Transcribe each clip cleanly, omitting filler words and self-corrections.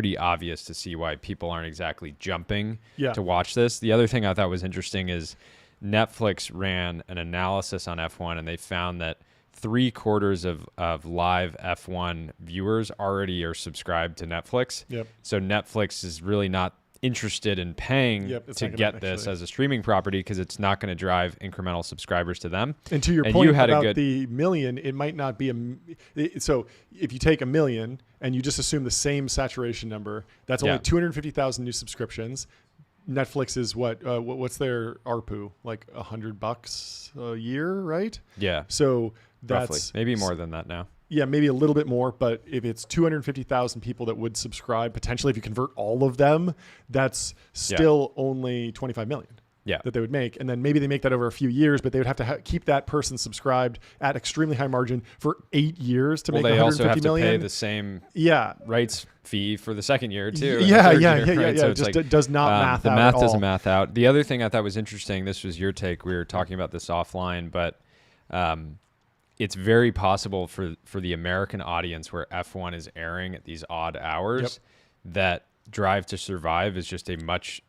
pretty obvious to see why people aren't exactly jumping Yeah. to watch this. The other thing I thought was interesting is Netflix ran an analysis on F1, and they found that 3/4 of live F1 viewers already are subscribed to Netflix. Yep. So Netflix is really not interested in paying to get this as a streaming property because it's not going to drive incremental subscribers to them. And to your point about the million, it might not be so if you take 1 million and you just assume the same saturation number, that's only 250,000 new subscriptions. Netflix is what's their ARPU? Like $100 a year, right? Yeah. So that's roughly. Maybe more than that now. Yeah, maybe a little bit more, but if it's 250,000 people that would subscribe, potentially if you convert all of them, that's still only 25 million that they would make. And then maybe they make that over a few years, but they would have to keep that person subscribed at extremely high margin for 8 years to make 150 million. They also have to pay the same rights fee for the second year too. Yeah. So it does not math out. The math doesn't math out. The other thing I thought was interesting, this was your take, we were talking about this offline, but it's very possible for the American audience where F1 is airing at these odd hours that Drive to Survive is just a much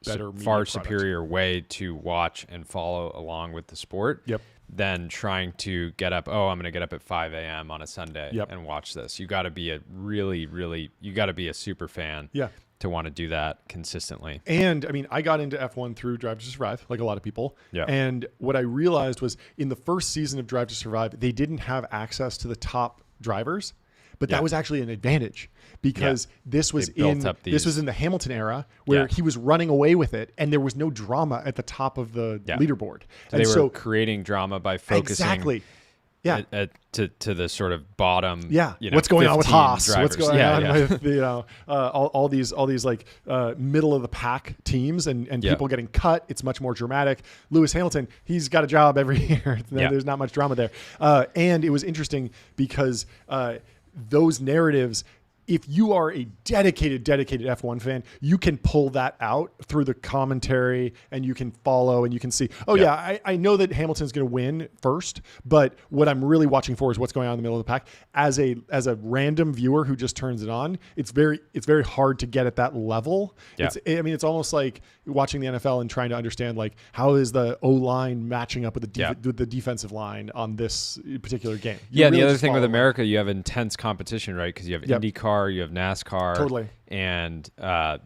far superior way to watch and follow along with the sport than trying to get up. I'm going to get up at 5 a.m. on a Sunday and watch this. You got to be you got to be a super fan to want to do that consistently. And I mean, I got into F1 through Drive to Survive, like a lot of people. Yeah. And what I realized was in the first season of Drive to Survive, they didn't have access to the top drivers, but that was actually an advantage because this was in the Hamilton era where he was running away with it and there was no drama at the top of the leaderboard. And they were creating drama by focusing to the sort of bottom. What's going on with Haas? Drivers. What's going on with all these like middle of the pack teams and people getting cut? It's much more dramatic. Lewis Hamilton, he's got a job every year. There's not much drama there. And it was interesting because those narratives, if you are a dedicated F1 fan, you can pull that out through the commentary and you can follow and you can see, I know that Hamilton's going to win first, but what I'm really watching for is what's going on in the middle of the pack. As a random viewer who just turns it on, it's very hard to get at that level. It's almost like watching the NFL and trying to understand like how is the O-line matching up with the defensive line on this particular game. The other thing with America, you have intense competition, right? Because you have IndyCar, you have NASCAR. Totally. And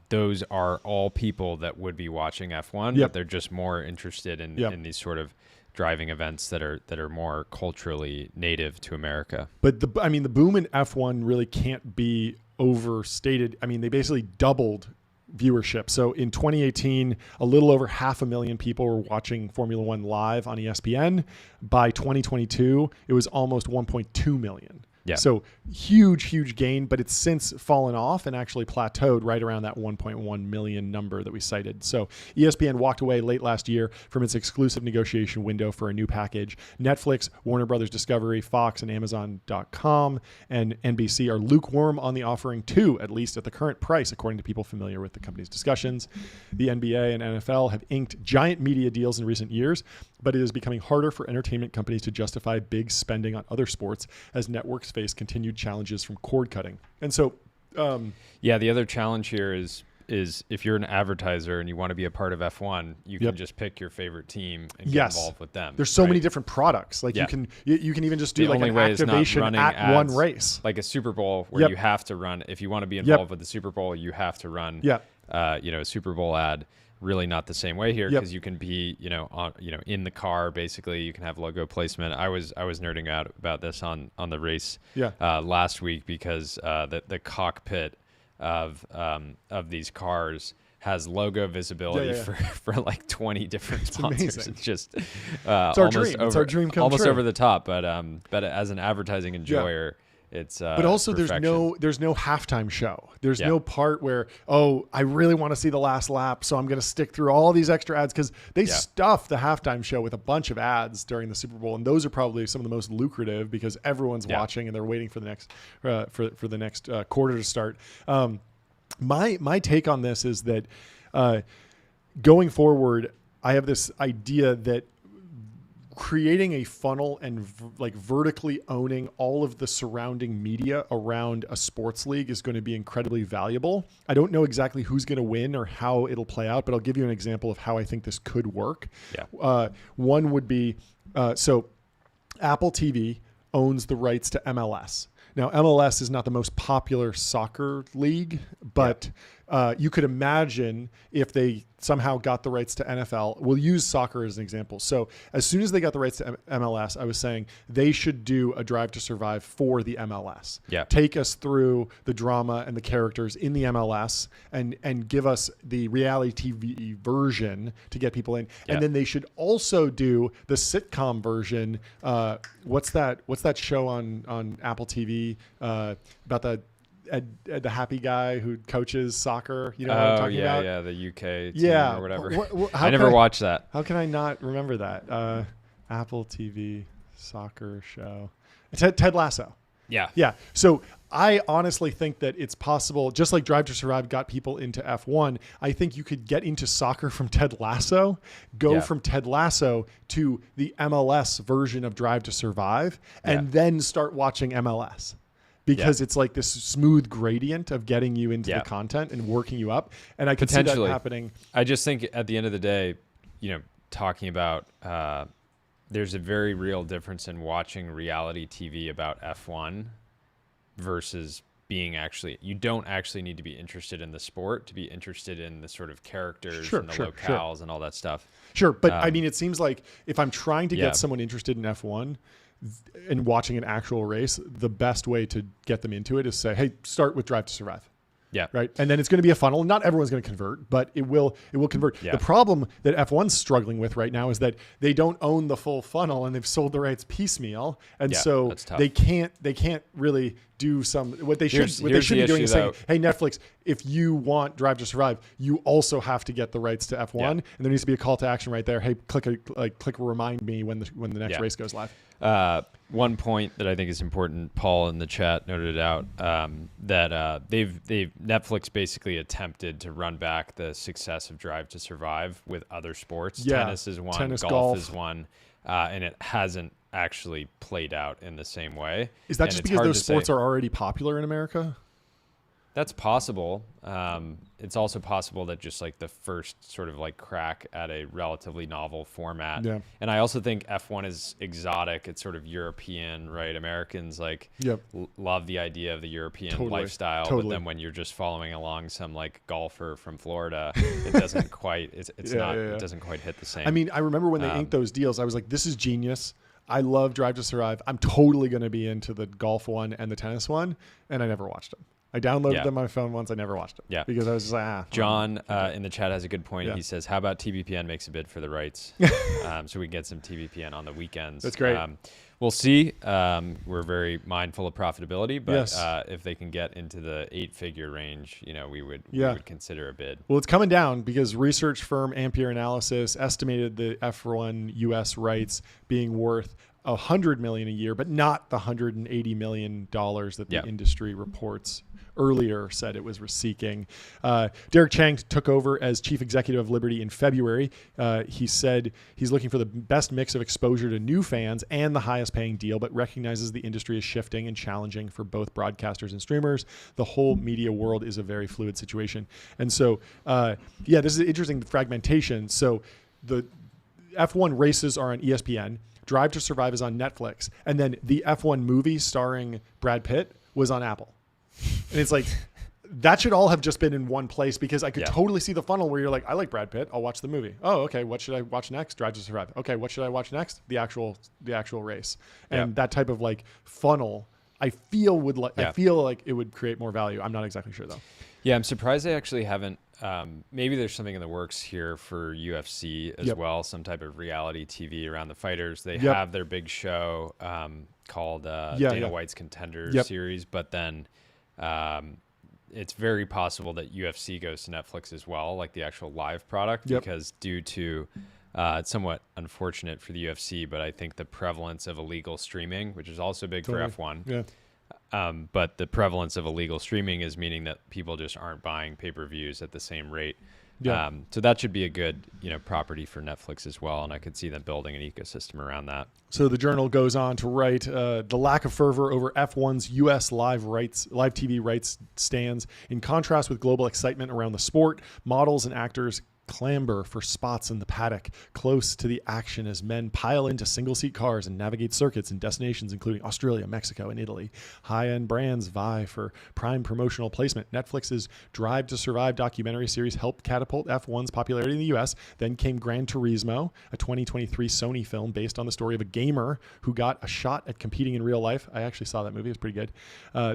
those are all people that would be watching F1, but they're just more interested in these sort of driving events that are more culturally native to America. But the boom in F1 really can't be overstated. I mean, they basically doubled viewership. So in 2018, a little over 500,000 people were watching Formula One live on ESPN. By 2022, it was almost 1.2 million. Yeah. So huge gain, but it's since fallen off and actually plateaued right around that 1.1 million number that we cited. So ESPN walked away late last year from its exclusive negotiation window for a new package. Netflix, Warner Brothers Discovery, Fox, and Amazon.com and NBC are lukewarm on the offering too, at least at the current price, according to people familiar with the company's discussions. The NBA and NFL have inked giant media deals in recent years, but it is becoming harder for entertainment companies to justify big spending on other sports as networks face continued challenges from cord cutting. And so the other challenge here is if you're an advertiser and you want to be a part of F1, you can just pick your favorite team and get involved with them. There's so many different products. Like you can even just do like an activation at one race. Like a Super Bowl where you have to run. If you want to be involved with the Super Bowl, you have to run a Super Bowl ad. Really not the same way here because you can be, in the car, basically you can have logo placement. I was nerding out about this on the race last week because the cockpit of these cars has logo visibility for like 20 different sponsors. Amazing. It's just it's our dream. It's our dream come almost true. Over the top, but as an advertising enjoyer, it's but also perfection. there's no halftime show. There's no part where I really want to see the last lap, so I'm going to stick through all these extra ads because they stuff the halftime show with a bunch of ads during the Super Bowl, and those are probably some of the most lucrative because everyone's watching and they're waiting for the next for the next quarter to start. My take on this is that going forward, I have this idea that creating a funnel and like vertically owning all of the surrounding media around a sports league is going to be incredibly valuable. I don't know exactly who's going to win or how it'll play out, but I'll give you an example of how I think this could work. Yeah. One would be, so Apple TV owns the rights to MLS. Now, MLS is not the most popular soccer league, but you could imagine if they somehow got the rights to NFL. We'll use soccer as an example. So as soon as they got the rights to MLS, I was saying they should do a Drive to Survive for the MLS. Yeah. Take us through the drama and the characters in the MLS and give us the reality TV version to get people in. Yeah. And then they should also do the sitcom version. What's that show on Apple TV about the happy guy who coaches soccer? You know what I'm talking about? Yeah, the UK team or whatever. I never watched that. How can I not remember that? Apple TV soccer show. Ted Lasso. Yeah. Yeah. So I honestly think that it's possible, just like Drive to Survive got people into F1, I think you could get into soccer from Ted Lasso, go from Ted Lasso to the MLS version of Drive to Survive, and then start watching MLS. Because it's like this smooth gradient of getting you into the content and working you up. And I could see that happening. I just think at the end of the day, talking about there's a very real difference in watching reality TV about F1 versus you don't actually need to be interested in the sport to be interested in the sort of characters and the locales and all that stuff. Sure. But I mean, it seems like if I'm trying to get someone interested in F1, and watching an actual race, the best way to get them into it is say, hey, start with Drive to Survive. Yeah. Right. And then it's going to be a funnel. Not everyone's going to convert, but it will convert. Yeah. The problem that F1's struggling with right now is that they don't own the full funnel and they've sold the rights piecemeal. And so they can't really do what they should be doing is saying, hey, Netflix, if you want Drive to Survive, you also have to get the rights to F1. And there needs to be a call to action right there. Hey, click remind me when the next race goes live. One point that I think is important, Paul in the chat noted it out, that Netflix basically attempted to run back the success of Drive to Survive with other sports. Tennis is one, golf is one, and it hasn't actually played out in the same way. Is that just because those sports are already popular in America? That's possible. It's also possible that just like the first sort of like crack at a relatively novel format. Yeah. And I also think F1 is exotic. It's sort of European, right? Americans love the idea of the European lifestyle. But then when you're just following along some like golfer from Florida, it doesn't quite, it doesn't quite hit the same. I mean, I remember when they inked those deals, I was like, this is genius. I love Drive to Survive. I'm totally going to be into the golf one and the tennis one. And I never watched them. I downloaded them on my phone once. I never watched them. Yeah. Because I was just like, John in the chat has a good point. Yeah. He says, how about TBPN makes a bid for the rights? So we can get some TBPN on the weekends. That's great. We'll see. We're very mindful of profitability, but if they can get into the 8-figure range, we would consider a bid. Well, it's coming down because research firm Ampere Analysis estimated the F1 US rights being worth $100 million a year, but not the $180 million that the industry reports earlier said it was seeking. Derek Chang took over as chief executive of Liberty in February. He said he's looking for the best mix of exposure to new fans and the highest paying deal, but recognizes the industry is shifting and challenging for both broadcasters and streamers. The whole media world is a very fluid situation. And so, this is an interesting fragmentation. So the F1 races are on ESPN. Drive to Survive is on Netflix. And then the F1 movie starring Brad Pitt was on Apple. And it's like, that should all have just been in one place because I could totally see the funnel where you're like, I like Brad Pitt. I'll watch the movie. Oh, okay. What should I watch next? Drive to Survive. Okay. What should I watch next? The actual race. And that type of like funnel, I feel like it would create more value. I'm not exactly sure though. Yeah. I'm surprised they actually haven't. Maybe there's something in the works here for UFC as well. Some type of reality TV around the fighters. They have their big show called Dana White's Contender Series, but then it's very possible that UFC goes to Netflix as well, like the actual live product, because due to it's somewhat unfortunate for the UFC, but I think the prevalence of illegal streaming, which is also big for F1. But the prevalence of illegal streaming is meaning that people just aren't buying pay-per-views at the same rate Yeah. So that should be a good, property for Netflix as well. And I could see them building an ecosystem around that. So the Journal goes on to write, the lack of fervor over F1's U.S. live TV rights stands in contrast with global excitement around the sport. Models and actors clamber for spots in the paddock close to the action as men pile into single-seat cars and navigate circuits and destinations including Australia, Mexico, and Italy. High-end brands vie for prime promotional placement. Netflix's Drive to Survive documentary series helped catapult F1's popularity in the U.S. Then came Gran Turismo, a 2023 Sony film based on the story of a gamer who got a shot at competing in real life. I actually saw that movie. It's pretty good.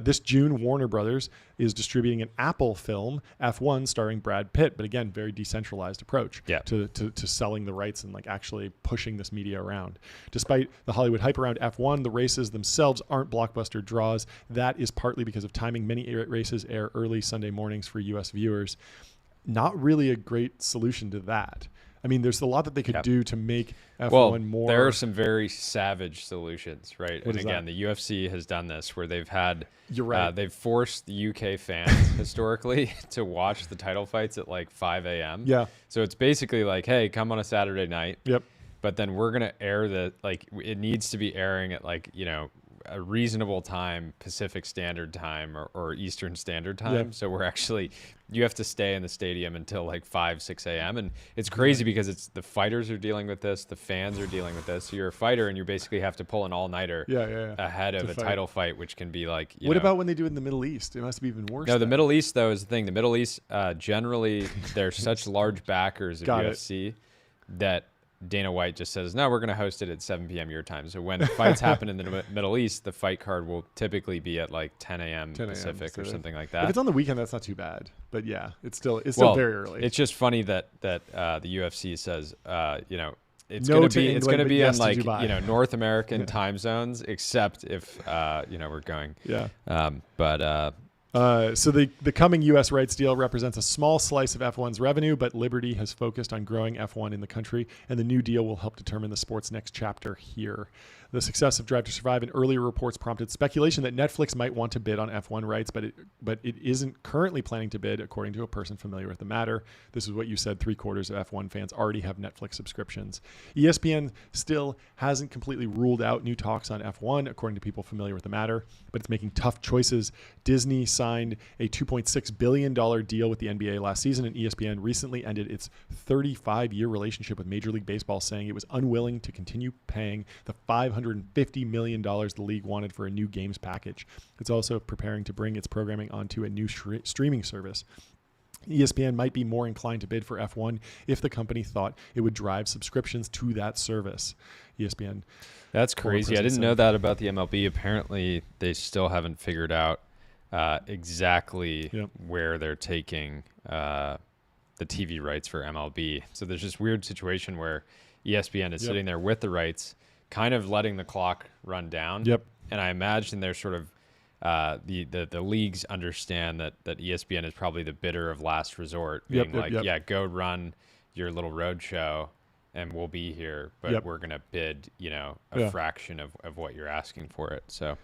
This June, Warner Brothers is distributing an Apple film, F1, starring Brad Pitt, but again, very decentralized approach to selling the rights and like actually pushing this media around. Despite the Hollywood hype around F1, the races themselves aren't blockbuster draws. That is partly because of timing. Many races air early Sunday mornings for U.S. viewers. Not really a great solution to that. I mean, there's a lot that they could do to make F1 more. There are some very savage solutions, right? What and is again, that? the UFC has done this where they've had, You're right. they've forced the UK fans historically to watch the title fights at like 5 a.m. Yeah. So it's basically like, hey, come on a Saturday night. Yep. But then we're going to air it needs to be airing at like, a reasonable time, Pacific Standard Time or Eastern Standard Time. Yep. So you have to stay in the stadium until like 5, 6 a.m. And it's crazy because it's the fighters are dealing with this, the fans are dealing with this. So you're a fighter and you basically have to pull an all-nighter ahead of a title fight, which can be like, what about when they do it in the Middle East? It must be even worse. No, the Middle East, though, is the thing. The Middle East, generally, they're such large backers of UFC that Dana White just says, no, we're going to host it at 7 p.m. your time. So when fights happen in the Middle East, the fight card will typically be at like 10 a.m. Pacific or something like that. If it's on the weekend, that's not too bad. But yeah, it's still very early. It's just funny that the UFC says, it's going to be in like North American time zones, except if we're going. Yeah. So the coming U.S. rights deal represents a small slice of F1's revenue, but Liberty has focused on growing F1 in the country, and the new deal will help determine the sport's next chapter here. The success of Drive to Survive and earlier reports prompted speculation that Netflix might want to bid on F1 rights, but it isn't currently planning to bid, according to a person familiar with the matter. This is what you said. 3/4 of F1 fans already have Netflix subscriptions. ESPN still hasn't completely ruled out new talks on F1, according to people familiar with the matter, but it's making tough choices. Disney signed a $2.6 billion deal with the NBA last season, and ESPN recently ended its 35-year relationship with Major League Baseball, saying it was unwilling to continue paying the $550 million the league wanted for a new games package. It's also preparing to bring its programming onto a new streaming service. ESPN might be more inclined to bid for F1 if the company thought it would drive subscriptions to that service. ESPN. That's crazy. I didn't know that about the MLB. Apparently, they still haven't figured out exactly where they're taking the TV rights for MLB. So there's this weird situation where ESPN is sitting there with the rights, kind of letting the clock run down. Yep. And I imagine they're sort of the leagues understand that ESPN is probably the bidder of last resort, being go run your little road show and we'll be here, but we're going to bid, a fraction of what you're asking for it. So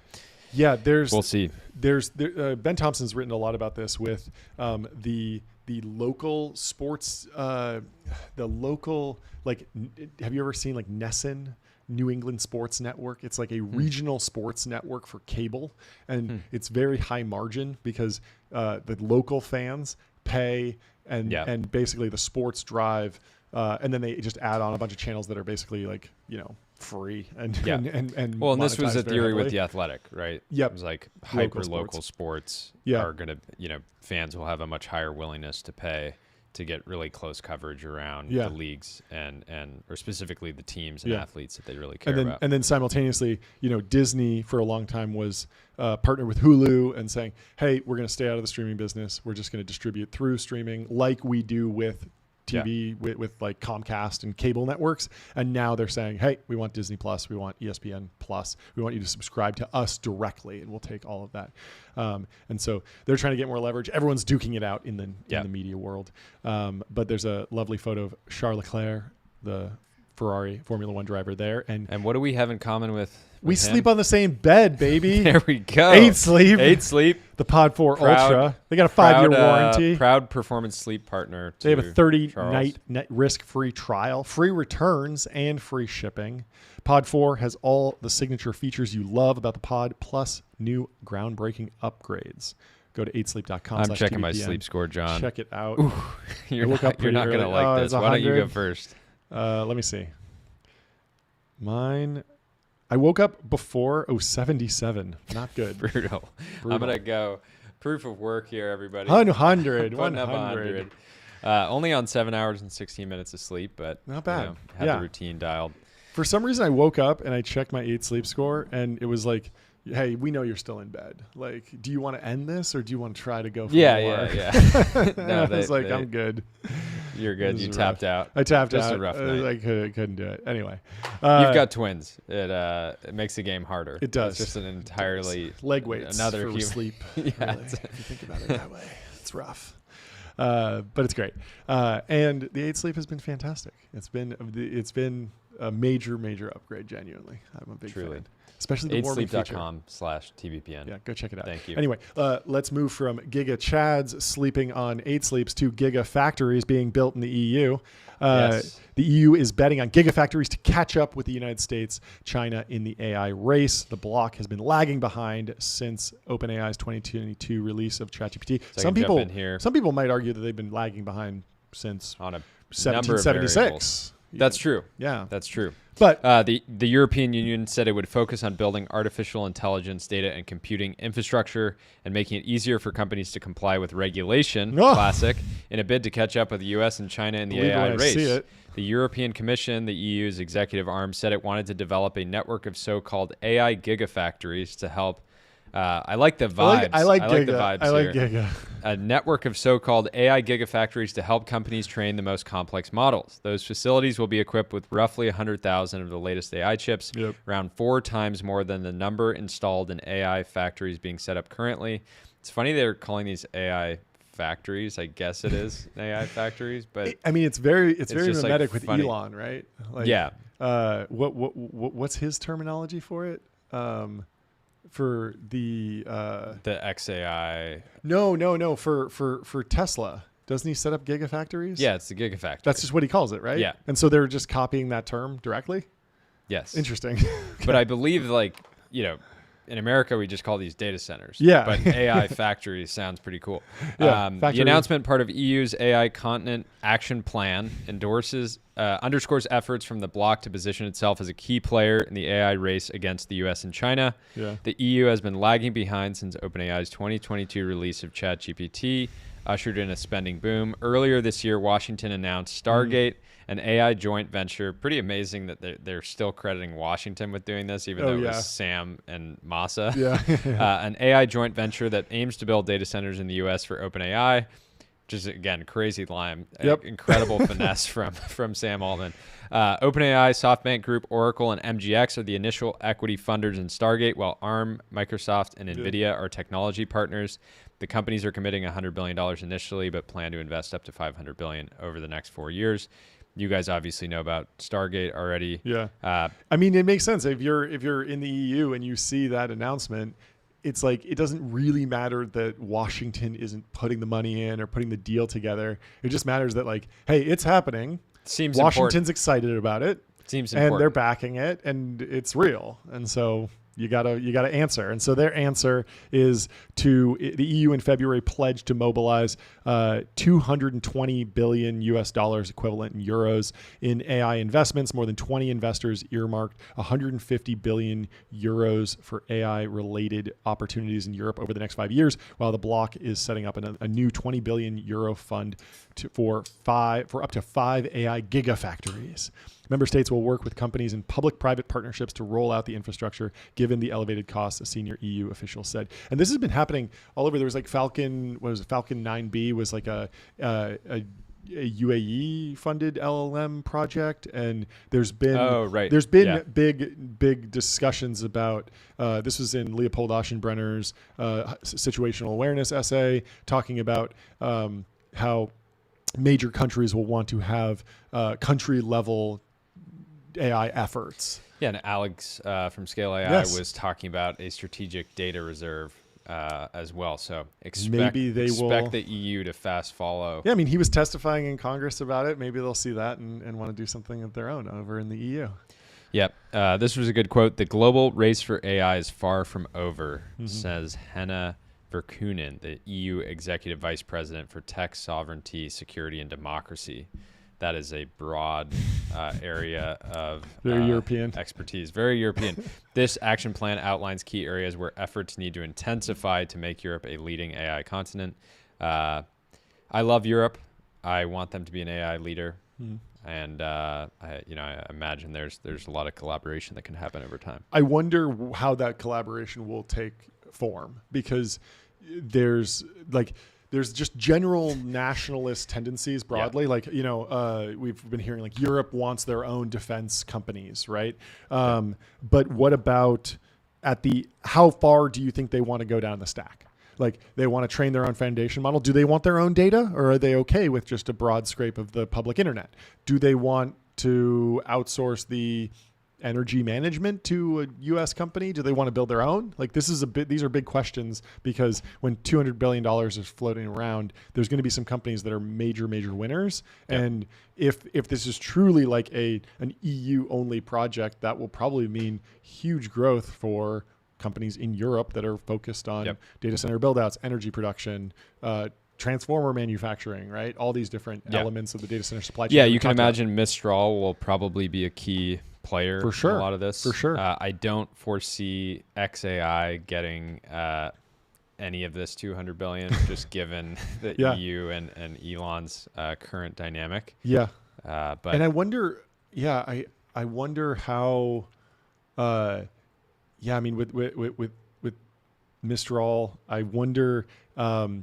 we'll see. Ben Thompson's written a lot about this with the local sports, have you ever seen like Nessun? New England Sports Network. It's like a regional sports network for cable, and it's very high margin because the local fans pay and basically the sports drive, and then they just add on a bunch of channels that are basically like free and this was a theory with The Athletic, right? Yep. It was like hyper local sports are gonna fans will have a much higher willingness to pay to get really close coverage around the leagues or specifically the teams and athletes that they really care about. And then simultaneously, Disney for a long time was partnered with Hulu and saying, hey, we're going to stay out of the streaming business. We're just going to distribute through streaming like we do with TV, with like Comcast and cable networks. And now they're saying, hey, we want Disney Plus. We want ESPN Plus. We want you to subscribe to us directly, and we'll take all of that. And so they're trying to get more leverage. Everyone's duking it out in the media world. But there's a lovely photo of Charles Leclerc, the Ferrari Formula One driver there. And what do we have in common with we him? sleep on the same bed, baby. There we go. 8 Sleep. 8 Sleep. The Pod 4 Ultra. They got a 5-year warranty. Proud performance sleep partner. They have a 30-night risk-free trial, free returns, and free shipping. Pod 4 has all the signature features you love about the Pod, plus new groundbreaking upgrades. Go to 8sleep.com. I'm checking my sleep score, John. Check it out. Ooh, you're not going to like this. Why don't you go first? Let me see. Mine, I woke up before 77. Not good. Brutal. I'm going to go proof of work here, everybody. 100. 100. Only on 7 hours and 16 minutes of sleep, but not bad. Had the routine dialed. For some reason, I woke up and I checked my 8 Sleep score, and it was like, hey, we know you're still in bed. Like, do you want to end this, or do you want to try to go for more? Yeah. No, I was like, I'm good. You're good. You tapped out. I tapped out. Just a rough night. I couldn't do it. Anyway. You've got twins. It makes the game harder. It does. It's just an entirely... Leg weights another for sleep. Yeah, really, if you think about it that way. It's rough. But it's great. And the 8 Sleep has been fantastic. It's been a major upgrade, genuinely. I'm a big fan. Especially the warming feature. 8sleep.com/TBPN. Yeah, go check it out. Thank you. Anyway, let's move from Giga Chads sleeping on 8 Sleeps to Giga Factories being built in the EU. Yes. The EU is betting on Gigafactories to catch up with the United States, China in the AI race. The bloc has been lagging behind since OpenAI's 2022 release of ChatGPT. Some people might argue that they've been lagging behind since on a 1776. That's true. Yeah, that's true. But the European Union said it would focus on building artificial intelligence, data, and computing infrastructure and making it easier for companies to comply with regulation, classic, in a bid to catch up with the U.S. and China in the AI race. The European Commission, the EU's executive arm, said it wanted to develop a network of so-called AI gigafactories to help. I like the vibes. I like the vibes I like here. Giga. A network of so-called AI gigafactories to help companies train the most complex models. Those facilities will be equipped with roughly 100,000 of the latest AI chips, around 4 times more than the number installed in AI factories being set up currently. It's funny they're calling these AI factories. I guess it is AI factories, but I mean, it's very mimetic with funny. Elon, right? Like, yeah. What's his terminology for it? For the XAI. No. For Tesla, doesn't he set up gigafactories? Yeah, it's the gigafactory. That's just what he calls it, right? Yeah. And so they're just copying that term directly. Yes. Interesting. But I believe, in America, we just call these data centers. Yeah. But AI factories sounds pretty cool. Yeah, the announcement, part of EU's AI Continent Action Plan, underscores efforts from the bloc to position itself as a key player in the AI race against the U.S. and China. Yeah. The EU has been lagging behind since OpenAI's 2022 release of ChatGPT ushered in a spending boom. Earlier this year, Washington announced Stargate, an AI joint venture. Pretty amazing that they're still crediting Washington with doing this, even though it was Sam and Masa. Yeah. An AI joint venture that aims to build data centers in the U.S. for OpenAI. Just, again, crazy line. Yep. Incredible finesse from Sam Altman. OpenAI, SoftBank Group, Oracle, and MGX are the initial equity funders in Stargate, while ARM, Microsoft, and NVIDIA are technology partners. The companies are committing $100 billion initially, but plan to invest up to $500 billion over the next 4 years. You guys obviously know about Stargate already. Yeah. I mean, it makes sense. If you're in the EU and you see that announcement, it's like it doesn't really matter that Washington isn't putting the money in or putting the deal together. It just matters that, like, hey, it's happening. Seems Washington's excited about it. Seems and important. They're backing it, and it's real. And so you gotta answer. And so their answer is the EU in February pledged to mobilize $220 billion equivalent in euros in AI investments. More than 20 investors earmarked 150 billion euros for AI related opportunities in Europe over the next 5 years, while the bloc is setting up a new 20 billion euro fund for up to 5 AI gigafactories. Member states will work with companies in public-private partnerships to roll out the infrastructure, given the elevated costs, a senior EU official said. And this has been happening all over. There was like Falcon 9B was like a UAE-funded LLM project, and there's been big discussions about this was in Leopold Aschenbrenner's situational awareness essay, talking about how major countries will want to have country-level AI efforts. Yeah, and Alex from Scale AI Yes. was talking about a strategic data reserve as well. So Maybe they expect will the EU to fast follow. Yeah, I mean, he was testifying in Congress about it. Maybe they'll see that and want to do something of their own over in the EU. Yep. This was a good quote. The global race for AI is far from over, says Henna Verkunen, the EU Executive Vice President for Tech, Sovereignty, Security, and Democracy. That is a broad area of Very European expertise. Very European. This action plan outlines key areas where efforts need to intensify to make Europe a leading AI continent. I love Europe. I want them to be an AI leader. And I imagine there's a lot of collaboration that can happen over time. I wonder how that collaboration will take form, because there's just general nationalist tendencies broadly. Yeah. We've been hearing Europe wants their own defense companies, right? But what about how far do you think they want to go down the stack? They want to train their own foundation model. Do they want their own data, or are they okay with just a broad scrape of the public internet? Do they want to outsource the energy management to a U.S. company? Do they want to build their own? These are big questions, because when $200 billion is floating around, there's going to be some companies that are major winners. Yep. And if this is truly an EU only project, that will probably mean huge growth for companies in Europe that are focused on data center buildouts, energy production, transformer manufacturing, right? All these different elements of the data center supply chain. Yeah, you can imagine Mistral will probably be a key player for sure in a lot of this. For sure. I don't foresee XAI getting any of this $200 billion, just given the EU and Elon's current dynamic. Yeah. And I wonder, I wonder how, with Mistral, I wonder, how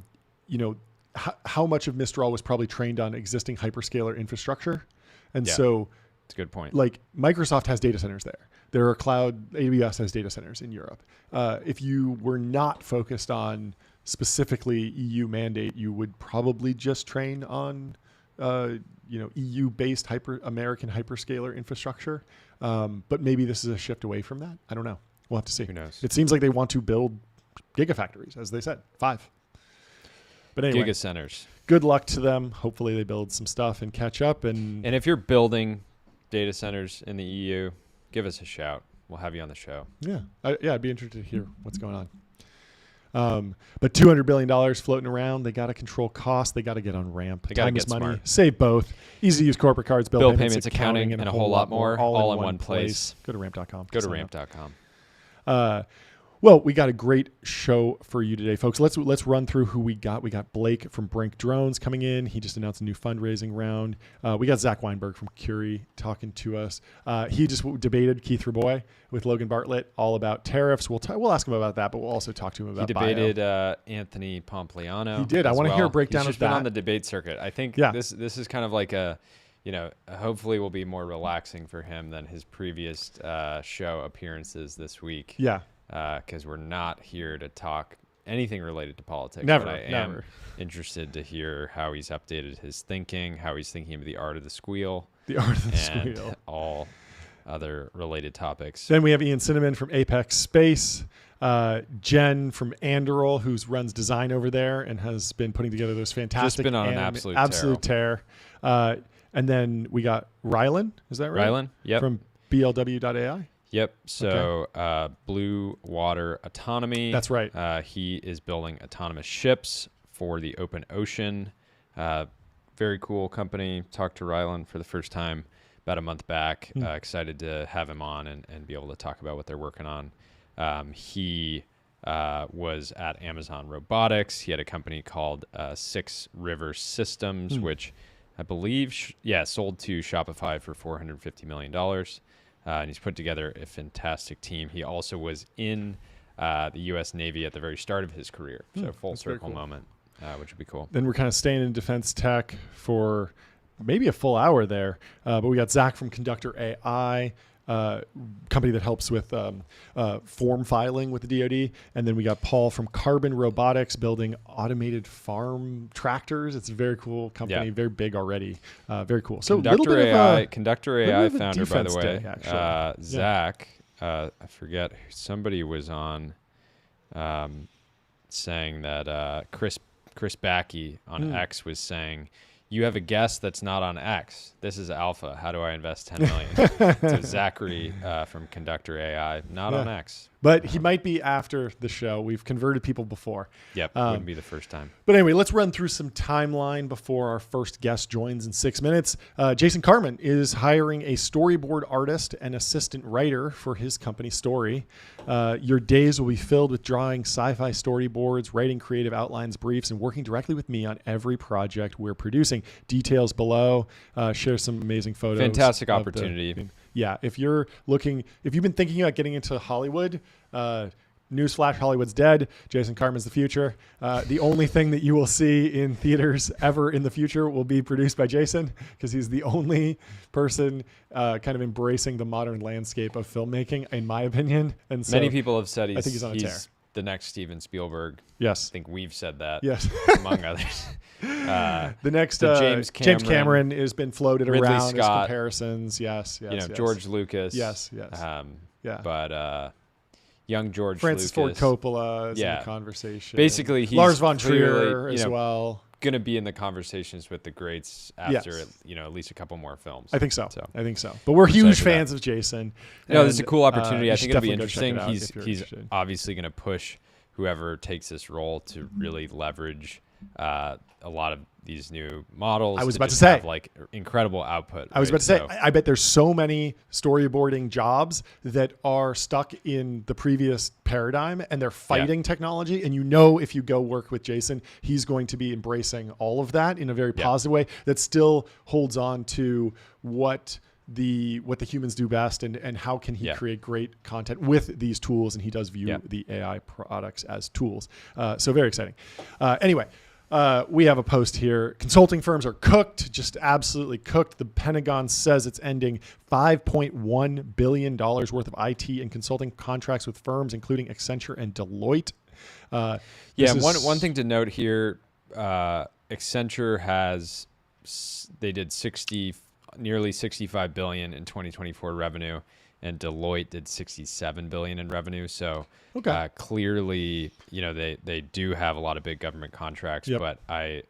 much of Mistral was probably trained on existing hyperscaler infrastructure. And so it's a good point. Microsoft has data centers there. There are AWS has data centers in Europe. If you were not focused on specifically EU mandate, you would probably just train on, EU-based American hyperscaler infrastructure. But maybe this is a shift away from that. I don't know. We'll have to see. Who knows? It seems like they want to build gigafactories, as they said, 5. But anyway, gigacenters. Good luck to them. Hopefully they build some stuff and catch up. And if you're building data centers in the EU, give us a shout. We'll have you on the show. Yeah. I'd be interested to hear what's going on. But $200 billion floating around. They got to control costs. They got to get on ramp. They got to get money. smart. Save both. Easy to use corporate cards, bill payments, accounting, and a whole lot more, all in one place. Go to ramp.com. Go to ramp.com. Well, we got a great show for you today, folks. Let's run through who we got. We got Blake from Brink Drones coming in. He just announced a new fundraising round. We got Zach Weinberg from Curie talking to us. He just debated Keith Raboy with Logan Bartlett all about tariffs. We'll ask him about that, but we'll also talk to him about He debated Anthony Pompliano. He did. I want to hear a breakdown of that. He's been on the debate circuit. I think this is kind of like hopefully will be more relaxing for him than his previous show appearances this week. Yeah. Because we're not here to talk anything related to politics. Never. But I am interested to hear how he's updated his thinking, how he's thinking of the art of the squeal. The art of the and squeal. all other related topics. Then we have Ian Cinnamon from Apex Space. Jen from Anduril, who runs design over there and has been putting together those fantastic. Just been on an absolute tear. And then we got Rylan. Is that right? Rylan, yep. From BLW.ai. Yep. So Blue Water Autonomy. That's right. He is building autonomous ships for the open ocean. Very cool company. Talked to Rylan for the first time about a month back. Excited to have him on and be able to talk about what they're working on. He was at Amazon Robotics. He had a company called Six River Systems, which I believe, sold to Shopify for $450 million. And he's put together a fantastic team. He also was in the U.S. Navy at the very start of his career. So full circle moment, which would be cool. Then we're kind of staying in defense tech for maybe a full hour there. But we got Zach from Conductor AI. company that helps with form filing with the DoD. And then we got Paul from Carbon Robotics building automated farm tractors. It's a very cool company, very big already. Very cool. So Conductor AI founder, by the way, day, Zach. I forget, somebody was on saying that Chris Backey on X was saying, you have a guest that's not on X. This is alpha. How do I invest 10 million? So Zachary from Conductor AI, not on X. But he might be after the show. We've converted people before. Yep, wouldn't be the first time. But anyway, let's run through some timeline before our first guest joins in 6 minutes. Jason Carman is hiring a storyboard artist and assistant writer for his company Story. Your days will be filled with drawing sci-fi storyboards, writing creative outlines, briefs, and working directly with me on every project we're producing. Details below. Share some amazing photos. Fantastic opportunity. If you've been thinking about getting into Hollywood, newsflash, Hollywood's dead. Jason Carman's the future. The only thing that you will see in theaters ever in the future will be produced by Jason, because he's the only person kind of embracing the modern landscape of filmmaking, in my opinion. And so many people have said he's on a tear. The next Steven Spielberg. Yes. I think we've said that. Yes. Among others. The next James Cameron has been floated Ridley around Scott, as comparisons. Yes. George Lucas. Yes. But young George Francis Lucas. Ford Coppola is in the conversation. Basically, he's Lars von Trier as well. Going to be in the conversations with the greats after at least a couple more films. I think so. But we're huge fans of Jason. No, this is a cool opportunity. I think it'll be interesting. He's obviously going to push whoever takes this role to really leverage a lot of these new models. I was about to say, have like incredible output. I was about to say, I bet there's so many storyboarding jobs that are stuck in the previous paradigm, and they're fighting technology. And if you go work with Jason, he's going to be embracing all of that in a very positive way that still holds on to what the humans do best, and how can he create great content with these tools. And he does view the AI products as tools. So very exciting. Anyway. We have a post here. Consulting firms are cooked, just absolutely cooked. The Pentagon says it's ending $5.1 billion worth of IT and consulting contracts with firms, including Accenture and Deloitte. One thing to note here, Accenture they did nearly $65 billion in 2024 revenue, and Deloitte did $67 billion in revenue. So clearly, they do have a lot of big government contracts, but they're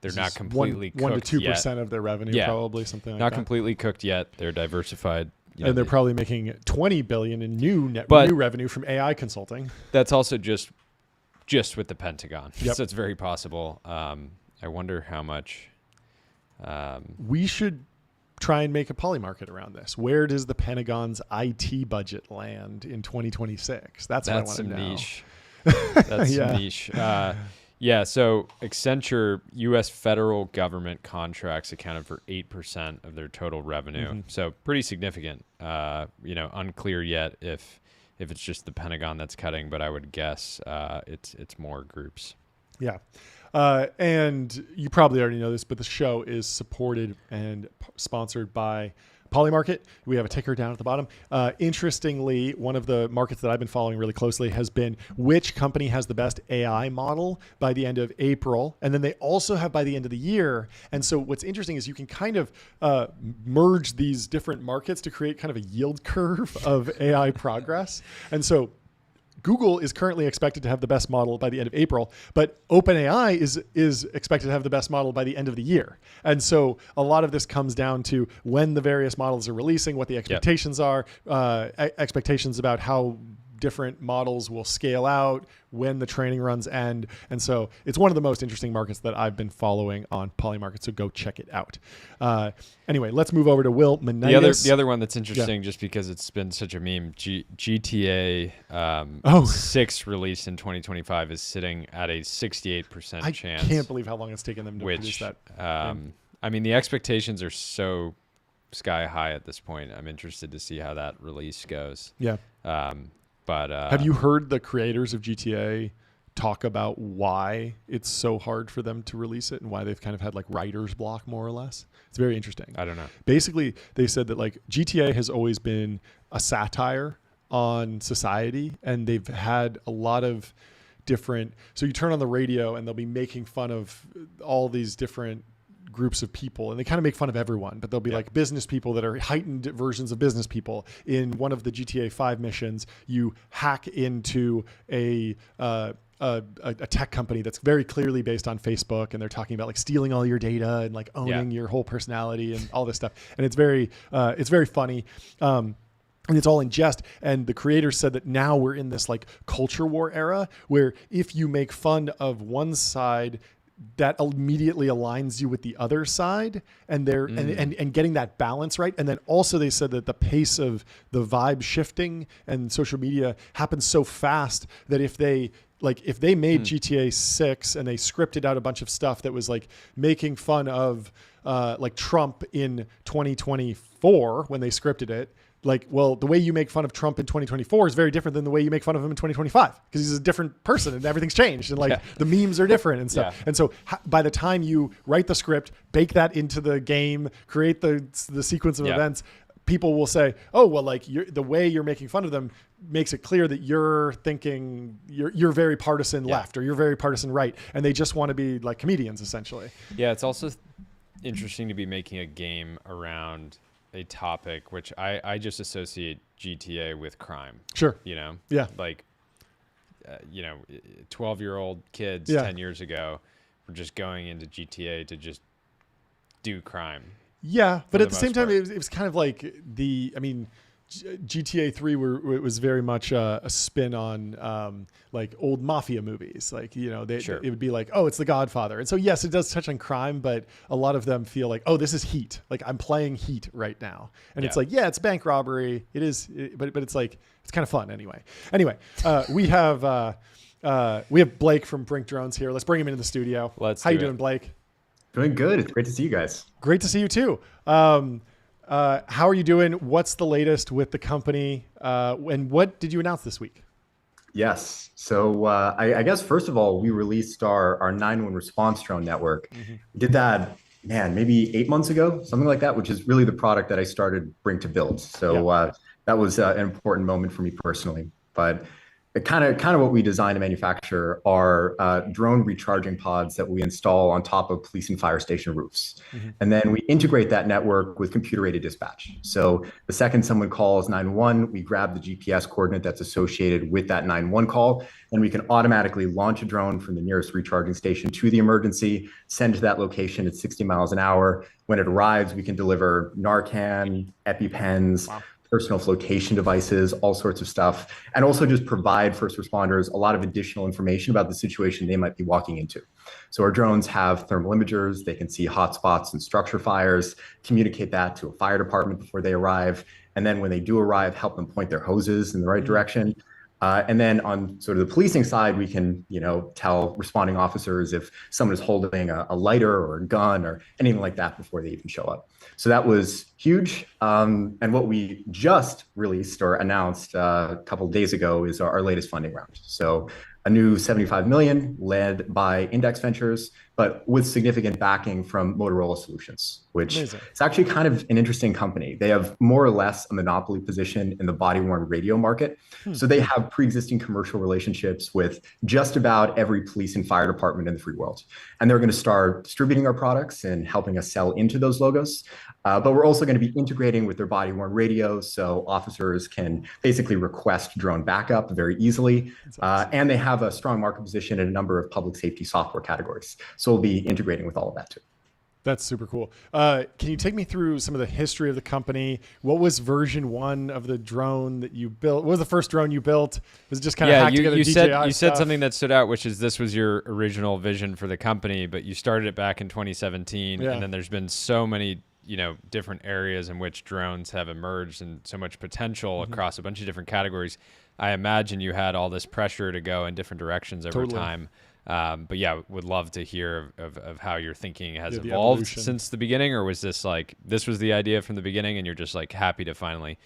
not completely cooked 1 to 2% of their revenue, probably something like that. Not completely cooked yet. They're diversified. And they're probably making $20 billion in new revenue from AI consulting. That's also just with the Pentagon. So it's very possible. I wonder how much. We should try and make a polymarket around this. Where does the Pentagon's IT budget land in 2026? That's what I want to know. Niche. That's some niche. So Accenture, U.S. federal government contracts accounted for 8% of their total revenue. So pretty significant. Unclear yet if it's just the Pentagon that's cutting, but I would guess it's more groups. Yeah. And you probably already know this, but the show is supported and sponsored by Polymarket. We have a ticker down at the bottom. Interestingly, one of the markets that I've been following really closely has been which company has the best AI model by the end of April. And then they also have by the end of the year. And so what's interesting is you can kind of merge these different markets to create kind of a yield curve of AI progress. And so Google is currently expected to have the best model by the end of April, but OpenAI is expected to have the best model by the end of the year. And so a lot of this comes down to when the various models are releasing, what the expectations are, expectations about how different models will scale out, when the training runs end. And so it's one of the most interesting markets that I've been following on Polymarket. So go check it out. Anyway, let's move over to Will Manitis. The other one that's interesting, just because it's been such a meme, GTA 6 release in 2025 is sitting at a 68% chance. I can't believe how long it's taken them to produce that. I mean, the expectations are so sky high at this point. I'm interested to see how that release goes. Yeah. But have you heard the creators of GTA talk about why it's so hard for them to release it and why they've kind of had like writer's block, more or less. It's very interesting. I don't know. Basically, they said that like GTA has always been a satire on society, and they've had a lot of different, so you turn on the radio and they'll be making fun of all these different groups of people, and they kind of make fun of everyone, but they'll be like business people that are heightened versions of business people. In one of the GTA 5 missions, you hack into a tech company that's very clearly based on Facebook, and they're talking about like stealing all your data and like owning your whole personality and all this stuff. And it's very funny. And it's all in jest. And the creators said that now we're in this like culture war era where if you make fun of one side, that immediately aligns you with the other side, and they're and getting that balance right. And then also they said that the pace of the vibe shifting and social media happens so fast that if they made GTA 6 and they scripted out a bunch of stuff that was like making fun of like Trump in 2024 when they scripted it, like, well, the way you make fun of Trump in 2024 is very different than the way you make fun of him in 2025 because he's a different person and everything's changed and like the memes are different and stuff. And so by the time you write the script, bake that into the game, create the sequence of events, people will say, oh, well, like the way you're making fun of them makes it clear that you're thinking you're very partisan left or you're very partisan right. And they just want to be like comedians essentially. Yeah. It's also interesting to be making a game around a topic which I just associate GTA with crime. Sure. You know? Yeah. Like, 12-year-old kids 10 years ago were just going into GTA to just do crime. Yeah. But at the same time, it was kind of like GTA 3 it was very much a spin on like old mafia movies. Like, it would be like, oh, it's The Godfather. And so, yes, it does touch on crime, but a lot of them feel like, oh, this is Heat. Like I'm playing Heat right now. And it's like, yeah, it's bank robbery. It is. But it's like, it's kind of fun anyway. Anyway, we have Blake from Brink Drones here. Let's bring him into the studio. How you doing, Blake? Doing good. It's great to see you guys. Great to see you too. How are you doing? What's the latest with the company? And what did you announce this week? Yes. So I guess, first of all, we released our 911 response drone network. We did that, maybe 8 months ago, something like that, which is really the product that I started Brink to build. So that was an important moment for me personally. But kind of what we design and manufacture are drone recharging pods that we install on top of police and fire station roofs. And then we integrate that network with computer-aided dispatch. So the second someone calls 911, we grab the GPS coordinate that's associated with that 911 call, and we can automatically launch a drone from the nearest recharging station to the emergency, send to that location at 60 miles an hour. When it arrives, we can deliver Narcan, EpiPens, personal flotation devices, all sorts of stuff, and also just provide first responders a lot of additional information about the situation they might be walking into. So our drones have thermal imagers. They can see hotspots and structure fires, communicate that to a fire department before they arrive. And then when they do arrive, help them point their hoses in the right direction. And then on sort of the policing side, we can, tell responding officers if someone is holding a lighter or a gun or anything like that before they even show up. So that was huge. And what we just released or announced a couple of days ago is our latest funding round. So a new $75 million led by Index Ventures, but with significant backing from Motorola Solutions, which is actually kind of an interesting company. They have more or less a monopoly position in the body-worn radio market. So they have pre-existing commercial relationships with just about every police and fire department in the free world. And they're going to start distributing our products and helping us sell into those logos. But we're also going to be integrating with their body-worn radios, so officers can basically request drone backup very easily. And they have a strong market position in a number of public safety software categories. So we'll be integrating with all of that too. That's super cool. Can you take me through some of the history of the company? What was version 1 of the drone that you built? What was the first drone you built? Was it just kind of hacked together DJI stuff? You said something that stood out, which is this was your original vision for the company, but you started it back in 2017, and then there's been so many different areas in which drones have emerged and so much potential across a bunch of different categories. I imagine you had all this pressure to go in different directions over time. But yeah, would love to hear of how your thinking has evolved since the beginning, or was this like, this was the idea from the beginning and you're just like happy to finally,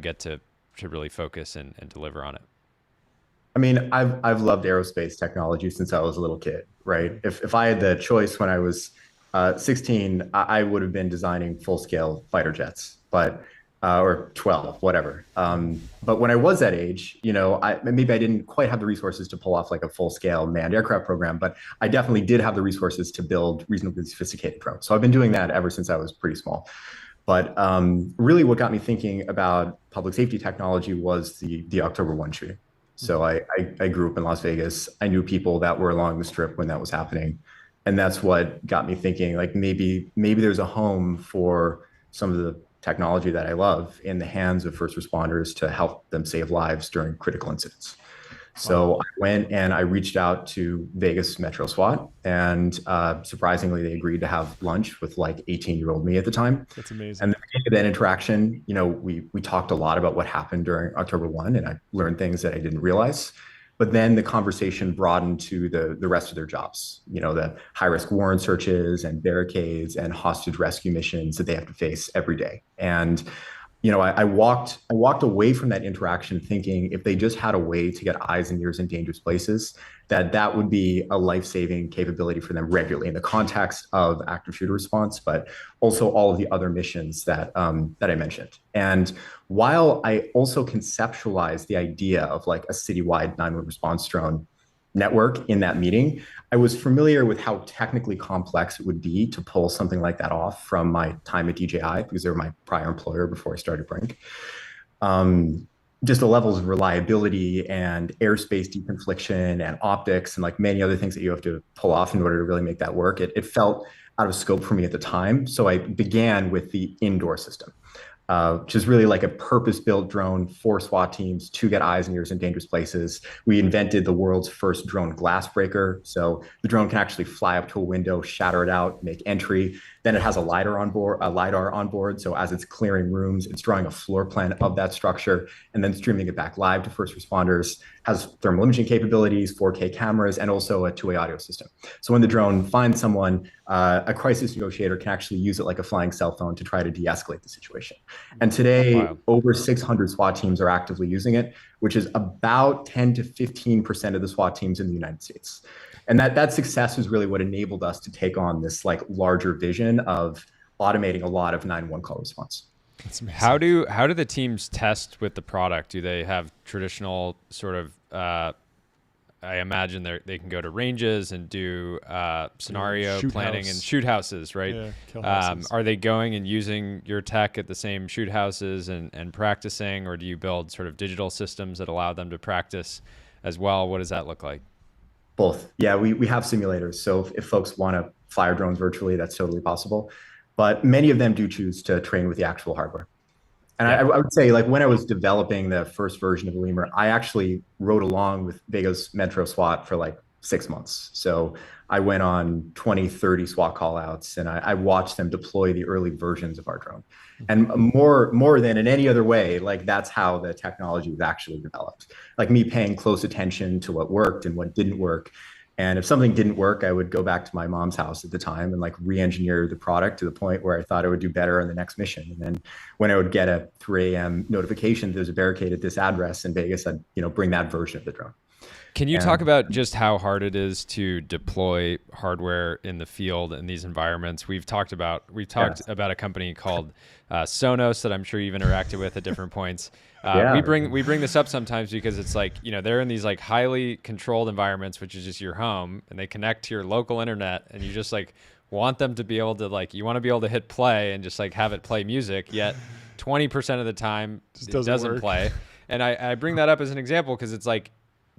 get to really focus and deliver on it? I mean, I've loved aerospace technology since I was a little kid, right? If I had the choice when I was 16, I would have been designing full scale fighter jets, but or 12, whatever. But when I was that age, maybe I didn't quite have the resources to pull off like a full scale manned aircraft program, but I definitely did have the resources to build reasonably sophisticated drones. So I've been doing that ever since I was pretty small. But really, what got me thinking about public safety technology was the October 1 shooting. So I grew up in Las Vegas. I knew people that were along the strip when that was happening. And that's what got me thinking, like maybe there's a home for some of the technology that I love in the hands of first responders to help them save lives during critical incidents. So I went and I reached out to Vegas Metro SWAT, and surprisingly, they agreed to have lunch with like 18-year-old me at the time. That's amazing. And at that interaction, we talked a lot about what happened during October 1, and I learned things that I didn't realize. But then the conversation broadened to the rest of their jobs, the high risk warrant searches and barricades and hostage rescue missions that they have to face every day. And I walked away from that interaction thinking if they just had a way to get eyes and ears in dangerous places, that would be a life-saving capability for them regularly in the context of active shooter response, but also all of the other missions that I mentioned. And while I also conceptualized the idea of like a citywide 911 response drone network in that meeting, I was familiar with how technically complex it would be to pull something like that off from my time at DJI, because they were my prior employer before I started Brink. Just the levels of reliability and airspace deconfliction and optics and like many other things that you have to pull off in order to really make that work. It felt out of scope for me at the time. So I began with the indoor system, which is really like a purpose-built drone for SWAT teams to get eyes and ears in dangerous places. We invented the world's first drone glass breaker. So the drone can actually fly up to a window, shatter it out, make entry. Then it has a LiDAR on board. So as it's clearing rooms, it's drawing a floor plan of that structure and then streaming it back live to first responders. Has thermal imaging capabilities, 4K cameras, and also a two-way audio system. So when the drone finds someone, a crisis negotiator can actually use it like a flying cell phone to try to de-escalate the situation. And today, over 600 SWAT teams are actively using it, which is about 10 to 15% of the SWAT teams in the United States. And that success is really what enabled us to take on this like larger vision of automating a lot of 911 call response. How do the teams test with the product? Do they have traditional sort of? I imagine they can go to ranges and do scenario planning and shoot houses, right? Yeah, kill houses. Are they going and using your tech at the same shoot houses and practicing, or do you build sort of digital systems that allow them to practice as well? What does that look like? Both. Yeah, we have simulators. So if folks want to fire drones virtually, that's totally possible. But many of them do choose to train with the actual hardware. And I would say, like, when I was developing the first version of the Lemur, I actually rode along with Vegas Metro SWAT for like 6 months. So I went on 20, 30 SWAT callouts, and I watched them deploy the early versions of our drone. And more than in any other way, like that's how the technology was actually developed. Like me paying close attention to what worked and what didn't work. And if something didn't work, I would go back to my mom's house at the time and like re-engineer the product to the point where I thought it would do better on the next mission. And then when I would get a 3 a.m. notification, there's a barricade at this address in Vegas, I'd bring that version of the drone. Can you talk about just how hard it is to deploy hardware in the field in these environments? We've talked about a company called Sonos that I'm sure you've interacted with at different points. We bring this up sometimes because it's like, they're in these like highly controlled environments, which is just your home, and they connect to your local internet, and you just like want them to be able to you want to be able to hit play and just like have it play music, yet 20% of the time it doesn't play. And I bring that up as an example because it's like,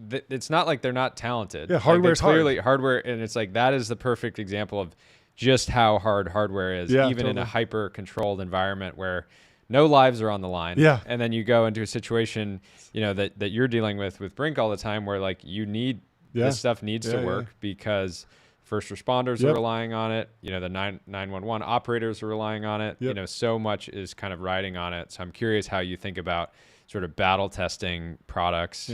it's not like they're not talented. Yeah, hardware is clearly hardware, and it's like that is the perfect example of just how hard hardware is, even in a hyper controlled environment where no lives are on the line. Yeah. And then you go into a situation, that you're dealing with Brink all the time, where like you need this stuff needs to work because first responders are relying on it. The 911 operators are relying on it. So much is kind of riding on it. So I'm curious how you think about sort of battle testing products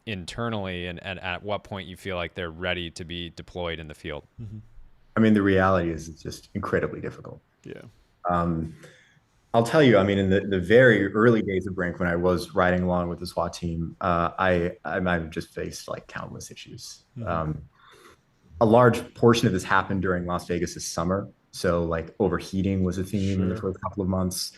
internally, and at what point you feel like they're ready to be deployed in the field. I mean, the reality is it's just incredibly difficult. Yeah. I'll tell you, I mean, in the very early days of Brink, when I was riding along with the SWAT team, I've just faced like countless issues. A large portion of this happened during Las Vegas's summer. So like overheating was a theme in the first couple of months.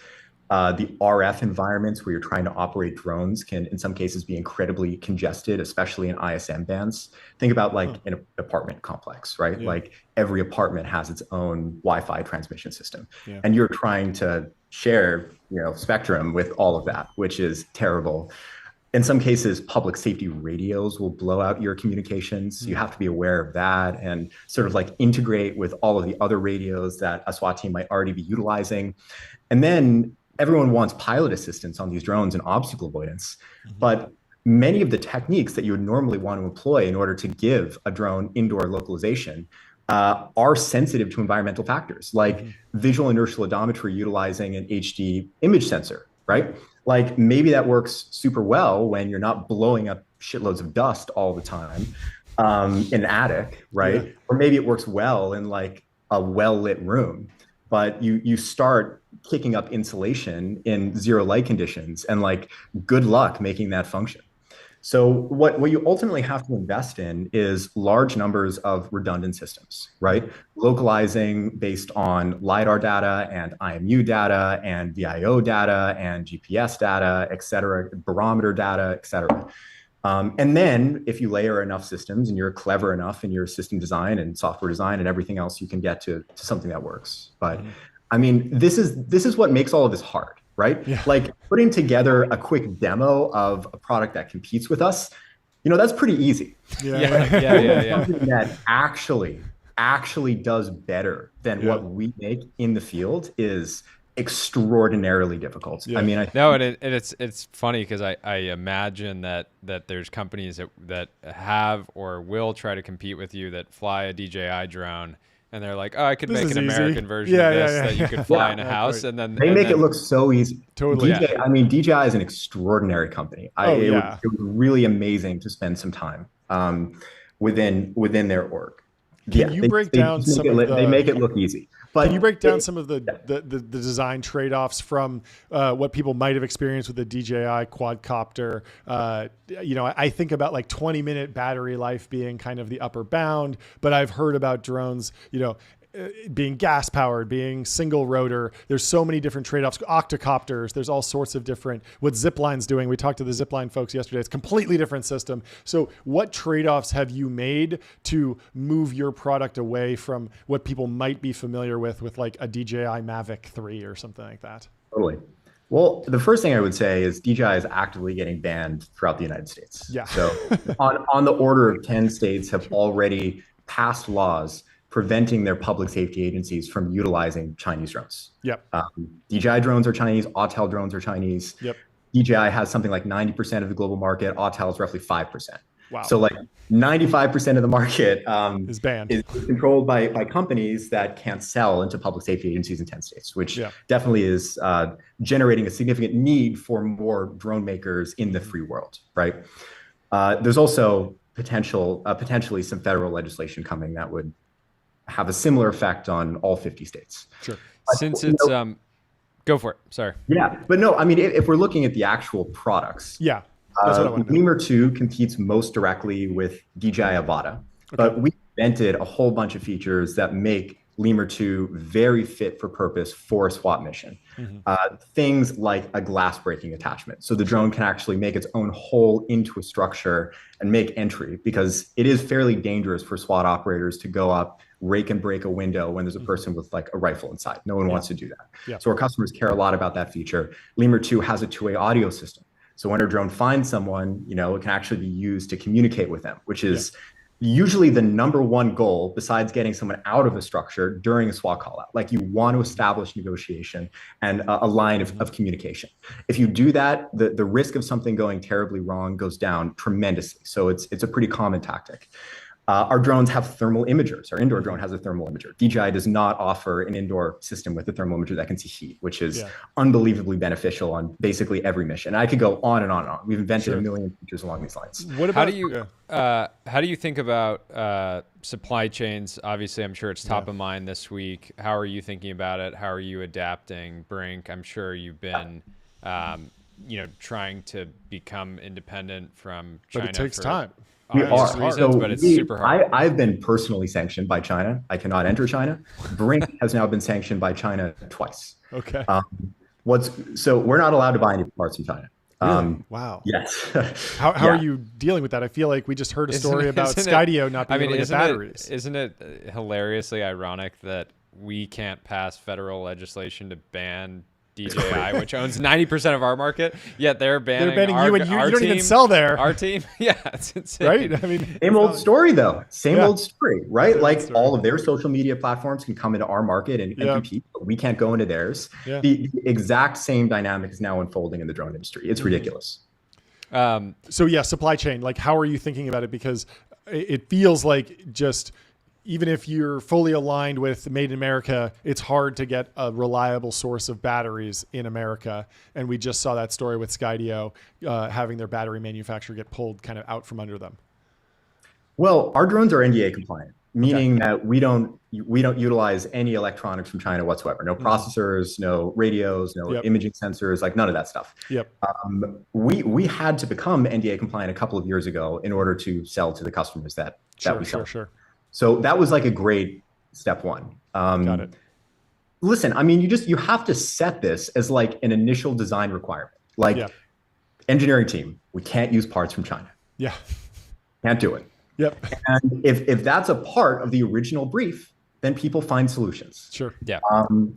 The RF environments where you're trying to operate drones can, in some cases, be incredibly congested, especially in ISM bands. Think about like an apartment complex, right? Yeah. Like every apartment has its own Wi-Fi transmission system, Yeah. and you're trying to share, spectrum with all of that, which is terrible. In some cases, public safety radios will blow out your communications. You have to be aware of that and sort of like integrate with all of the other radios that a SWAT team might already be utilizing. And then everyone wants pilot assistance on these drones and obstacle avoidance. But many of the techniques that you would normally want to employ in order to give a drone indoor localization are sensitive to environmental factors, like visual inertial odometry utilizing an HD image sensor, right? Like maybe that works super well when you're not blowing up shitloads of dust all the time in an attic, right? Yeah. Or maybe it works well in like a well-lit room, but you start kicking up insulation in zero light conditions, and like good luck making that function. So what you ultimately have to invest in is large numbers of redundant systems, right? Localizing based on LiDAR data and IMU data and VIO data and GPS data, et cetera, barometer data, et cetera. And then if you layer enough systems and you're clever enough in your system design and software design and everything else, you can get to something that works. But I mean, this is what makes all of this hard, right? Yeah. Like putting together a quick demo of a product that competes with us, that's pretty easy. Yeah. Something that actually does better than what we make in the field is extraordinarily difficult. Yeah. I mean, it's funny because I imagine that there's companies that have or will try to compete with you that fly a DJI drone. And they're like, oh, I could make an American version of this that you could fly in a house. And then they make it look so easy. Totally. DJI is an extraordinary company. It was really amazing to spend some time within their org. Can you break down some of they make it look easy. But can you break down some of the design trade-offs from what people might have experienced with the DJI quadcopter? I think about like 20-minute battery life being kind of the upper bound, but I've heard about drones, being gas powered, being single rotor. There's so many different trade-offs. Octocopters, there's all sorts of different, what Zipline's doing. We talked to the Zipline folks yesterday. It's a completely different system. So what trade-offs have you made to move your product away from what people might be familiar with like a DJI Mavic 3 or something like that? Totally. Well, the first thing I would say is DJI is actively getting banned throughout the United States. Yeah. So on the order of 10 states have already passed laws preventing their public safety agencies from utilizing Chinese drones. Yep. DJI drones are Chinese, Autel drones are Chinese. Yep. DJI has something like 90% of the global market, Autel is roughly 5%. Wow. So like 95% of the market is banned. Is controlled by companies that can't sell into public safety agencies in 10 states, which definitely is generating a significant need for more drone makers in the free world, right? There's also potentially some federal legislation coming that would have a similar effect on all 50 states. Sure. Since it's go for it. Sorry. Yeah, but no, I mean, if we're looking at the actual products, that's what I want to know. Lemur 2 competes most directly with DJI Avata, but we invented a whole bunch of features that make Lemur 2 very fit for purpose for a SWAT mission. Things like a glass breaking attachment. So the drone can actually make its own hole into a structure and make entry, because it is fairly dangerous for SWAT operators to go up, rake and break a window when there's a person with like a rifle inside. No one wants to do that. So our customers care a lot about that feature. Lemur 2 has a two-way audio system. So when our drone finds someone, it can actually be used to communicate with them, which is usually the number one goal besides getting someone out of a structure during a SWAT call out. Like you want to establish negotiation and a line of communication. If you do that, the risk of something going terribly wrong goes down tremendously. So it's a pretty common tactic. Our drones have thermal imagers. Our indoor drone has a thermal imager. DJI does not offer an indoor system with a thermal imager that can see heat, which is unbelievably beneficial on basically every mission. I could go on and on and on. We've invented a million features along these lines. What about how do you think about supply chains? Obviously, I'm sure it's top of mind this week. How are you thinking about it? How are you adapting, Brink? I'm sure you've been trying to become independent from China. But it takes time. We are. Reasons, but it's super hard. I've been personally sanctioned by China. I cannot enter China. Brink has now been sanctioned by China twice. Okay. So we're not allowed to buy any parts from China. Really? Wow. Yes. How are you dealing with that? I feel like we just heard a story about Skydio not being able to get batteries. Isn't it hilariously ironic that we can't pass federal legislation to ban DJI, which owns 90% of our market, yet they're banning you, and you don't even sell there. Our team, yeah, it's insane. Right? I mean, same old story though. Same old story, right? Like all of their social media platforms can come into our market and compete, but we can't go into theirs. Yeah. The exact same dynamic is now unfolding in the drone industry. It's ridiculous. So supply chain. Like, how are you thinking about it? Because it feels like just. Even if you're fully aligned with Made in America, it's hard to get a reliable source of batteries in America. And we just saw that story with Skydio having their battery manufacturer get pulled kind of out from under them. Well, our drones are NDA compliant, meaning that we don't utilize any electronics from China whatsoever. No processors, no radios, no imaging sensors, like none of that stuff. Yep. We had to become NDA compliant a couple of years ago in order to sell to the customers that we sell. Sure. So that was like a great step one. Got it. Listen, I mean, you have to set this as like an initial design requirement. Like engineering team, we can't use parts from China. Yeah. Can't do it. Yep. And if that's a part of the original brief, then people find solutions. Sure. Yeah.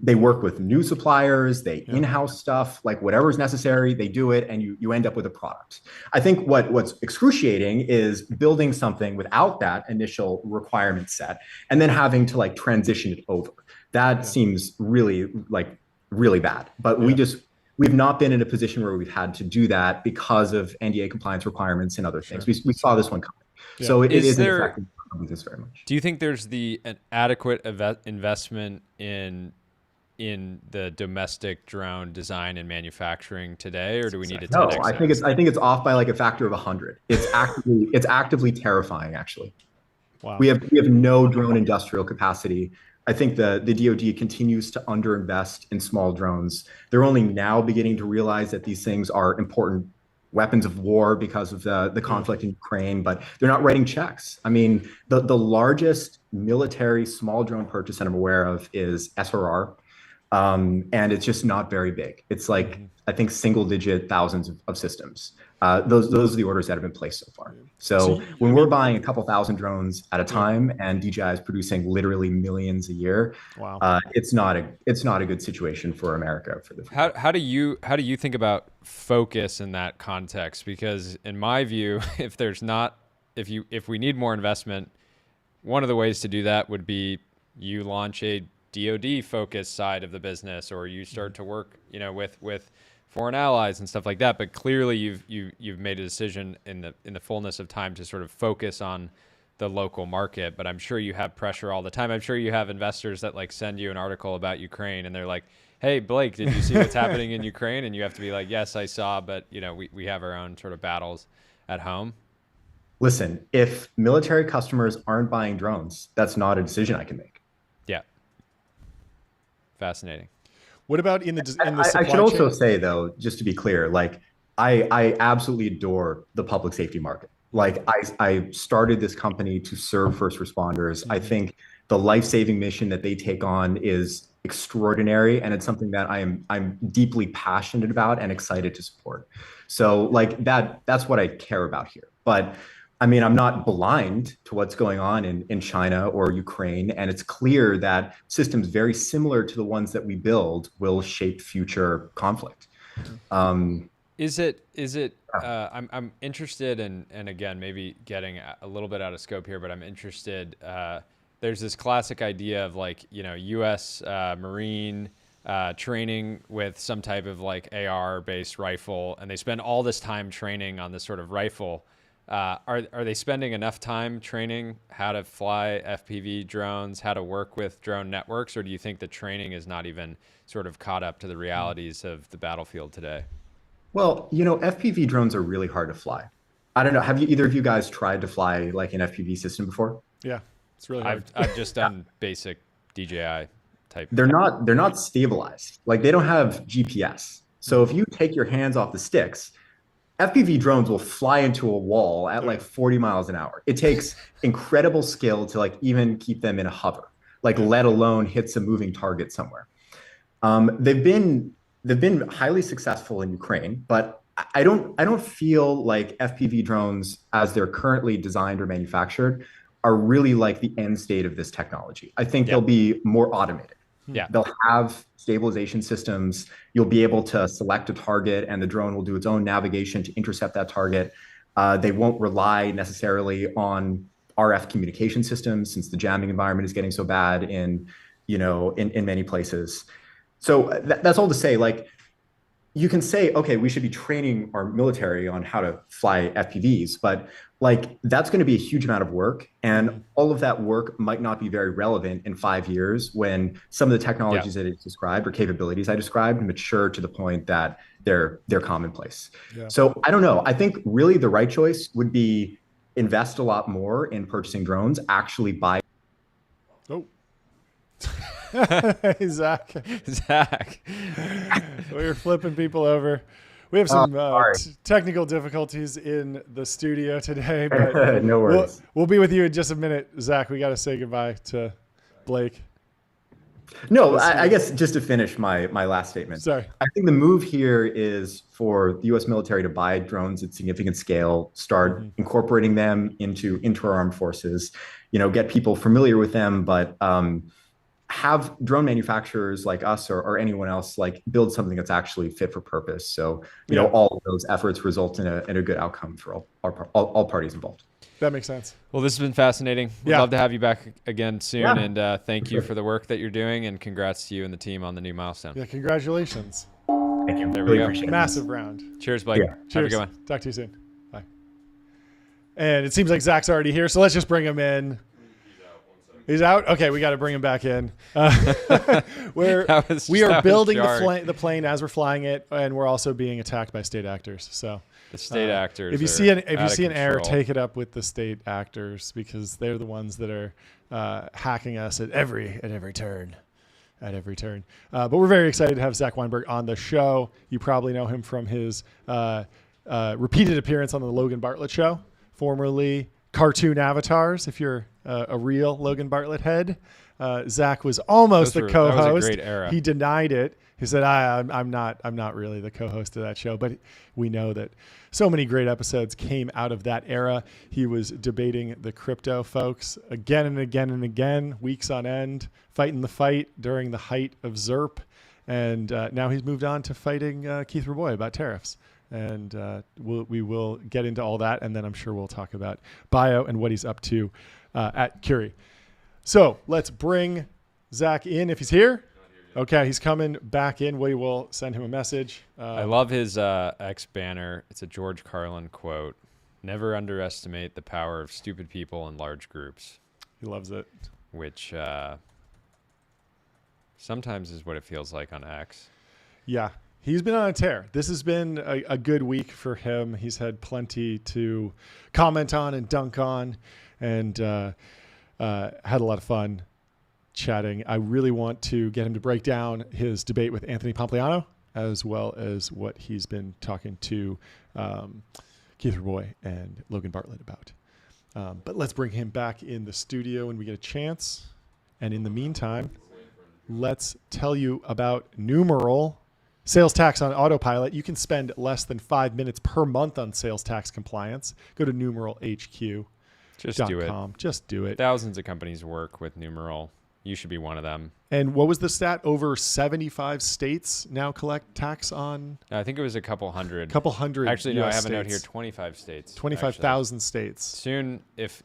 They work with new suppliers, they in-house stuff, like whatever's necessary, they do it, and you end up with a product. I think what's excruciating is building something without that initial requirement set and then having to like transition it over. That seems really bad. But we've not been in a position where we've had to do that because of NDA compliance requirements and other things. We saw this one coming. Yeah. So it isn't affecting this very much. Do you think there's an adequate investment in the domestic drone design and manufacturing today, or do we need to? No, I think it's off by like a factor of 100. It's actively terrifying, actually. Wow. We have no drone industrial capacity. I think the DoD continues to underinvest in small drones. They're only now beginning to realize that these things are important weapons of war because of the conflict in Ukraine, but they're not writing checks. I mean, the largest military small drone purchase that I'm aware of is SRR, and it's just not very big. It's like, I think, single-digit thousands of systems. Those are the orders that have been placed so far. So when we're buying a couple thousand drones at a time and DJI is producing literally millions a year, it's not a good situation for America for the future. How do you think about focus in that context? Because in my view, if we need more investment, one of the ways to do that would be you launch a DoD focused side of the business, or you start to work, with foreign allies and stuff like that. But clearly you've made a decision in the fullness of time to sort of focus on the local market. But I'm sure you have pressure all the time. I'm sure you have investors that like send you an article about Ukraine and they're like, hey, Blake, did you see what's happening in Ukraine? And you have to be like, yes, I saw, but we have our own sort of battles at home. Listen, if military customers aren't buying drones, that's not a decision I can make. Yeah. Fascinating. What about in the supply chain? I should also say, though, just to be clear, like I absolutely adore the public safety market. Like I started this company to serve first responders. I think the life-saving mission that they take on is extraordinary, and it's something that I'm deeply passionate about and excited to support. So like that's what I care about here. But I mean, I'm not blind to what's going on in China or Ukraine, and it's clear that systems very similar to the ones that we build will shape future conflict. I'm interested in, and again, maybe getting a little bit out of scope here, but I'm interested. There's this classic idea of like, U.S. Marine training with some type of like AR-based rifle, and they spend all this time training on this sort of rifle. Are they spending enough time training how to fly FPV drones, how to work with drone networks, or do you think the training is not even sort of caught up to the realities of the battlefield today? Well, FPV drones are really hard to fly. I don't know. Have either of you guys tried to fly like an FPV system before? Yeah, it's really hard. I've just done basic DJI type. They're not stabilized. Like they don't have GPS. So if you take your hands off the sticks, FPV drones will fly into a wall at like 40 miles an hour. It takes incredible skill to like even keep them in a hover, like let alone hit some moving target somewhere. They've been highly successful in Ukraine, but I don't feel like FPV drones, as they're currently designed or manufactured, are really like the end state of this technology. I think they'll be more automated. Yeah. They'll have stabilization systems. You'll be able to select a target and the drone will do its own navigation to intercept that target. They won't rely necessarily on RF communication systems since the jamming environment is getting so bad in many places. So that's all to say, like, you can say, okay, we should be training our military on how to fly FPVs, but like that's going to be a huge amount of work. And all of that work might not be very relevant in 5 years when some of the technologies that I described or capabilities I described mature to the point that they're commonplace. Yeah. So I don't know. I think really the right choice would be invest a lot more in purchasing drones, actually buy. Oh. Hey, Zach. We're flipping people over. We have some technical difficulties in the studio today, but no worries. We'll be with you in just a minute, Zach. We got to say goodbye to Blake. No, I guess just to finish my last statement. Sorry. I think the move here is for the U.S. military to buy drones at significant scale, start incorporating them into our armed forces, get people familiar with them, but have drone manufacturers like us or anyone else like build something that's actually fit for purpose. So, all of those efforts result in a good outcome for all parties involved. That makes sense. Well, this has been fascinating. We'd love to have you back again soon. Yeah. And thank you for the work that you're doing, and congrats to you and the team on the new milestone. Yeah, congratulations. Thank you. There we go. Massive round. Cheers, Blake. Yeah. Cheers. Have a good one. Talk to you soon. Bye. And it seems like Zach's already here, so let's just bring him in. He's out? Okay, we got to bring him back in. We are building the plane as we're flying it, and we're also being attacked by state actors. So the state actors. If you see an error, take it up with the state actors because they're the ones that are hacking us at every turn. But we're very excited to have Zach Weinberg on the show. You probably know him from his repeated appearance on the Logan Bartlett Show, formerly Cartoon Avatars. If you're a real Logan Bartlett head, Zach was almost the co-host. That was a great era. He denied it. He said, "I'm not really the co-host of that show." But we know that so many great episodes came out of that era. He was debating the crypto folks again and again and again, weeks on end, fighting the fight during the height of ZERP, and now he's moved on to fighting Keith Raboy about tariffs. And we will get into all that, and then I'm sure we'll talk about Bio and what he's up to at Curie. So let's bring Zach in if he's here. Okay, he's coming back in. We will send him a message. I love his X banner. It's a George Carlin quote. Never underestimate the power of stupid people in large groups. He loves it. Which sometimes is what it feels like on X. Yeah. He's been on a tear. This has been a good week for him. He's had plenty to comment on and dunk on, and had a lot of fun chatting. I really want to get him to break down his debate with Anthony Pompliano, as well as what he's been talking to Keith Raboy and Logan Bartlett about. But let's bring him back in the studio when we get a chance. And in the meantime, let's tell you about Numeral. Sales tax on autopilot. You can spend less than 5 minutes per month on sales tax compliance. Go to numeralhq.com. Just do it. Just do it. Thousands of companies work with Numeral. You should be one of them. And what was the stat? Over 75 states now collect tax on? I think it was a couple hundred. Actually, no, US I have a note states. here. 25 states. 25,000 states. Soon, if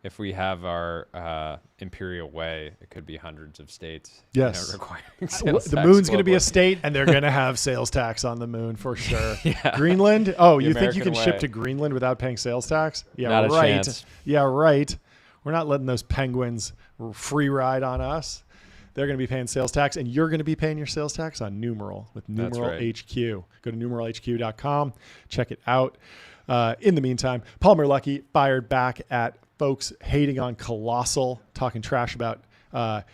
if we have our imperial way, it could be hundreds of states. Yes. Requiring sales The tax moon's going to be a globally. state, and they're going to have sales tax on the moon for sure. Yeah. Greenland? Oh, you think you American can ship way. to Greenland without paying sales tax? Yeah, Not a right. chance. Yeah, right. We're not letting those penguins free ride on us. They're going to be paying sales tax, and you're going to be paying your sales tax on Numeral with Numeral right. HQ. Go to numeralhq.com. Check it out. In the meantime, Palmer Luckey fired back at folks hating on Colossal, talking trash about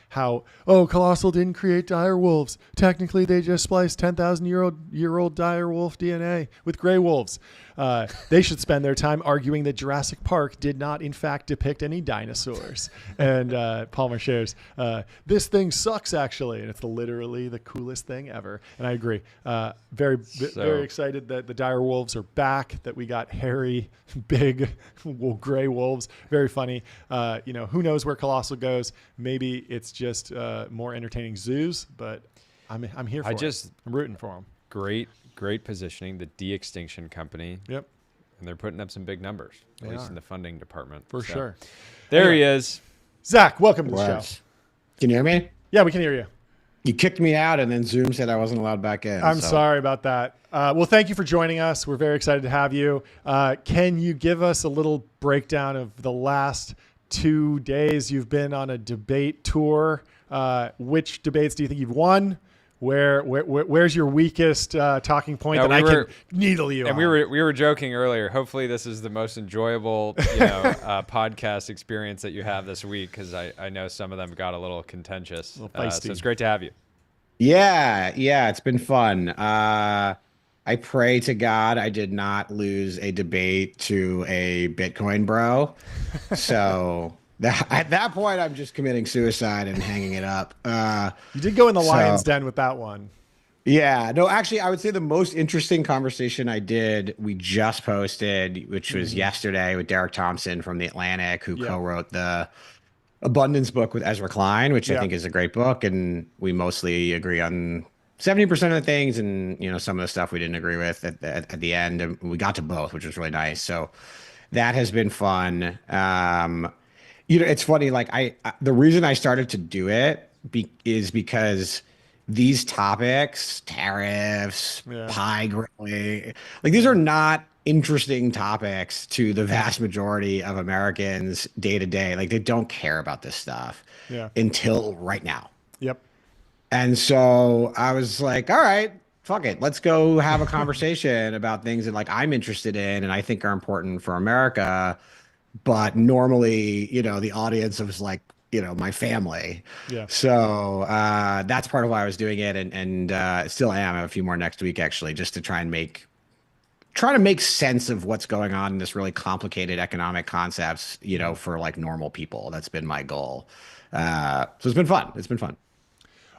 how Colossal didn't create dire wolves. Technically, they just spliced 10,000-year-old dire wolf DNA with gray wolves. They should spend their time arguing that Jurassic Park did not, in fact, depict any dinosaurs. And Palmer shares, this thing sucks, actually. And it's literally the coolest thing ever. And I agree. Very excited that the dire wolves are back, that we got hairy, big, gray wolves. Very funny. Who knows where Colossal goes? Maybe it's just more entertaining zoos, but I'm here for it. I'm rooting for them. Great positioning. The De-Extinction Company. Yep. And they're putting up some big numbers, at least in the funding department. For sure. There he is. Zach, welcome to the show. Can you hear me? Yeah, we can hear you. You kicked me out, and then Zoom said I wasn't allowed back in. I'm sorry about that. Well, thank you for joining us. We're very excited to have you. Can you give us a little breakdown of the last 2 days you've been on a debate tour? Which debates do you think you've won? Where's your weakest talking point that I can needle you on? And we were joking earlier. Hopefully, this is the most enjoyable podcast experience that you have this week, because I know some of them got a little contentious. So it's great to have you. Yeah, it's been fun. I pray to God I did not lose a debate to a Bitcoin bro. So at that point, I'm just committing suicide and hanging it up. You did go in the lion's den with that one. Yeah, no, actually, I would say the most interesting conversation we just posted, which was yesterday with Derek Thompson from The Atlantic, who co-wrote the Abundance book with Ezra Klein, which I think is a great book. And we mostly agree on 70% of the things, and some of the stuff we didn't agree with at the end. And we got to both, which was really nice. So that has been fun. It's funny. Like the reason I started to do it is because these topics, tariffs, pie grilling, like these are not interesting topics to the vast majority of Americans day to day. Like they don't care about this stuff until right now. Yep. And so I was like, all right, fuck it. Let's go have a conversation about things that I'm interested in and I think are important for America. But normally, the audience was my family. Yeah. So that's part of why I was doing it. And still am. I have a few more next week, actually, just to try to make sense of what's going on in this really complicated economic concepts, for normal people. That's been my goal. So it's been fun. It's been fun.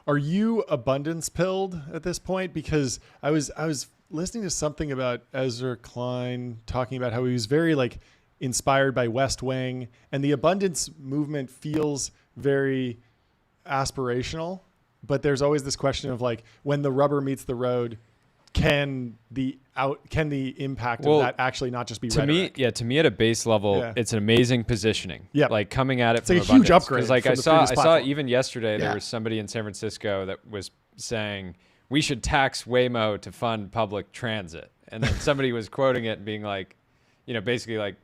Are you abundance pilled at this point? Because I was listening to something about Ezra Klein talking about how he was very inspired by West Wing, and the abundance movement feels very aspirational, but there's always this question of when the rubber meets the road, can the impact of that actually not just be rhetoric? To me at a base level, it's an amazing positioning. Yeah. Coming at it it's from a huge upgrade. Because I saw even yesterday there was somebody in San Francisco that was saying we should tax Waymo to fund public transit, and then somebody was quoting it and being basically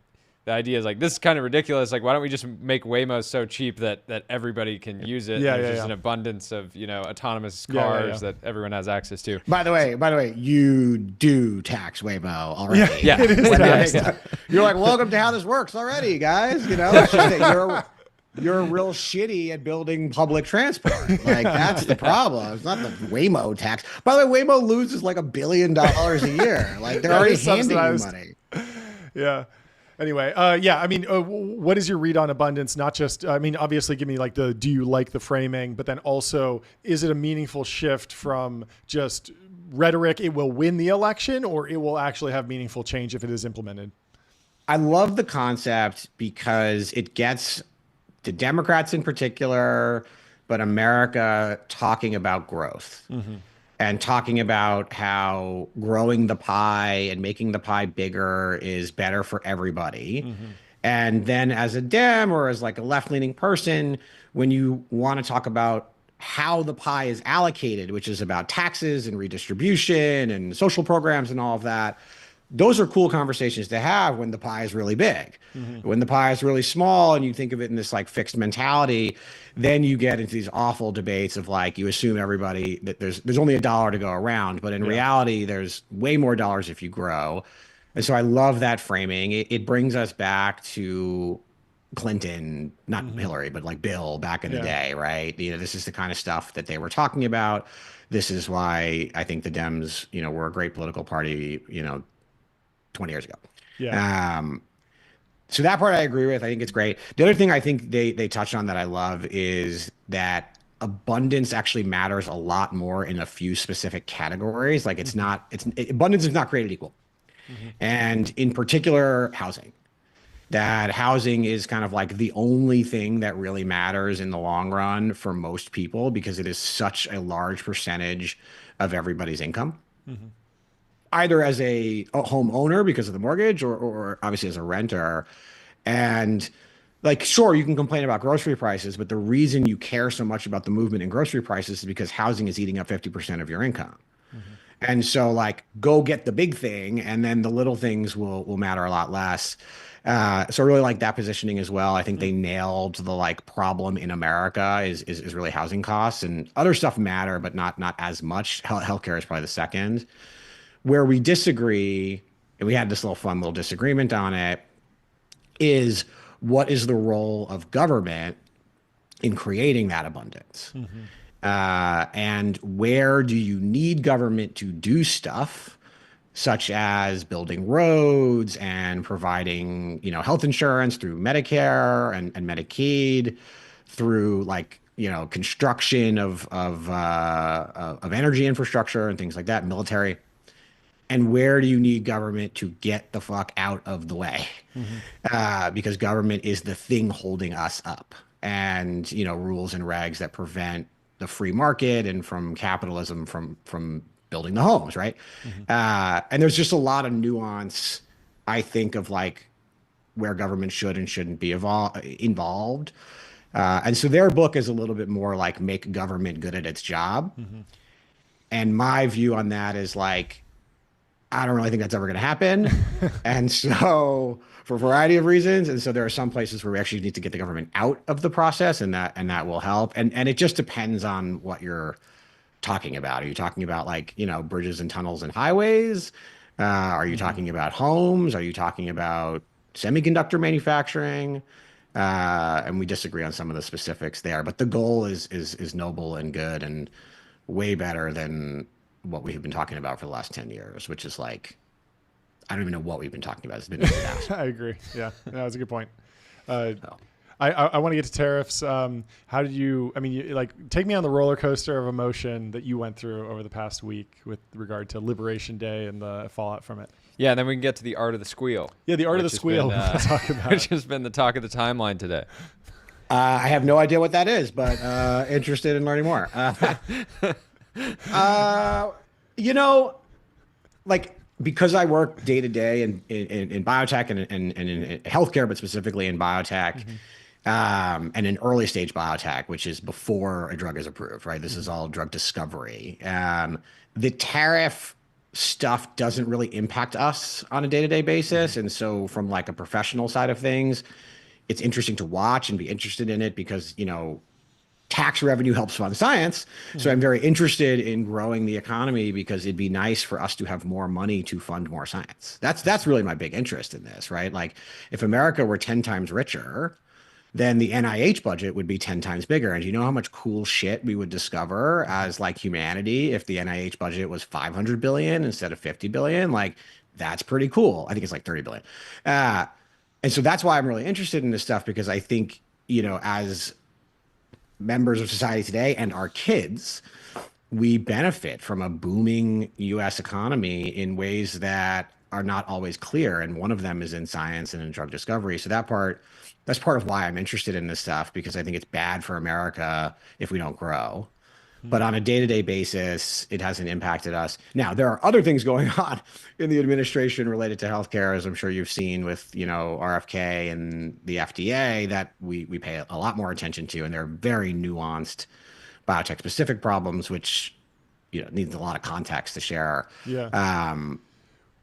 the idea is this is kind of ridiculous. Why don't we just make Waymo so cheap that everybody can use it? There's just an abundance of autonomous cars that everyone has access to. By the way, you do tax Waymo already. Yeah, it is taxed. You're welcome to how this works already, guys. It's just that you're real shitty at building public transport. That's the problem. It's not the Waymo tax. By the way, Waymo loses $1 billion a year. They're already handing you money. Yeah. Anyway, what is your read on abundance? Not just, obviously give me do you like the framing, but then also, is it a meaningful shift from just rhetoric, it will win the election, or it will actually have meaningful change if it is implemented? I love the concept because it gets the Democrats in particular, but America talking about growth. Mm-hmm. And talking about how growing the pie and making the pie bigger is better for everybody. Mm-hmm. And then as a Dem or as like a left-leaning person, when you want to talk about how the pie is allocated, which is about taxes and redistribution and social programs and all of that, those are cool conversations to have when the pie is really big. When the pie is really small and you think of it in this like fixed mentality, then you get into these awful debates of like you assume everybody that there's only a dollar to go around, but in reality, there's way more dollars if you grow. And so I love that framing. It brings us back to Clinton, not Hillary, but like Bill back in the day, right? You know, this is the kind of stuff that they were talking about. This is why I think the Dems, you know, were a great political party, you know, 20 years ago. Yeah. So that part I agree with. I think it's great. The other thing I think they touched on that I love is that abundance actually matters a lot more in a few specific categories. Like abundance is not created equal. And in particular, housing. That housing is kind of like the only thing that really matters in the long run for most people because it is such a large percentage of everybody's income. Either as a homeowner because of the mortgage or obviously as a renter. And like, sure, you can complain about grocery prices, but the reason you care so much about the movement in grocery prices is because housing is eating up 50% of your income. And so like, go get the big thing and then the little things will matter a lot less. So I really like that positioning as well. I think they nailed the like problem in America is really housing costs, and other stuff matter, but not as much. Healthcare is probably the second. Where we disagree, and we had this little disagreement on it, is what is the role of government in creating that abundance? And where do you need government to do stuff, such as building roads and providing, you know, health insurance through Medicare and Medicaid, through like, you know, construction of energy infrastructure and things like that, military. And where do you need government to get the fuck out of the way? Because government is the thing holding us up, and, you know, rules and regs that prevent the free market and from capitalism from building the homes, right? And there's just a lot of nuance, I think, of like where government should and shouldn't be involved. And so their book is a little bit more like make government good at its job. And my view on that is like, I don't really think that's ever going to happen. And so for a variety of reasons. And so there are some places where we actually need to get the government out of the process, and that will help. And it just depends on what you're talking about. Are you talking about like, you know, bridges and tunnels and highways? Are you talking about homes? Are you talking about semiconductor manufacturing? And we disagree on some of the specifics there, but the goal is noble and good and way better than what we have been talking about for the last 10 years, which is like, I don't even know what we've been talking about. It's been fast. I agree. Yeah, that was a good point. I want to get to tariffs. How did you, I mean, like, take me on the roller coaster of emotion that you went through over the past week with regard to Liberation Day and the fallout from it. Yeah, and then we can get to the art of the squeal. Yeah, the art of the squeal. Which has been the talk of the timeline today. I have no idea what that is, but interested in learning more. You know, like, because I work day to day in biotech and in healthcare, but specifically in biotech, and in early stage biotech, which is before a drug is approved, right? This is all drug discovery. The tariff stuff doesn't really impact us on a day-to-day basis. And so from like a professional side of things, it's interesting to watch and be interested in it because, you know, tax revenue helps fund science. So I'm very interested in growing the economy because it'd be nice for us to have more money to fund more science. That's really my big interest in this, right? Like, if America were 10 times richer, then the NIH budget would be 10 times bigger. And you know how much cool shit we would discover as like humanity if the NIH budget was 500 billion instead of 50 billion? Like, that's pretty cool. I think it's like 30 billion. And so that's why I'm really interested in this stuff, because I think, you know, as members of society today and our kids, we benefit from a booming US economy in ways that are not always clear. And one of them is in science and in drug discovery. So that's part of why I'm interested in this stuff, because I think it's bad for America if we don't grow. But on a day-to-day basis, it hasn't impacted us. Now, there are other things going on in the administration related to healthcare, as I'm sure you've seen with, RFK and the FDA, that we pay a lot more attention to, and they're very nuanced biotech-specific problems, which needs a lot of context to share. Yeah.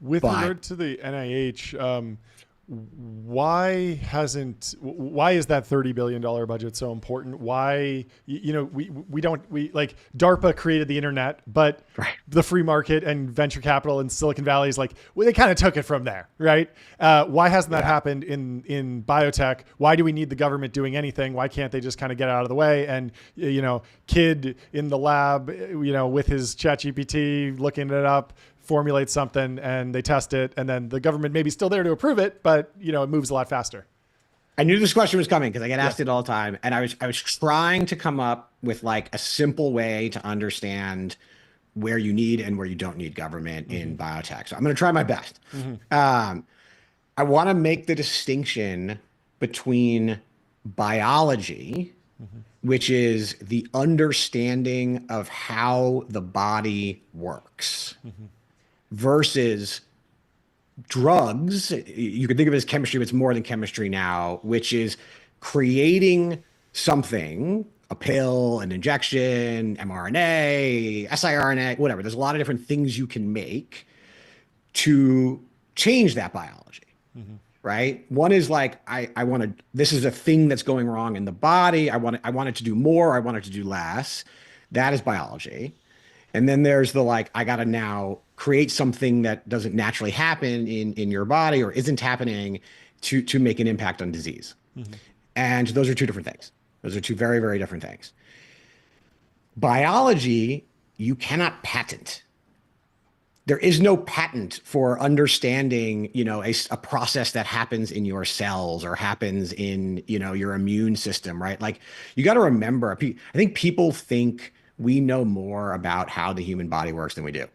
With regard to the NIH, why is that $30 billion budget so important? Why, DARPA created the internet, but the free market and venture capital in Silicon Valley is they kind of took it from there, right? Why hasn't that happened in biotech? Why do we need the government doing anything? Why can't they just kind of get out of the way? And, kid in the lab, with his ChatGPT looking it up, formulate something and they test it, and then the government may be still there to approve it, but it moves a lot faster. I knew this question was coming because I get asked it all the time, and I was trying to come up with a simple way to understand where you need and where you don't need government in biotech. So I'm going to try my best. I want to make the distinction between biology, which is the understanding of how the body works, versus drugs. You could think of it as chemistry, but it's more than chemistry now, which is creating something, a pill, an injection, mRNA, siRNA, whatever. There's a lot of different things you can make to change that biology, right? One is this is a thing that's going wrong in the body. I want it to do more. I want it to do less. That is biology. And then there's I got to now create something that doesn't naturally happen in your body or isn't happening to make an impact on disease. And those are two different things. Those are two very, very different things. Biology, you cannot patent. There is no patent for understanding, a process that happens in your cells or happens in, your immune system, right? You got to remember, I think people think we know more about how the human body works than we do.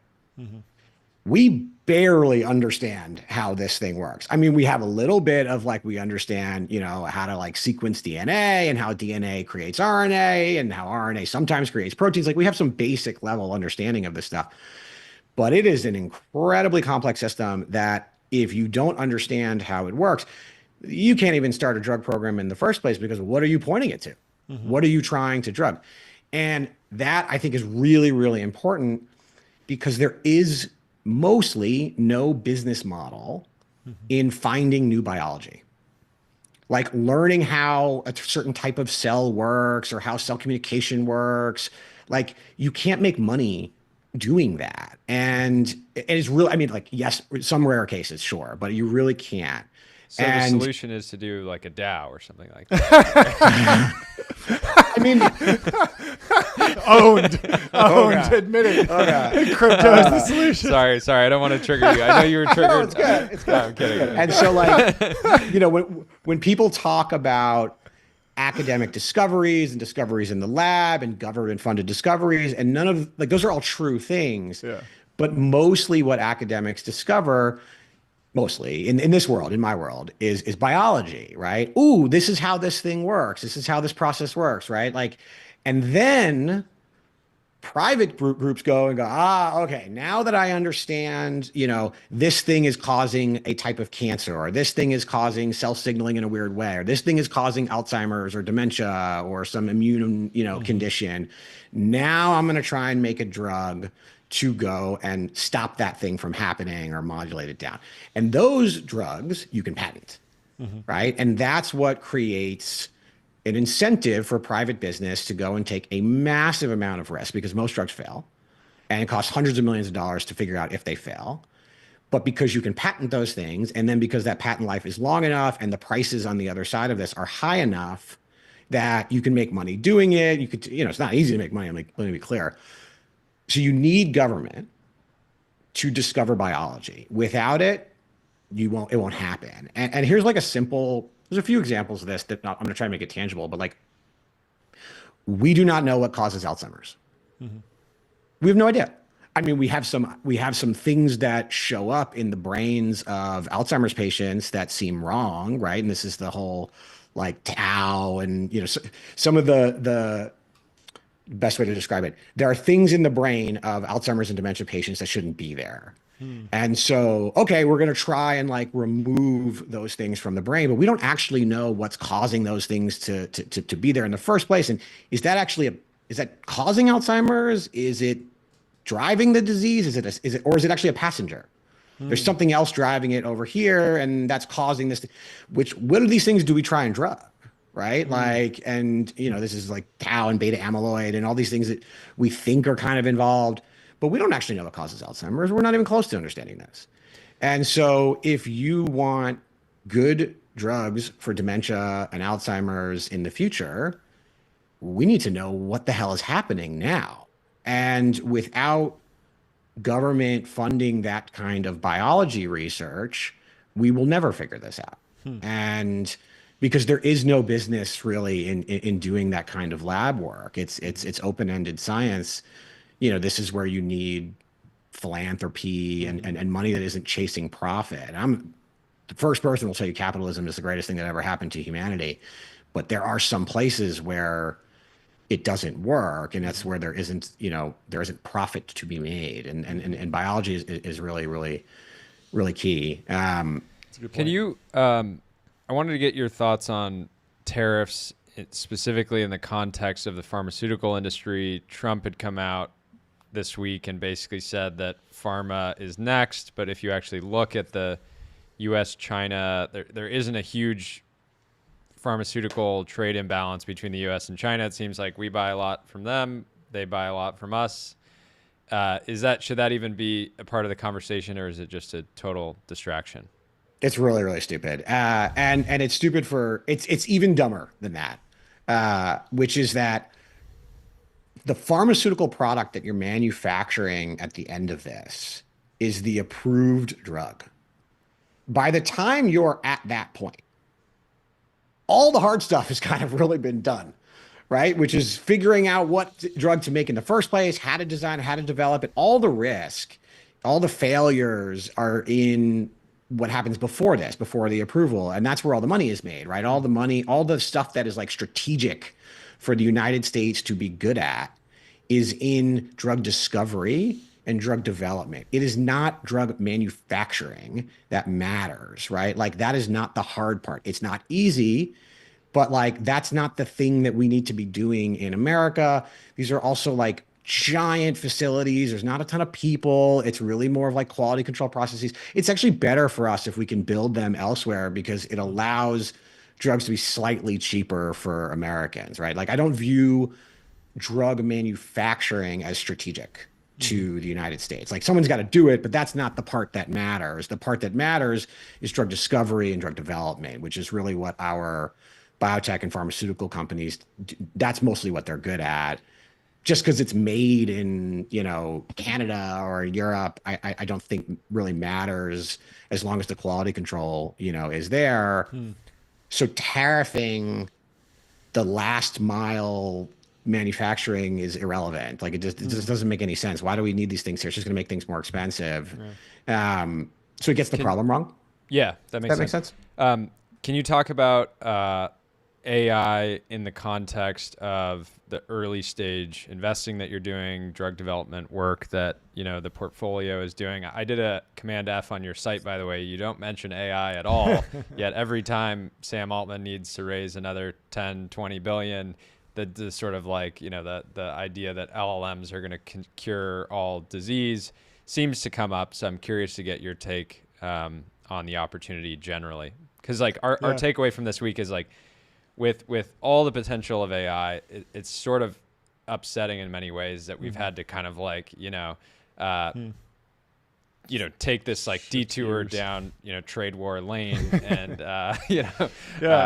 We barely understand how this thing works. I mean, we have a little bit of we understand, how to sequence DNA and how DNA creates RNA and how RNA sometimes creates proteins. We have some basic level understanding of this stuff, but it is an incredibly complex system that if you don't understand how it works, you can't even start a drug program in the first place, because what are you pointing it to? What are you trying to drug? And that, I think, is really, really important, because there is mostly no business model in finding new biology. Learning how a certain type of cell works or how cell communication works. You can't make money doing that. And it is really, yes, some rare cases, sure, but you really can't. So the solution is to do a DAO or something like that. Owned, admitted. Crypto is the solution. Sorry, I don't want to trigger you. I know you were triggered. No, it's good. It's good. No, I'm kidding. And so, when people talk about academic discoveries and discoveries in the lab and government-funded discoveries, and none of those are all true things. Yeah. But mostly, what academics discover, mostly in this world, in my world, is biology, right? Ooh, this is how this thing works. This is how this process works, right? And then private groups go and go, okay, now that I understand, this thing is causing a type of cancer, or this thing is causing cell signaling in a weird way, or this thing is causing Alzheimer's or dementia or some immune, condition. Now I'm going to try and make a drug to go and stop that thing from happening or modulate it down. And those drugs you can patent, right? And that's what creates an incentive for private business to go and take a massive amount of risk, because most drugs fail, and it costs hundreds of millions of dollars to figure out if they fail. But because you can patent those things, and then because that patent life is long enough and the prices on the other side of this are high enough that you can make money doing it. You could, it's not easy to make money. Let me be clear. So you need government to discover biology. Without it, it won't happen. And here's there's a few examples of this that I'm going to try and make it tangible, but we do not know what causes Alzheimer's. We have no idea. We have some things that show up in the brains of Alzheimer's patients that seem wrong, right? And this is the whole tau and some of the best way to describe it. There are things in the brain of Alzheimer's and dementia patients that shouldn't be there. And so, okay, we're going to try and like remove those things from the brain, but we don't actually know what's causing those things to be there in the first place. And is that actually is that causing Alzheimer's? Is it driving the disease? Is it or is it actually a passenger? There's something else driving it over here, and that's causing this. What of these things do we try and drug? Right? Like, and this is like tau and beta amyloid and all these things that we think are kind of involved, but we don't actually know what causes Alzheimer's. We're not even close to understanding this. And so if you want good drugs for dementia and Alzheimer's in the future, we need to know what the hell is happening now. And without government funding that kind of biology research, we will never figure this out. And because there is no business really in doing that kind of lab work. It's open-ended science. This is where you need philanthropy and money that isn't chasing profit. I'm the first person who will tell you capitalism is the greatest thing that ever happened to humanity. But there are some places where it doesn't work, and that's where there isn't profit to be made. And biology is really, really, really key. Can you I wanted to get your thoughts on tariffs, specifically in the context of the pharmaceutical industry. Trump had come out this week and basically said that pharma is next, but if you actually look at the U.S.-China, there isn't a huge pharmaceutical trade imbalance between the U.S. and China. It seems like we buy a lot from them, they buy a lot from us. Should that even be a part of the conversation, or is it just a total distraction? It's really, really stupid. And it's stupid it's even dumber than that, which is that the pharmaceutical product that you're manufacturing at the end of this is the approved drug. By the time you're at that point, all the hard stuff has kind of really been done, right? Which is figuring out what drug to make in the first place, how to design, how to develop it. All the risk, all the failures are in what happens before the approval. And that's where all the money is made, right? All the money, all the stuff that is like strategic for the United States to be good at is in drug discovery and drug development. It is not drug manufacturing that matters, right? Like that is not the hard part. It's not easy, but like that's not the thing that we need to be doing in America. These are also like giant facilities. There's not a ton of people. It's really more of like quality control processes. It's actually better for us if we can build them elsewhere because it allows drugs to be slightly cheaper for Americans, right? Like I don't view drug manufacturing as strategic to the United States. Like someone's got to do it, but that's not the part that matters. The part that matters is drug discovery and drug development, which is really what our biotech and pharmaceutical companies, that's mostly what they're good at. Just because it's made in, Canada or Europe, I don't think really matters as long as the quality control, is there. So tariffing the last mile manufacturing is irrelevant. Like it just doesn't make any sense. Why do we need these things here? It's just going to make things more expensive. Right. So it gets the problem wrong. Yeah, that makes sense. Can you talk about AI in the context of the early stage investing that you're doing, drug development work that, the portfolio is doing? I did a Command F on your site, by the way. You don't mention AI at all, yet every time Sam Altman needs to raise another 10, 20 billion, the sort of like, the idea that LLMs are going to cure all disease seems to come up. So I'm curious to get your take on the opportunity generally. Because like our takeaway from this week is like, with all the potential of AI, it's sort of upsetting in many ways that we've had to kind of like, take this like detour down, trade war lane and, I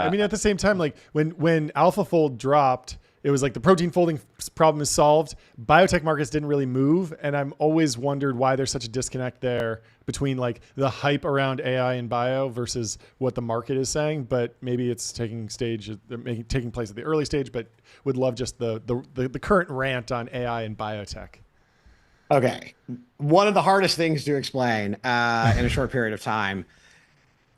mean, at the same time, like when AlphaFold dropped, it was like the protein folding problem is solved. Biotech markets didn't really move. And I'm always wondered why there's such a disconnect there between like the hype around AI and bio versus what the market is saying. But maybe it's taking place at the early stage, but would love just the current rant on AI and biotech. Okay. One of the hardest things to explain in a short period of time.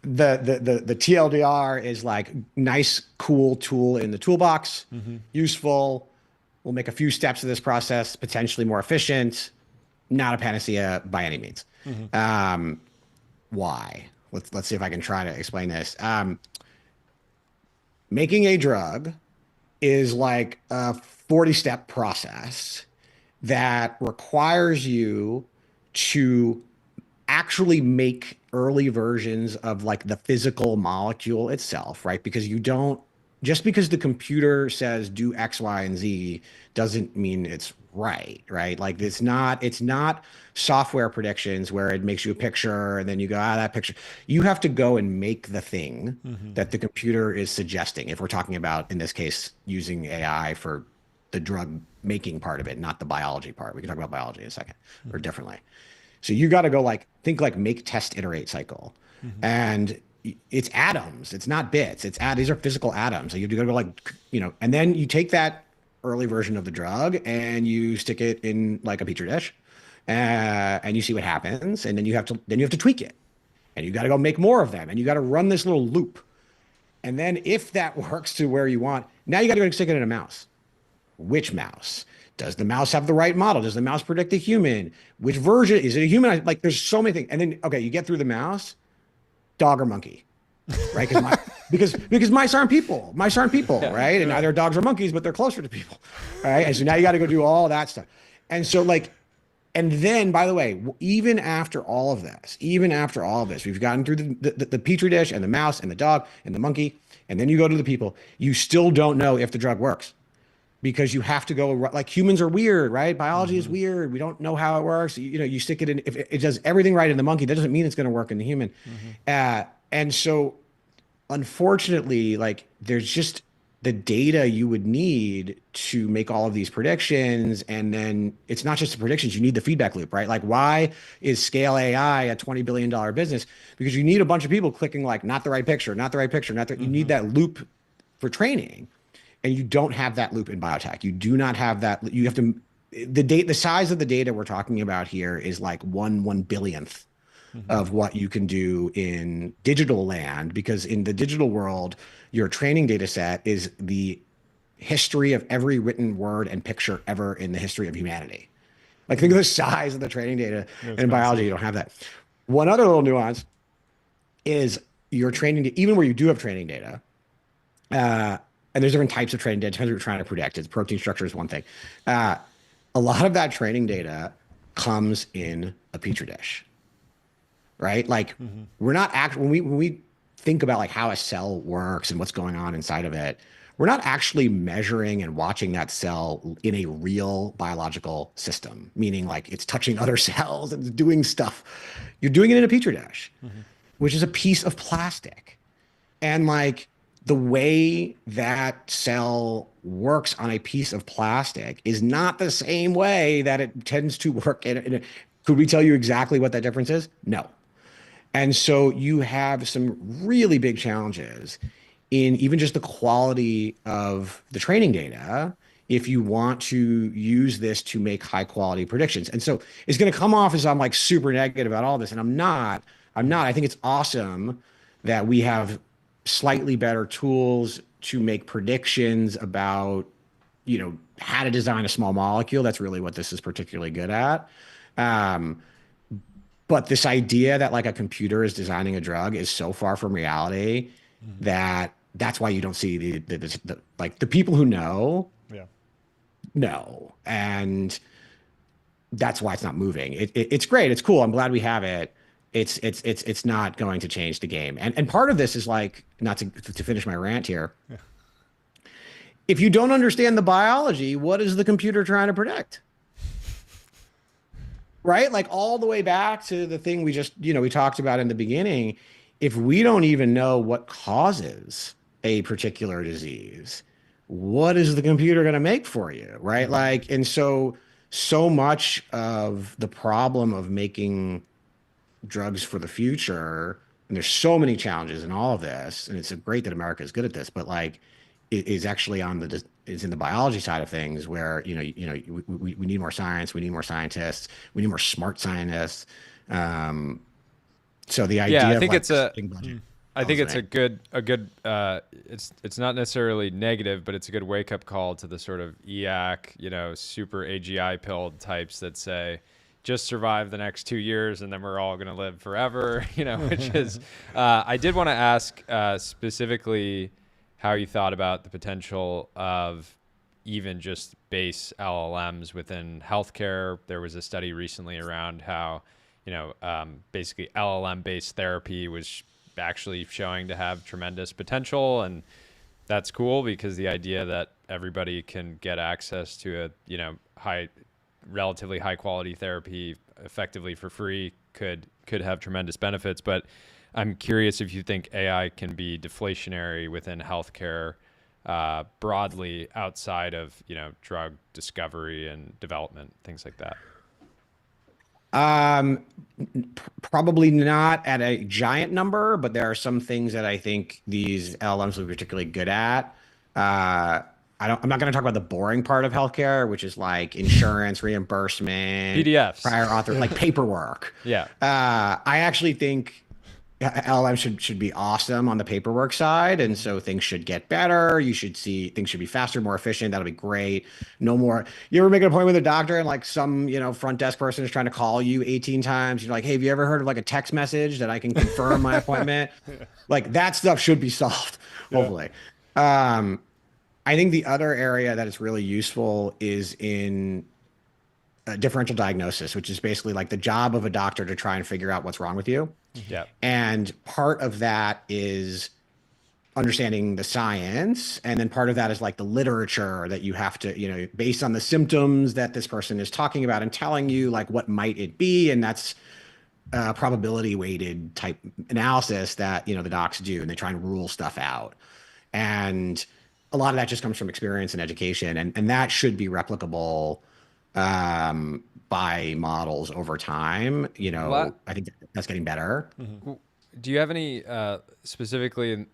The TLDR is like nice, cool tool in the toolbox, useful, will make a few steps of this process potentially more efficient. Not a panacea by any means. Why? Let's see if I can try to explain this. Making a drug is like a 40-step process that requires you to actually make early versions of like the physical molecule itself, right? Because you don't, just because the computer says do X, Y, and Z doesn't mean it's right? Like it's not software predictions where it makes you a picture and then you go, that picture. You have to go and make the thing that the computer is suggesting. If we're talking about, in this case, using AI for the drug making part of it, not the biology part. We can talk about biology in a second or differently. So you got to go like, think like make, test, iterate cycle. And it's atoms. It's not bits. These are physical atoms. So you got to go like, and then you take that early version of the drug and you stick it in like a petri dish and you see what happens. And then you have to tweak it and you got to go make more of them and you got to run this little loop. And then if that works to where you want, now you got to go stick it in a mouse. Which mouse? Does the mouse have the right model? Does the mouse predict a human? Which version? Is it a human? Like there's so many things. And then, okay, you get through the mouse, dog or monkey, right? Because mice aren't people. Mice aren't people, right? And neither dogs or monkeys, but they're closer to people, right? And so now you got to go do all that stuff. And so like, and then by the way, even after all of this, we've gotten through the petri dish and the mouse and the dog and the monkey, and then you go to the people, you still don't know if the drug works. Because you have to go, like humans are weird, right? Biology is weird. We don't know how it works. You stick it in, if it does everything right in the monkey, that doesn't mean it's going to work in the human. And so unfortunately, like there's just the data you would need to make all of these predictions. And then it's not just the predictions, you need the feedback loop, right? Like why is Scale AI a $20 billion business? Because you need a bunch of people clicking like, not the right picture, not the right picture, you need that loop for training. And you don't have that loop in biotech. You do not have that. You have to, the size of the data we're talking about here is like 1/1 billionth of what you can do in digital land, because in the digital world, your training data set is the history of every written word and picture ever in the history of humanity. Like think of the size of the training data. In biology, you don't have that. One other little nuance is your training, even where you do have training data, and there's different types of training data, depends what you're trying to predict. It's protein structure is one thing. A lot of that training data comes in a petri dish, right? Like we're not actually, when we think about like how a cell works and what's going on inside of it, we're not actually measuring and watching that cell in a real biological system, meaning like it's touching other cells and it's doing stuff. You're doing it in a petri dish, which is a piece of plastic. And like, the way that cell works on a piece of plastic is not the same way that it tends to work could we tell you exactly what that difference is? No. And so you have some really big challenges in even just the quality of the training data if you want to use this to make high quality predictions. And so it's going to come off as I'm like super negative about all this, and I'm not. I think it's awesome that we have slightly better tools to make predictions about, how to design a small molecule. That's really what this is particularly good at. But this idea that like a computer is designing a drug is so far from reality that's why you don't see the people who know. No. And that's why it's not moving. It's great. It's cool. I'm glad we have it. It's not going to change the game. And part of this is like, not to finish my rant here. Yeah. If you don't understand the biology, what is the computer trying to predict? Right? Like all the way back to the thing we just, we talked about in the beginning. If we don't even know what causes a particular disease, what is the computer going to make for you? Right? Like, and so much of the problem of making drugs for the future, and there's so many challenges in all of this, and it's great that America is good at this, but like it is actually is in the biology side of things where we need more science, we need more scientists, we need more smart scientists. So the idea, I think of like it's a budget. I think it's a good it's not necessarily negative, but it's a good wake up call to the sort of EAC, super AGI pilled types that say just survive the next 2 years and then we're all going to live forever, which is I did want to ask specifically how you thought about the potential of even just base LLMs within healthcare. There was a study recently around how, basically LLM-based therapy was actually showing to have tremendous potential. And that's cool because the idea that everybody can get access to a relatively high quality therapy effectively for free could have tremendous benefits. But I'm curious if you think AI can be deflationary within healthcare broadly outside of drug discovery and development, things like that. Probably not at a giant number, but there are some things that I think these LLMs will be particularly good at. I'm not going to talk about the boring part of healthcare, which is like insurance reimbursement, PDFs, prior author, like paperwork. Yeah. I actually think LLM should be awesome on the paperwork side, and so things should get better. You should see things should be faster, more efficient. That'll be great. No more. You ever make an appointment with a doctor and like some front desk person is trying to call you 18 times? You're like, hey, have you ever heard of like a text message that I can confirm my appointment? Like that stuff should be solved. Hopefully. I think the other area that is really useful is in differential diagnosis, which is basically like the job of a doctor to try and figure out what's wrong with you. Yeah. And part of that is understanding the science. And then part of that is like the literature that you have to, based on the symptoms that this person is talking about and telling you, like, what might it be? And that's probability weighted type analysis that, the docs do, and they try and rule stuff out. And a lot of that just comes from experience and education. And that should be replicable by models over time. I think that's getting better. Mm-hmm. Do you have any specifically?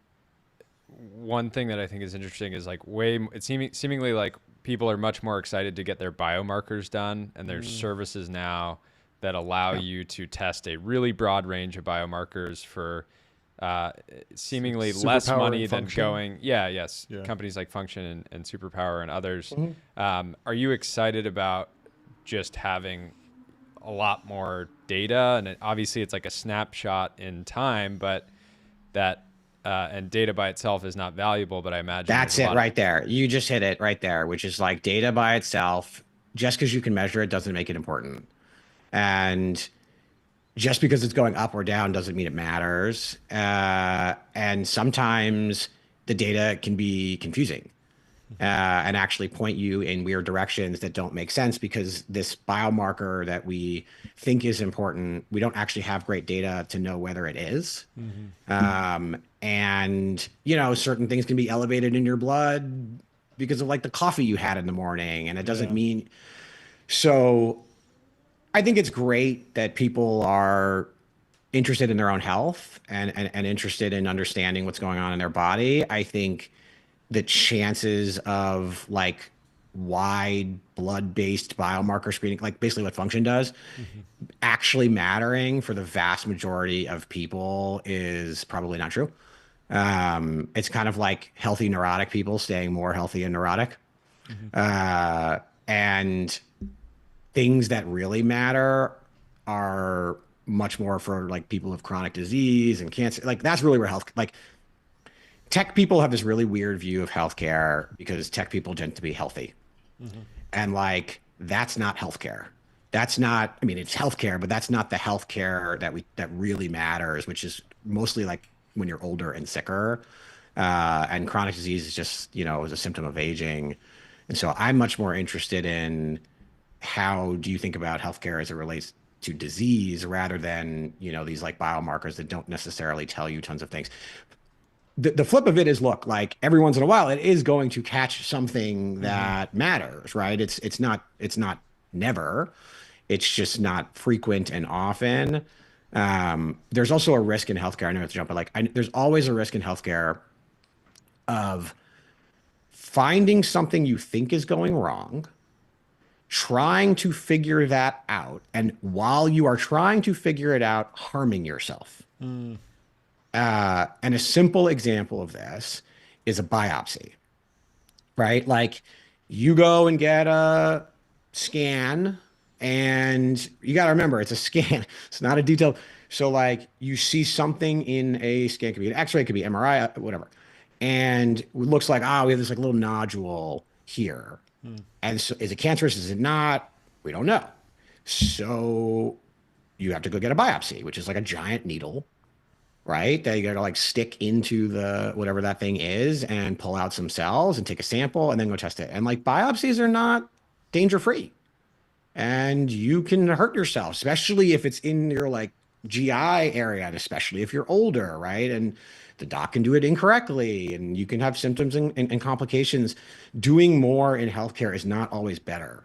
One thing that I think is interesting is like it's seemingly like people are much more excited to get their biomarkers done, and there's services now that allow you to test a really broad range of biomarkers for seemingly less money than going. Companies like Function and Superpower and others. Mm-hmm. Are you excited about just having a lot more data? And obviously it's like a snapshot in time, but that and data by itself is not valuable, but I imagine that's it right there. You just hit it right there, which is like data by itself, just because you can measure it doesn't make it important. And just because it's going up or down doesn't mean it matters. And sometimes the data can be confusing and actually point you in weird directions that don't make sense, because this biomarker that we think is important, we don't actually have great data to know whether it is. Mm-hmm. And, certain things can be elevated in your blood because of like the coffee you had in the morning, and it doesn't mean. So I think it's great that people are interested in their own health and interested in understanding what's going on in their body. I think the chances of like wide blood-based biomarker screening, like basically what Function does, actually mattering for the vast majority of people is probably not true. It's kind of like healthy neurotic people staying more healthy and neurotic. And things that really matter are much more for like people with chronic disease and cancer. Like that's really where tech people have this really weird view of healthcare, because tech people tend to be healthy. And like, that's not healthcare. That's not, it's healthcare, but that's not the healthcare that really matters, which is mostly like when you're older and sicker. And chronic disease is just, is a symptom of aging. And so I'm much more interested in how do you think about healthcare as it relates to disease, rather than, these like biomarkers that don't necessarily tell you tons of things. The flip of it is, look, like every once in a while, it is going to catch something that matters, right? It's not never, it's just not frequent and often. There's also a risk in healthcare. I know it's a jump, but there's always a risk in healthcare of finding something you think is going wrong, trying to figure that out, and while you are trying to figure it out, harming yourself. And a simple example of this is a biopsy, right? Like you go and get a scan, and you got to remember it's a scan. It's not a detailed. So like you see something in a scan, it could be an X-ray, it could be MRI, whatever. And it looks like, we have this like little nodule here. And so is it cancerous? Is it not? We don't know. So you have to go get a biopsy, which is like a giant needle, right? That you got to like stick into the whatever that thing is and pull out some cells and take a sample and then go test it. And like biopsies are not danger free, and you can hurt yourself, especially if it's in your like GI area, and especially if you're older, right? And the doc can do it incorrectly, and you can have symptoms and complications. Doing more in healthcare is not always better.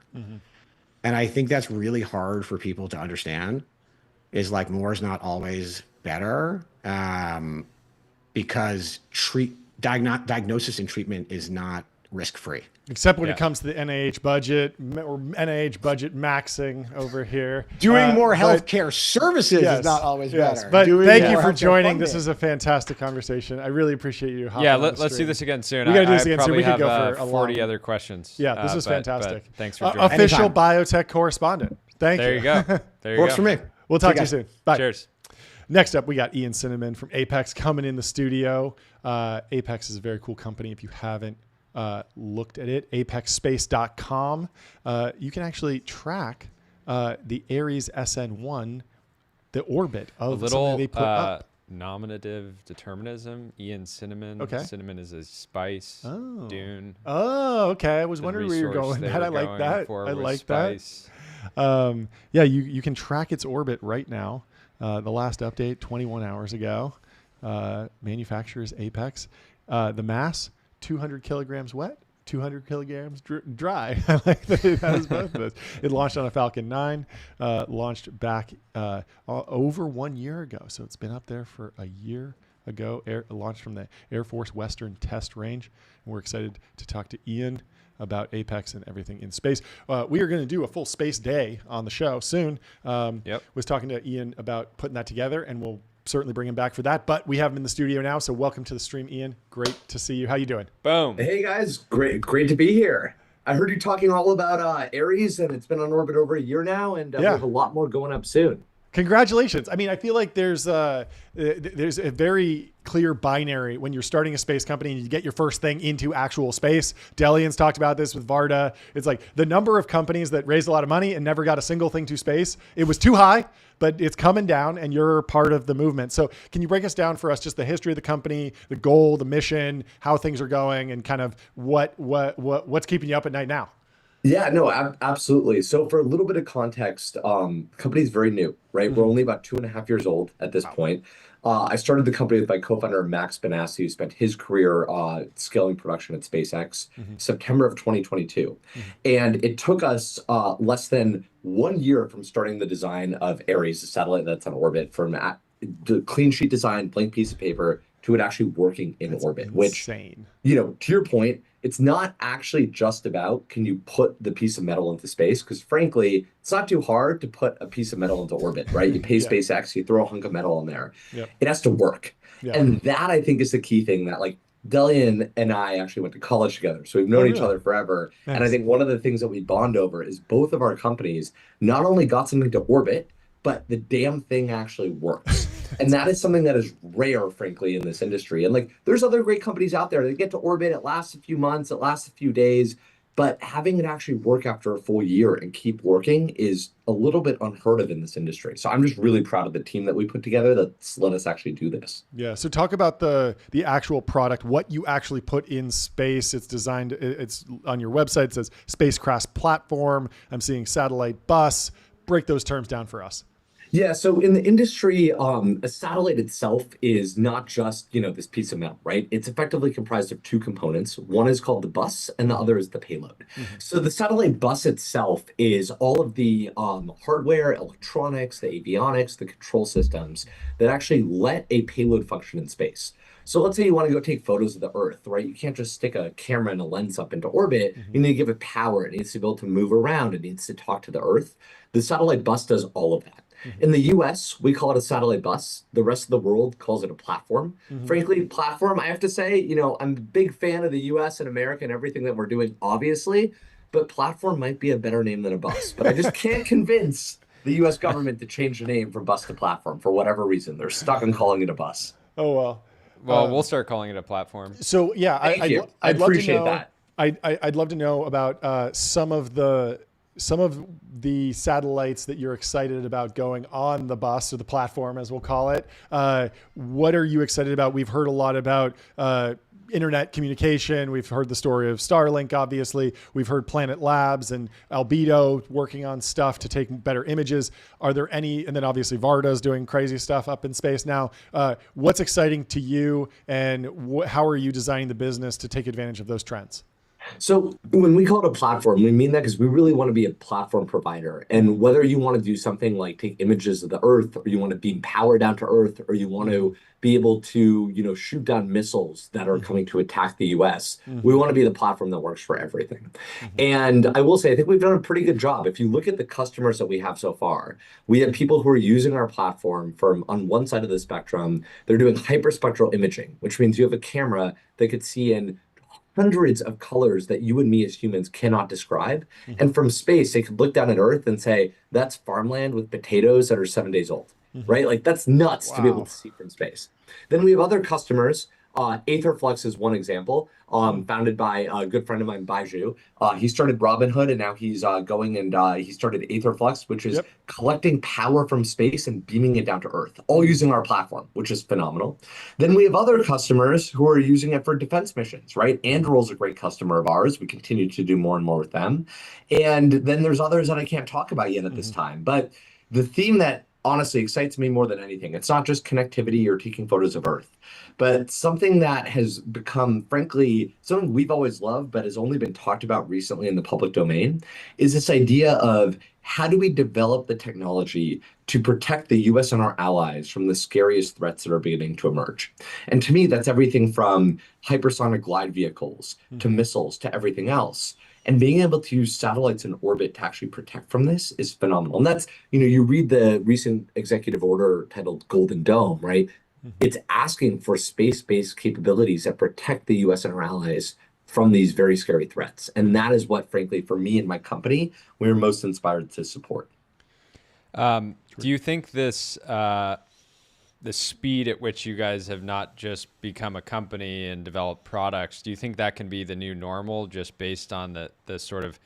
And I think that's really hard for people to understand, is like more is not always better, because diagnosis and treatment is not risk-free. Except when it comes to the NIH budget, or NIH budget maxing over here. Doing more healthcare services is not always better. But thank you for joining. Funding. This is a fantastic conversation. I really appreciate you. Yeah, let's do this again soon. We got to do this again soon. We could go for 40 other questions. Yeah, this is fantastic. But thanks for joining. Official Anytime. Biotech correspondent. Thank you. There you go. There you Works go. for me. We'll talk to you soon. Bye. Cheers. Next up, we got Ian Cinnamon from Apex coming in the studio. Apex is a very cool company. If you haven't looked at it, apexspace.com. You can actually track the Ares SN1, the orbit of something they put up. Nominative determinism. Ian Cinnamon. Okay. Cinnamon is a spice. Dune. Oh, okay. I was wondering where you're going. I like that. I like that. Yeah, you can track its orbit right now. The last update 21 hours ago. Manufacturer is Apex. The mass 200 kilograms wet, 200 kilograms dry. I like that it has both of those. It launched on a Falcon 9, launched back over 1 year ago. So it's been up there for a year ago. Launched from the Air Force Western Test Range. And we're excited to talk to Ian about Apex and everything in space. We are going to do a full space day on the show soon. Was talking to Ian about putting that together, and we'll certainly bring him back for that. But we have him in the studio now, so welcome to the stream, Ian. Great to see you. How you doing? Boom. Hey guys, great to be here. I heard you talking all about Ares, and it's been on orbit over a year now, and we have a lot more going up soon. Congratulations. I mean, I feel like there's a very clear binary when you're starting a space company and you get your first thing into actual space. Delian's talked about this with Varda. It's like the number of companies that raised a lot of money and never got a single thing to space. It was too high, but it's coming down, and you're part of the movement. So can you break us down for us just the history of the company, the goal, the mission, how things are going, and kind of what's keeping you up at night now? Yeah, no, absolutely. So for a little bit of context, company's very new, right? We're only about 2.5 years old at this point. I started the company with my co-founder, Max Benassi, who spent his career scaling production at SpaceX, September of 2022. And it took us less than 1 year from starting the design of Ares, the satellite that's on orbit, from the clean sheet design, blank piece of paper, to it actually working in orbit, insane. Which, to your point, it's not actually just about can you put the piece of metal into space, because frankly, it's not too hard to put a piece of metal into orbit, right? You pay SpaceX, you throw a hunk of metal in there. It has to work. And that, I think, is the key thing that, like, Delian and I actually went to college together, so we've known each other forever. Nice. And I think one of the things that we bond over is both of our companies not only got something to orbit, but the damn thing actually works. And that is something that is rare, frankly, in this industry. And like, there's other great companies out there that get to orbit. It lasts a few months, it lasts a few days, but having it actually work after a full year and keep working is a little bit unheard of in this industry. So I'm just really proud of the team that we put together that's let us actually do this. Yeah. So talk about the actual product, what you actually put in space. It's designed, it's on your website. It says spacecraft platform. I'm seeing satellite bus. Break those terms down for us. Yeah, so in the industry, a satellite itself is not just, this piece of metal, right? It's effectively comprised of two components. One is called the bus, and the other is the payload. So the satellite bus itself is all of the hardware, electronics, the avionics, the control systems that actually let a payload function in space. So let's say you want to go take photos of the Earth, right? You can't just stick a camera and a lens up into orbit. You need to give it power. It needs to be able to move around. It needs to talk to the Earth. The satellite bus does all of that. In the US, we call it a satellite bus. The rest of the world calls it a platform. Frankly, platform, I have to say, I'm a big fan of the US and America and everything that we're doing, obviously, but platform might be a better name than a bus. But I just can't convince the US government to change the name from bus to platform for whatever reason. They're stuck on calling it a bus. Oh, well. Well, we'll start calling it a platform. So yeah, Thank you. I I'd love to appreciate know, that. I'd love to know about some of the satellites that you're excited about going on the bus or the platform, as we'll call it. What are you excited about? We've heard a lot about internet communication. We've heard the story of Starlink, obviously. We've heard Planet Labs and Albedo working on stuff to take better images. Are there any, and then obviously Varda's doing crazy stuff up in space now. What's exciting to you, and how are you designing the business to take advantage of those trends? So when we call it a platform, we mean that because we really want to be a platform provider. And whether you want to do something like take images of the Earth, or you want to beam power down to Earth, or you want to be able to, shoot down missiles that are coming to attack the US, we want to be the platform that works for everything. And I will say, I think we've done a pretty good job. If you look at the customers that we have so far, we have people who are using our platform from on one side of the spectrum, they're doing hyperspectral imaging, which means you have a camera that could see in hundreds of colors that you and me as humans cannot describe. And from space, they could look down at Earth and say, that's farmland with potatoes that are 7 days old, right? Like that's nuts to be able to see from space. Then we have other customers. Aetherflux is one example, founded by a good friend of mine, Baiju. He started Robinhood, and now he's going and he started Aetherflux, which is collecting power from space and beaming it down to Earth, all using our platform, which is phenomenal. Then we have other customers who are using it for defense missions, right? Anduril's a great customer of ours. We continue to do more and more with them. And then there's others that I can't talk about yet at this time. But the theme that honestly excites me more than anything, it's not just connectivity or taking photos of Earth, but something that has become, frankly, something we've always loved, but has only been talked about recently in the public domain, is this idea of how do we develop the technology to protect the US and our allies from the scariest threats that are beginning to emerge. And to me, that's everything from hypersonic glide vehicles to missiles to everything else. And being able to use satellites in orbit to actually protect from this is phenomenal. And that's, you read the recent executive order titled Golden Dome, right? It's asking for space-based capabilities that protect the US and our allies from these very scary threats. And that is what, frankly, for me and my company, we're most inspired to support. Do you think this, the speed at which you guys have not just become a company and developed products, do you think that can be the new normal just based on the sort of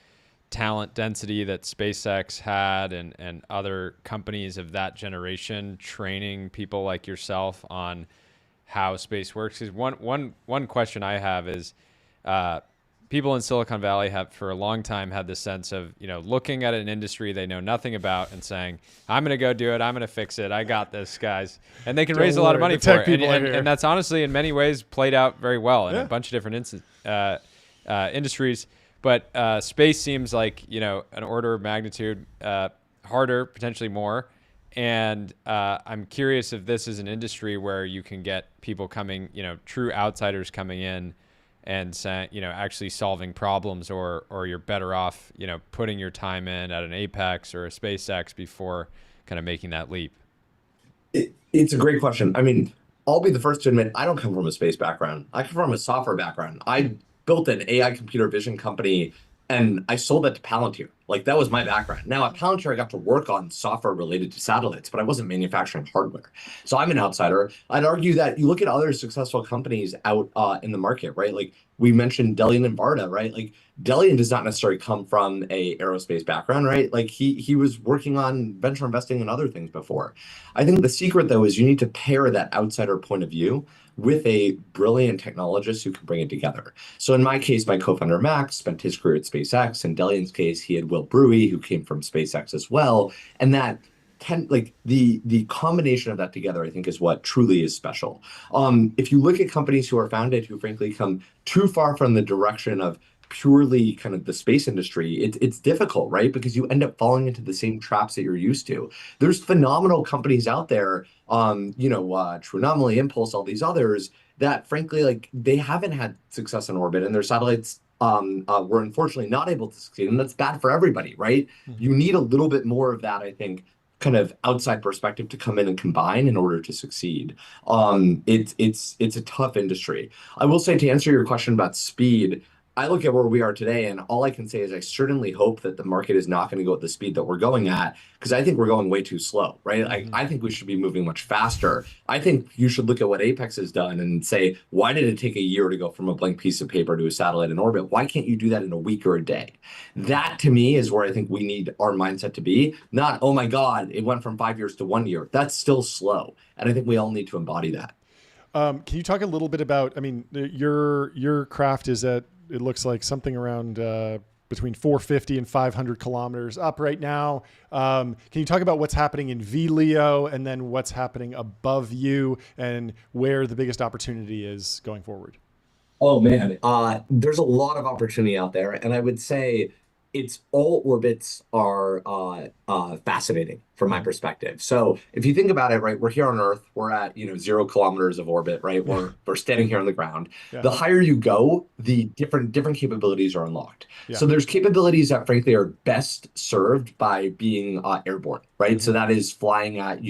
talent density that SpaceX had and other companies of that generation training people like yourself on how space works? Because one question I have is people in Silicon Valley have for a long time had the sense of, looking at an industry they know nothing about and saying, I'm going to go do it. I'm going to fix it. I got this, guys. And they can raise a lot of money for it. And that's honestly, in many ways, played out very well in a bunch of different industries. But space seems like, an order of magnitude harder, potentially more. And I'm curious if this is an industry where you can get people coming, true outsiders coming in and saying, actually solving problems, or you're better off, putting your time in at an Apex or a SpaceX before kind of making that leap. It's a great question. I mean, I'll be the first to admit I don't come from a space background. I come from a software background. I built an AI computer vision company and I sold that to Palantir. Like that was my background. Now at Palantir, I got to work on software related to satellites, but I wasn't manufacturing hardware. So I'm an outsider. I'd argue that you look at other successful companies out in the market, right? Like we mentioned Delian and Varda, right? Like Delian does not necessarily come from a aerospace background, right? Like he was working on venture investing and other things before. I think the secret though is you need to pair that outsider point of view with a brilliant technologist who can bring it together. So in my case, my co-founder Max spent his career at SpaceX. In Delian's case, he had Will Brewy, who came from SpaceX as well. And that the combination of that together, I think, is what truly is special. If you look at companies who are founded who frankly come too far from the direction of purely kind of the space industry, it's difficult, right? Because you end up falling into the same traps that you're used to. There's phenomenal companies out there, True Anomaly, Impulse, all these others that frankly, like they haven't had success in orbit and their satellites were unfortunately not able to succeed. And that's bad for everybody, right? You need a little bit more of that, I think, kind of outside perspective to come in and combine in order to succeed. It's a tough industry. I will say, to answer your question about speed, I look at where we are today, and all I can say is I certainly hope that the market is not going to go at the speed that we're going at, because I think we're going way too slow, right? I think we should be moving much faster. I think you should look at what Apex has done and say, why did it take a year to go from a blank piece of paper to a satellite in orbit? Why can't you do that in a week or a day? That, to me, is where I think we need our mindset to be. Not, oh my God, it went from 5 years to 1 year. That's still slow. And I think we all need to embody that. Can you talk a little bit about, I mean, your craft is at, it looks like something around between 450 and 500 kilometers up right now. Can you talk about what's happening in VLEO, and then what's happening above you, and where the biggest opportunity is going forward? Oh man, there's a lot of opportunity out there, and I would say it's all orbits are fascinating from my perspective. So if you think about it, right, we're here on Earth, we're at 0 kilometers of orbit, right? We're standing here on the ground. Yeah. The higher you go, the different capabilities are unlocked. Yeah. So there's capabilities that frankly are best served by being airborne, right? So that is flying at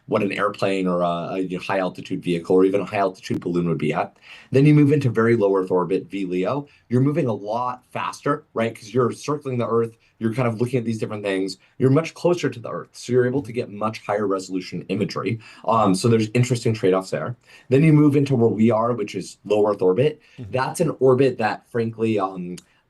what an airplane or a high altitude vehicle or even a high altitude balloon would be at. Then you move into very low Earth orbit, VLEO. You're moving a lot faster, right? Because you're circling the Earth. You're kind of looking at these different things. You're much closer to the Earth, so you're able to get much higher resolution imagery. So there's interesting trade-offs there. Then you move into where we are, which is low Earth orbit. That's an orbit that, frankly, I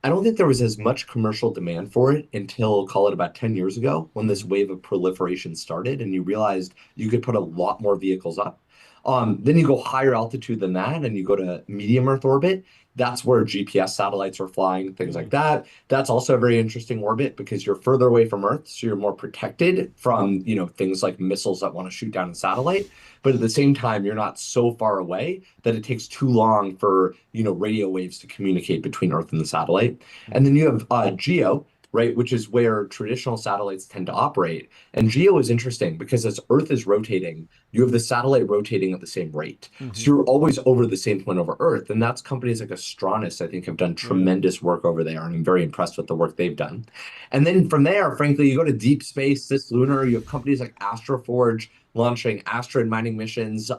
don't think there was as much commercial demand for it until, call it about 10 years ago, when this wave of proliferation started, and you realized you could put a lot more vehicles up. Then you go higher altitude than that, and you go to medium Earth orbit. That's where GPS satellites are flying, things like that. That's also a very interesting orbit because you're further away from Earth, so you're more protected from, things like missiles that want to shoot down a satellite. But at the same time, you're not so far away that it takes too long for, radio waves to communicate between Earth and the satellite. And then you have GEO, right, which is where traditional satellites tend to operate. And GEO is interesting because as Earth is rotating, you have the satellite rotating at the same rate. So you're always over the same point over Earth. And that's companies like Astronis, I think, have done tremendous work over there. And I'm very impressed with the work they've done. And then from there, frankly, you go to deep space, cislunar, you have companies like Astroforge launching asteroid mining missions,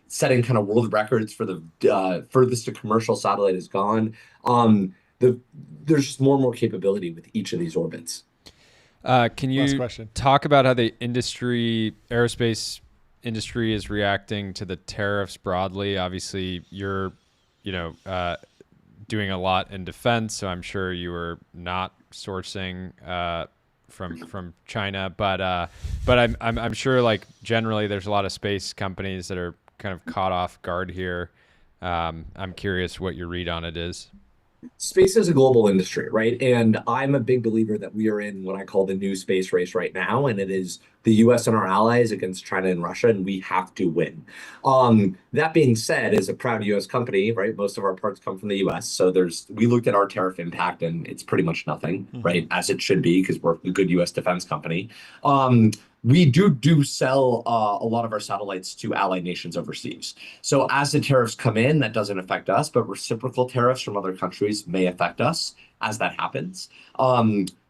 setting kind of world records for the furthest a commercial satellite has gone. There's just more and more capability with each of these orbits. Can you talk about how the aerospace industry is reacting to the tariffs broadly? Obviously, you're, doing a lot in defense, so I'm sure you were not sourcing from China, but I'm sure, like, generally there's a lot of space companies that are kind of caught off guard here. I'm curious what your read on it is. Space is a global industry, right? And I'm a big believer that we are in what I call the new space race right now, and it is the US and our allies against China and Russia, and we have to win. That being said, as a proud US company, right, most of our parts come from the US, so we looked at our tariff impact, and it's pretty much nothing, right, as it should be, because we're a good US defense company. We do sell a lot of our satellites to allied nations overseas. So as the tariffs come in, that doesn't affect us, but reciprocal tariffs from other countries may affect us as that happens.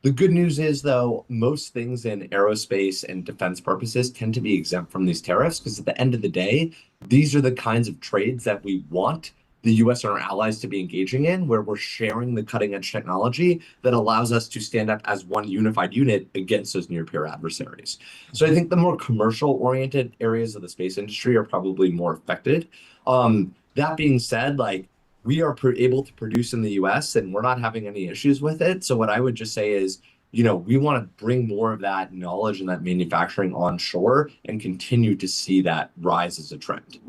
The good news is, though, most things in aerospace and defense purposes tend to be exempt from these tariffs because at the end of the day, these are the kinds of trades that we want the US and our allies to be engaging in, where we're sharing the cutting edge technology that allows us to stand up as one unified unit against those near peer adversaries. So I think the more commercial oriented areas of the space industry are probably more affected. That being said, like, we are able to produce in the US and we're not having any issues with it. So what I would just say is, we want to bring more of that knowledge and that manufacturing onshore and continue to see that rise as a trend.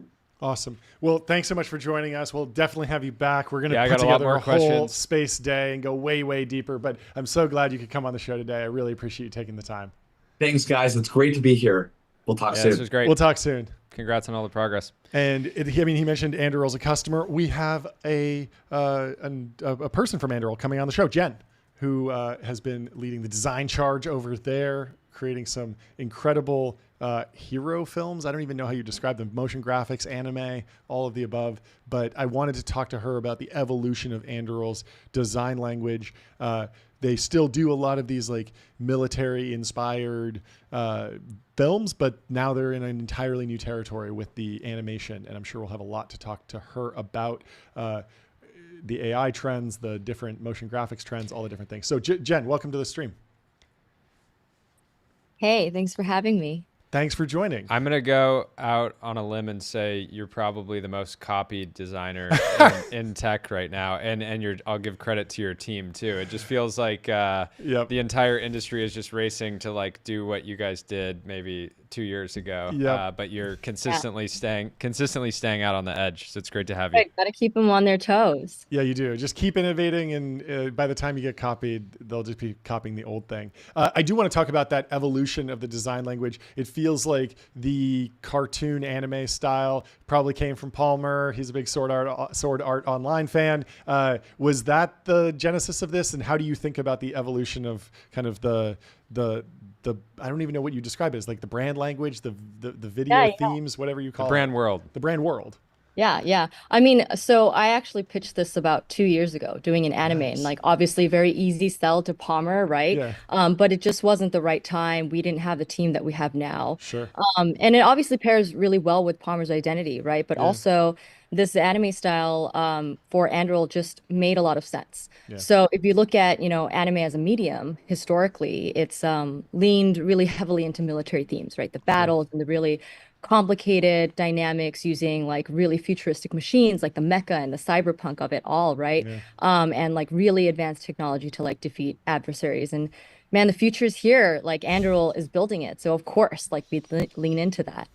Awesome. Well, thanks so much for joining us. We'll definitely have you back. We're going to put together a whole space day and go way, way deeper. But I'm so glad you could come on the show today. I really appreciate you taking the time. Thanks, guys. It's great to be here. We'll talk soon. This was great. We'll talk soon. Congrats on all the progress. And he mentioned Anduril's a customer. We have a person from Anduril coming on the show, Jen, who has been leading the design charge over there creating some incredible hero films. I don't even know how you describe them. Motion graphics, anime, all of the above. But I wanted to talk to her about the evolution of Anduril's design language. They still do a lot of these like military inspired films, but now they're in an entirely new territory with the animation. And I'm sure we'll have a lot to talk to her about the AI trends, the different motion graphics trends, all the different things. So Jen, welcome to the stream. Hey, thanks for having me. Thanks for joining. I'm going to go out on a limb and say you're probably the most copied designer in tech right now. And I'll give credit to your team too. It just feels like the entire industry is just racing to like do what you guys did maybe 2 years ago. But you're consistently staying out on the edge. So it's great to have you. Got to keep them on their toes. Yeah, you do. Just keep innovating. And by the time you get copied, they'll just be copying the old thing. I do want to talk about that evolution of the design language. It feels like the cartoon anime style probably came from Palmer. He's a big Sword Art Online fan. Was that the genesis of this? And how do you think about the evolution of kind of the I don't even know what you describe it as, like the brand language, the video themes, whatever you call it. The brand world. The brand world. Yeah. I mean, so I actually pitched this about 2 years ago, doing an anime, and like obviously very easy sell to Palmer, right? Yeah. But it just wasn't the right time. We didn't have the team that we have now. Sure. And it obviously pairs really well with Palmer's identity, right? But also this anime style for Anduril just made a lot of sense. Yeah. So if you look at, anime as a medium, historically, it's leaned really heavily into military themes, right? The battles and the really complicated dynamics using like really futuristic machines like the mecha and the cyberpunk of it all, right? And like really advanced technology to like defeat adversaries. And man, the future is here. Like Anduril is building it. So of course, like we lean into that.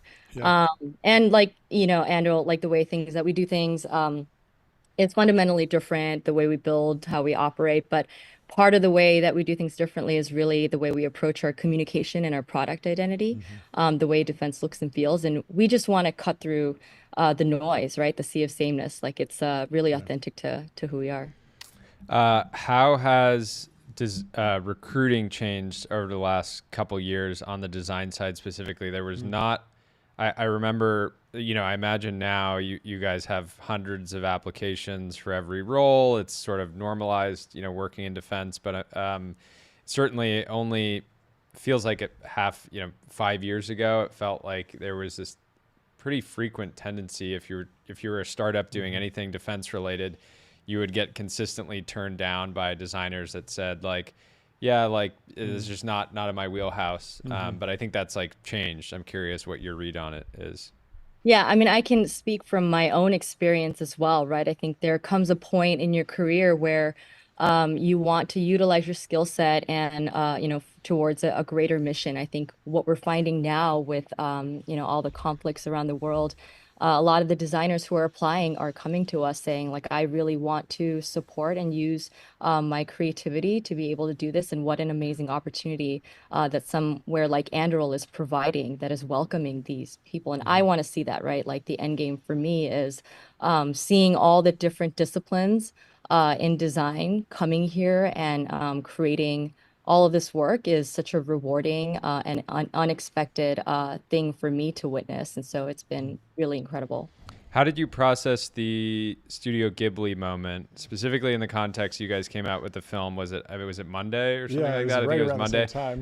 And like, Anduril, like the way things that we do things, it's fundamentally different, the way we build, how we operate. But part of the way that we do things differently is really the way we approach our communication and our product identity, the way defense looks and feels. And we just want to cut through the noise, right? The sea of sameness. Like it's really authentic to who we are. How has recruiting changed over the last couple years on the design side specifically? There was not, I remember, I imagine now you guys have hundreds of applications for every role. It's sort of normalized, working in defense, but certainly only feels like 5 years ago, it felt like there was this pretty frequent tendency if you were a startup doing anything defense related, you would get consistently turned down by designers that said like, it's just not in my wheelhouse. But I think that's like changed. I'm curious what your read on it is. Yeah, I mean, I can speak from my own experience as well, right? I think there comes a point in your career where you want to utilize your skill set and, towards a greater mission. I think what we're finding now with, all the conflicts around the world, a lot of the designers who are applying are coming to us saying, like, I really want to support and use my creativity to be able to do this. And what an amazing opportunity that somewhere like Anduril is providing that is welcoming these people. And I want to see that, right? Like the end game for me is seeing all the different disciplines in design coming here and creating all of this work is such a rewarding and unexpected thing for me to witness. And so it's been really incredible. How did you process the Studio Ghibli moment, specifically in the context you guys came out with the film? Was it Monday or something like that? I think it was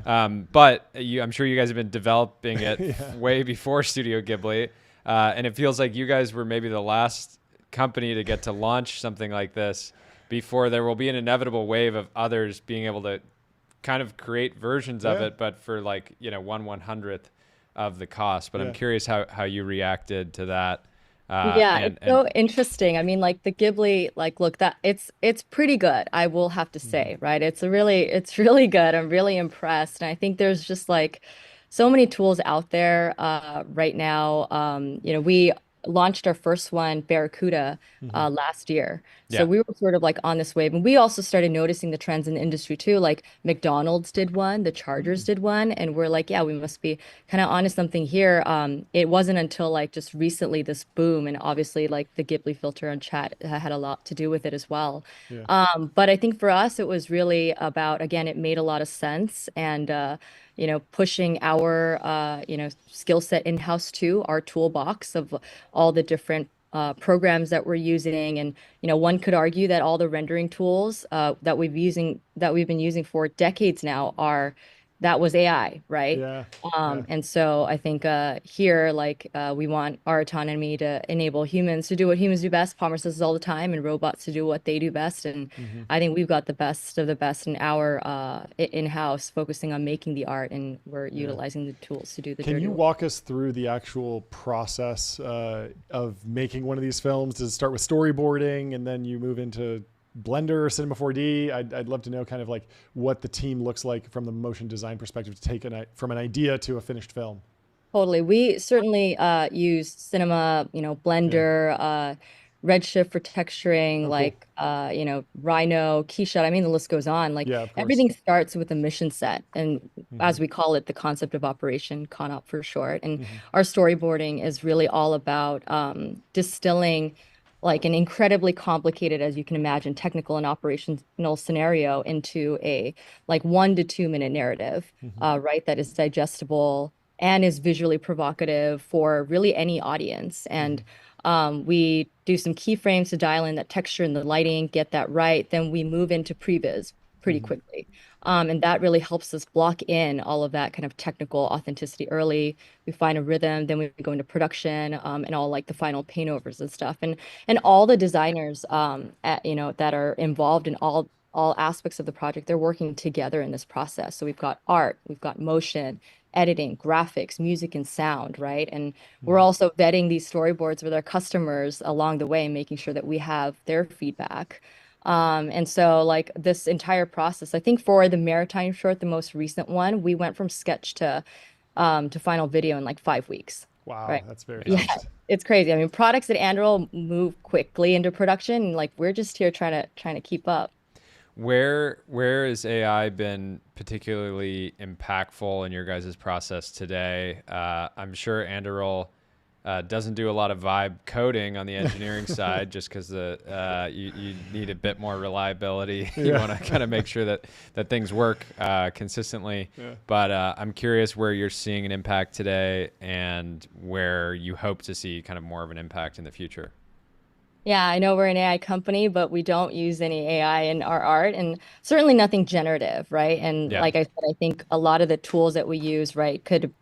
Monday. But I'm sure you guys have been developing it way before Studio Ghibli. And it feels like you guys were maybe the last company to get to launch something like this before there will be an inevitable wave of others being able to kind of create versions of it, but for like, 1/100th of the cost. But I'm curious how you reacted to that. It's so interesting. I mean, like the Ghibli, like, look, that it's pretty good. I will have to say, right? It's really good. I'm really impressed. And I think there's just like so many tools out there right now. We launched our first one, Barracuda, last year. So we were sort of like on this wave. And we also started noticing the trends in the industry too. Like McDonald's did one, the Chargers did one. And we're like, yeah, we must be kind of onto something here. It wasn't until like just recently this boom. And obviously like the Ghibli filter on chat had a lot to do with it as well. But I think for us, it was really about, again, it made a lot of sense. And pushing our, skill set in-house too, our toolbox of all the different programs that we're using. And, one could argue that all the rendering tools that we've been using for decades now that was AI, right? Yeah. And so I think here, we want our autonomy to enable humans to do what humans do best. Palmer says this all the time, and robots to do what they do best. And I think we've got the best of the best in our in-house, focusing on making the art, and we're utilizing the tools to do the Can dirty you work. walk us through the actual process of making one of these films? Does it start with storyboarding and then you move into Blender or Cinema 4D? I'd love to know kind of like what the team looks like from the motion design perspective to take from an idea to a finished film. Totally. We certainly use Cinema, Blender, Redshift for texturing, Rhino, Keyshot. I mean, the list goes on. Like, Yeah, of course. everything starts with a mission set, and as we call it, the concept of operation, ConOp for short. And our storyboarding is really all about distilling like an incredibly complicated, as you can imagine, technical and operational scenario into a like 1 to 2 minute narrative, right? That is digestible and is visually provocative for really any audience. And we do some keyframes to dial in that texture and the lighting, get that right. Then we move into previs pretty quickly. And that really helps us block in all of that kind of technical authenticity early. We find a rhythm, then we go into production, and all like the final paint overs and stuff. And all the designers that are involved in all aspects of the project, they're working together in this process. So we've got art, we've got motion, editing, graphics, music, and sound, right? And we're also vetting these storyboards with our customers along the way, making sure that we have their feedback. And so like this entire process, I think for the Maritime short, the most recent one, we went from sketch to final video in like 5 weeks. Wow, right? that's very Yeah, fast. it's crazy. I mean, products at Anduril move quickly into production, and like we're just here trying to keep up. Where has AI been particularly impactful in your guys' process today? I'm sure Anduril doesn't do a lot of vibe coding on the engineering side, just because you need a bit more reliability. You want to kind of make sure that things work consistently. Yeah. But I'm curious where you're seeing an impact today and where you hope to see kind of more of an impact in the future. Yeah, I know we're an AI company, but we don't use any AI in our art, and certainly nothing generative, right? And like I said, I think a lot of the tools that we use, right, could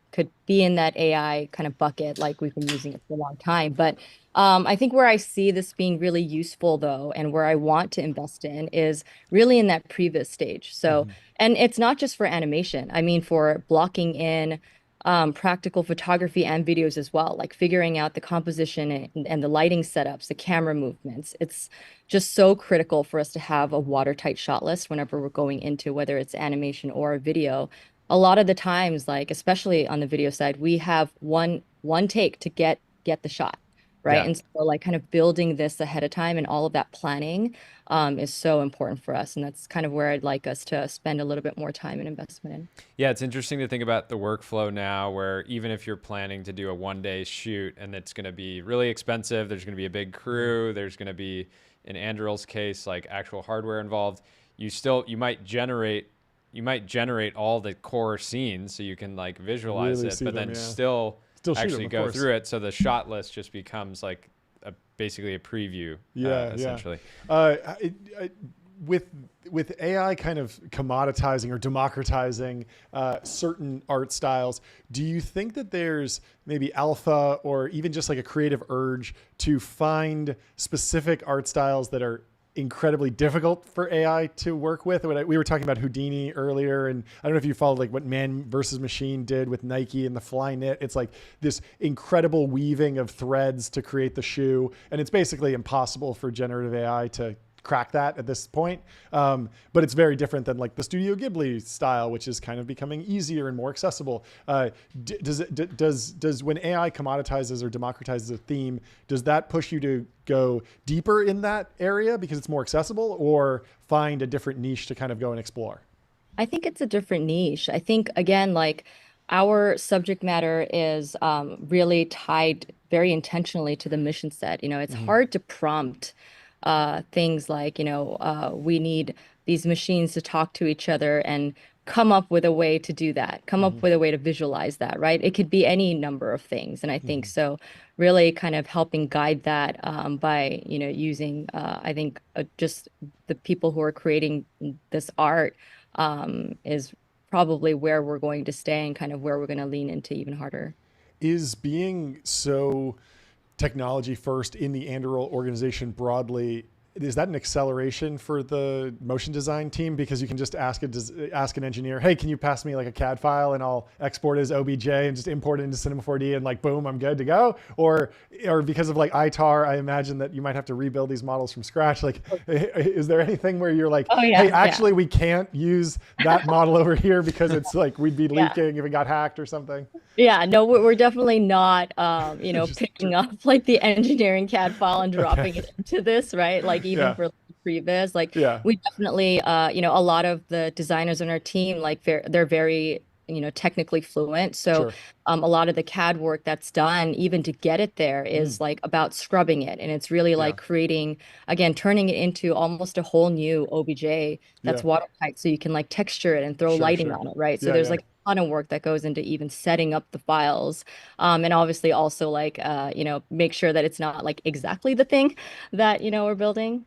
be in that AI kind of bucket, like we've been using it for a long time. But I think where I see this being really useful, though, and where I want to invest in is really in that previs stage. So, and it's not just for animation. I mean, for blocking in practical photography and videos as well, like figuring out the composition and the lighting setups, the camera movements. It's just so critical for us to have a watertight shot list whenever we're going into whether it's animation or a video. A lot of the times, like especially on the video side, we have one take to get the shot, right? Yeah. And so like kind of building this ahead of time and all of that planning is so important for us. And that's kind of where I'd like us to spend a little bit more time and investment in. Yeah, it's interesting to think about the workflow now where even if you're planning to do a 1-day shoot and it's going to be really expensive, there's going to be a big crew, there's going to be, in Anduril's case, like actual hardware involved, you might generate all the core scenes so you can like visualize really it, but then still actually go through it. So the shot list just becomes like basically a preview, essentially. With AI kind of commoditizing or democratizing certain art styles, do you think that there's maybe alpha or even just like a creative urge to find specific art styles that are incredibly difficult for AI to work with? We were talking about Houdini earlier, and I don't know if you followed like what Man versus Machine did with Nike and the fly knit. It's like this incredible weaving of threads to create the shoe, and it's basically impossible for generative AI to crack that at this point. But it's very different than like the Studio Ghibli style, which is kind of becoming easier and more accessible. Does when AI commoditizes or democratizes a theme, does that push you to go deeper in that area because it's more accessible, or find a different niche to kind of go and explore? I think it's a different niche. I think, again, like our subject matter is really tied very intentionally to the mission set. It's hard to prompt things like, we need these machines to talk to each other and come up with a way to do that, come up with a way to visualize that, right? It could be any number of things. And I think so really kind of helping guide that by, using, I think just the people who are creating this art is probably where we're going to stay and kind of where we're going to lean into even harder. Is being so technology first in the Anduril organization broadly, is that an acceleration for the motion design team? Because you can just ask an engineer, hey, can you pass me like a CAD file and I'll export it as OBJ and just import it into Cinema 4D and like, boom, I'm good to go. Or because of like ITAR, I imagine that you might have to rebuild these models from scratch. Like, is there anything where you're like, hey, actually we can't use that model over here because it's like, we'd be leaking if it got hacked or something? Yeah, no, we're definitely not, picking up like the engineering CAD file and dropping it into this, right? Like even for previs, like we definitely, a lot of the designers on our team, like they're very, technically fluent. So a lot of the CAD work that's done, even to get it there, is like about scrubbing it, and it's really like creating, again, turning it into almost a whole new OBJ that's watertight, so you can like texture it and throw lighting on it, right? So there's like ton of work that goes into even setting up the files, and obviously also like make sure that it's not like exactly the thing that we're building.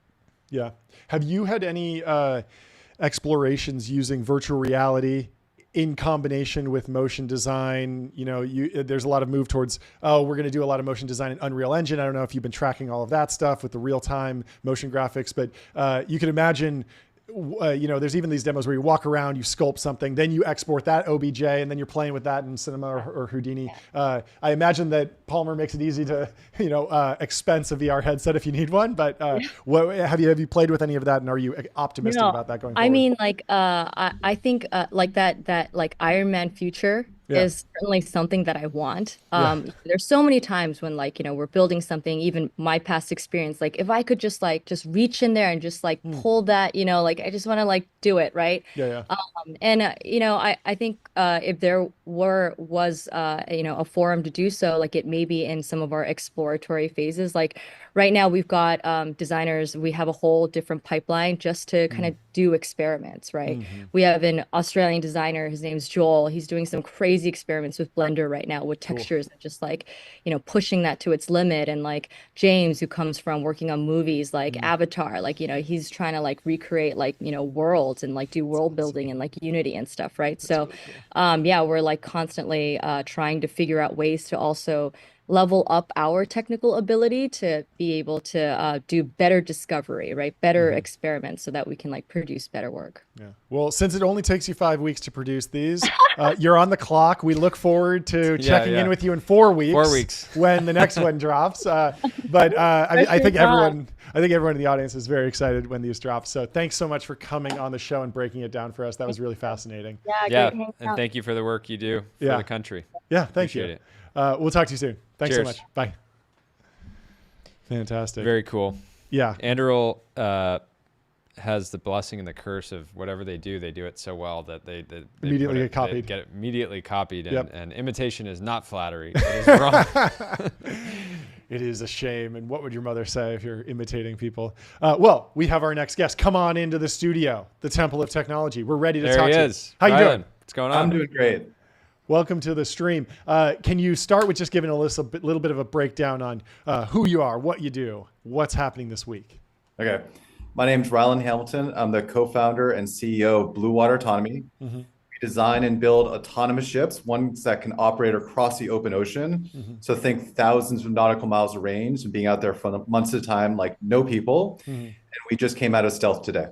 Yeah. Have you had any explorations using virtual reality in combination with motion design? There's a lot of move towards, we're going to do a lot of motion design in Unreal Engine. I don't know if you've been tracking all of that stuff with the real-time motion graphics, but you can imagine, there's even these demos where you walk around, you sculpt something, then you export that OBJ, and then you're playing with that in Cinema or Houdini. I imagine that Palmer makes it easy to, expense a VR headset if you need one. But what have you played with any of that, and are you optimistic about that going forward? I mean, like I think like that like Iron Man future is certainly something that I want. There's so many times when like, we're building something, even my past experience, like if I could just reach in there and just like pull that, like I just want to like do it, right? I think if there was a forum to do so, like it may be in some of our exploratory phases. Like right now we've got designers, we have a whole different pipeline just to kind of do experiments, right? We have an Australian designer, his name's Joel. He's doing some crazy experiments with Blender right now with textures and just like, pushing that to its limit. And like James, who comes from working on movies like Avatar, like, he's trying to like recreate like, worlds and like do world building and like Unity and stuff, right? So we're like constantly trying to figure out ways to also level up our technical ability to be able to do better discovery, right? Better experiments so that we can like produce better work. Yeah. Well, since it only takes you 5 weeks to produce these, you're on the clock. We look forward to checking in with you in 4 weeks. 4 weeks. When the next one drops. I think everyone in the audience is very excited when these drop. So thanks so much for coming on the show and breaking it down for us. That was really fascinating. And thank you for the work you do for the country. Yeah, thank you. We'll talk to you soon. Thanks so much. Bye. Fantastic. Very cool. Yeah. Anduril has the blessing and the curse of whatever they do it so well that they immediately get copied. Get it immediately copied, and imitation is not flattery. It is wrong. It is a shame. And what would your mother say if you're imitating people? Well, we have our next guest. Come on into the studio, the Temple of Technology. We're ready to talk to you. There he is. How you doing? What's going on? I'm doing great. Welcome to the stream. Can you start with just giving a little bit of a breakdown on who you are, what you do, what's happening this week? Okay. My name's Rylan Hamilton. I'm the co-founder and CEO of Blue Water Autonomy. We design and build autonomous ships, ones that can operate across the open ocean. So think thousands of nautical miles of range and being out there for months at a time, like no people. And we just came out of stealth today.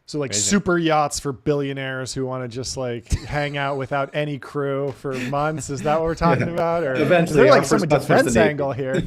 So like super yachts for billionaires who want to just like hang out without any crew for months. Is that what we're talking about? Or eventually, is there like some defense angle here?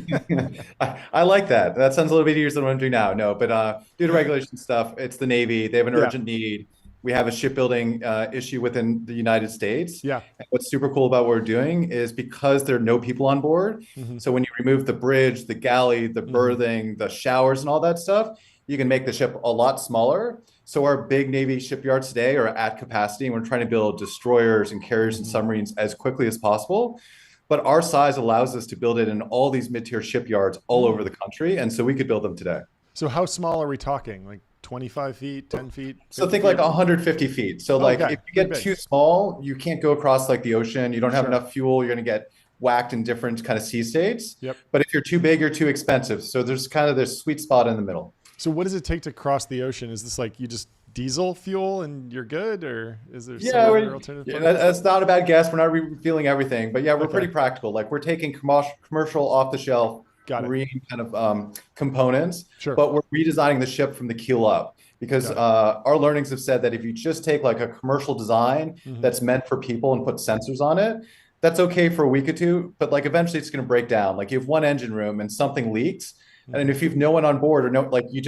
I like that. That sounds a little bit easier than what I'm doing now. No, but due to regulation stuff, it's the Navy. They have an urgent need. We have a shipbuilding issue within the United States. Yeah. And what's super cool about what we're doing is because there are no people on board. So when you remove the bridge, the galley, the berthing, the showers, and all that stuff, you can make the ship a lot smaller. So our big Navy shipyards today are at capacity, and we're trying to build destroyers and carriers and submarines as quickly as possible. But our size allows us to build it in all these mid-tier shipyards all over the country, and so we could build them today. So how small are we talking? Like 25 feet, 10 feet? So think like 150 feet. So like Okay, if you get pretty big. too small, you can't go across like the ocean. You don't have Sure. enough fuel. You're going to get whacked in different kind of sea states. Yep. But if you're too big, you're too expensive. So there's kind of this sweet spot in the middle. So what does it take to cross the ocean? Is this like you just diesel fuel and you're good, or is there some other alternative? Yeah, that's not a bad guess. We're not revealing everything, but yeah, we're pretty practical. Like we're taking commercial off the shelf marine kind of components, but we're redesigning the ship from the keel up. Because our learnings have said that if you just take like a commercial design that's meant for people and put sensors on it, that's okay for a week or two, but like eventually it's going to break down. Like you have one engine room and something leaks, and if you've no one on board or no, like you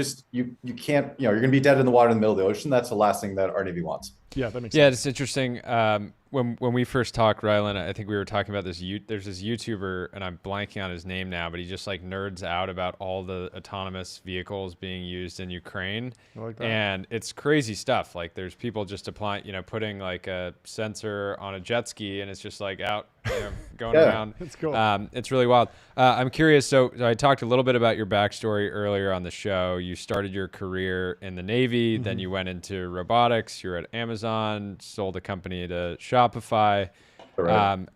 can't, you're going to be dead in the water in the middle of the ocean. That's the last thing that our Navy wants. Yeah, that makes sense. Yeah, it's interesting. When we first talked, Rylan, I think we were talking about this. There's this YouTuber, and I'm blanking on his name now, but he just like nerds out about all the autonomous vehicles being used in Ukraine. I like that. And it's crazy stuff. Like there's people just applying, putting like a sensor on a jet ski, and it's just like out, going around. That's cool. It's really wild. I'm curious. So I talked a little bit about your backstory earlier on the show. You started your career in the Navy, then you went into robotics. You're at Amazon, sold a company to Shopify.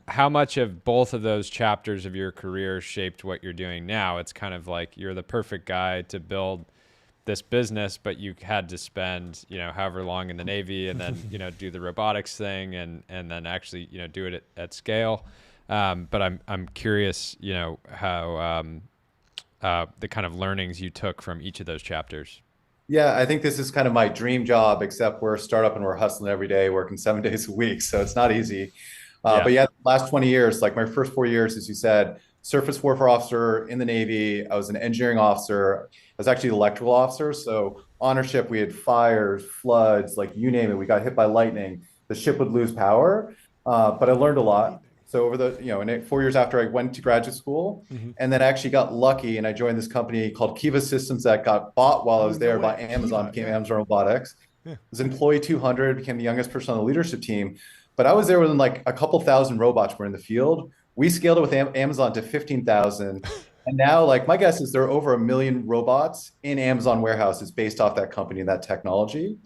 How much of both of those chapters of your career shaped what you're doing now? It's kind of like you're the perfect guy to build this business, but you had to spend, however long in the Navy and then, do the robotics thing and then actually, do it at scale. But I'm curious, how the kind of learnings you took from each of those chapters. Yeah, I think this is kind of my dream job, except we're a startup and we're hustling every day, working 7 days a week. So it's not easy. But yeah, the last 20 years, like my first 4 years, as you said, surface warfare officer in the Navy. I was an engineering officer. I was actually an electrical officer. So on our ship, we had fires, floods, like you name it. We got hit by lightning. The ship would lose power. But I learned a lot. So over the, in 4 years after I went to graduate school, and then I actually got lucky and I joined this company called Kiva Systems that got bought while I was there by Amazon, became Amazon Robotics. I was employee 200, became the youngest person on the leadership team. But I was there when like a couple thousand robots were in the field. We scaled it with Amazon to 15,000. And now, like, my guess is there are over 1 million robots in Amazon warehouses based off that company and that technology.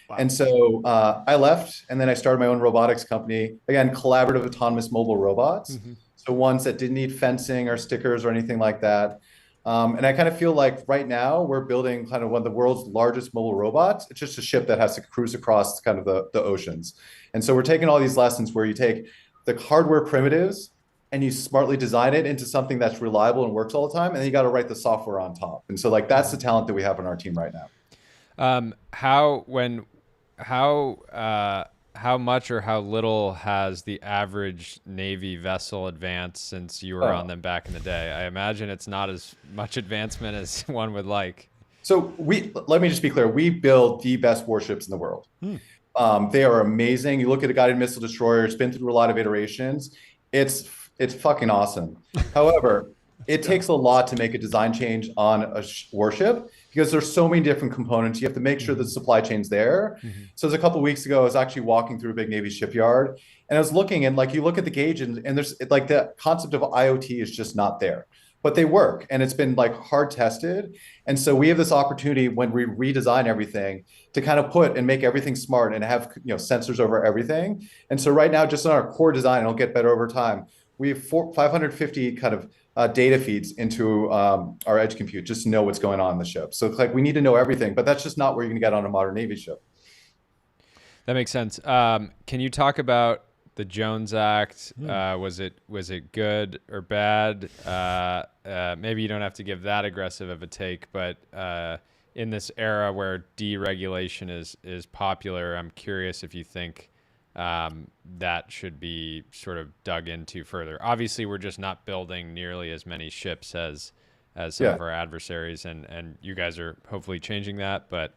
Wow. And so I left, and then I started my own robotics company. Again, collaborative autonomous mobile robots. So ones that didn't need fencing or stickers or anything like that. And I kind of feel like right now we're building kind of one of the world's largest mobile robots. It's just a ship that has to cruise across kind of the oceans. And so we're taking all these lessons where you take the hardware primitives and you smartly design it into something that's reliable and works all the time. And then you got to write the software on top. And so like, that's the talent that we have on our team right now. How much or how little has the average Navy vessel advanced since you were on them back in the day? I imagine it's not as much advancement as one would like. So let me just be clear. We build the best warships in the world. They are amazing. You look at a guided missile destroyer, it's been through a lot of iterations. It's fucking awesome. However, it takes a lot to make a design change on a warship because there's so many different components. You have to make sure the supply chain's there. So a couple of weeks ago, I was actually walking through a big Navy shipyard and I was looking and like, you look at the gauge and there's like the concept of IoT is just not there, but they work and it's been like hard tested. And so we have this opportunity when we redesign everything to kind of put and make everything smart and have, sensors over everything. And so right now, just on our core design, it'll get better over time. We have 550 kind of data feeds into our edge compute just to know what's going on in the ship. So it's like we need to know everything, but that's just not where you're going to get on a modern Navy ship. That makes sense. Can you talk about the Jones Act? Was it good or bad? Maybe you don't have to give that aggressive of a take, but in this era where deregulation is popular, I'm curious if you think that should be sort of dug into further. Obviously, we're just not building nearly as many ships as some of our adversaries, and you guys are hopefully changing that, but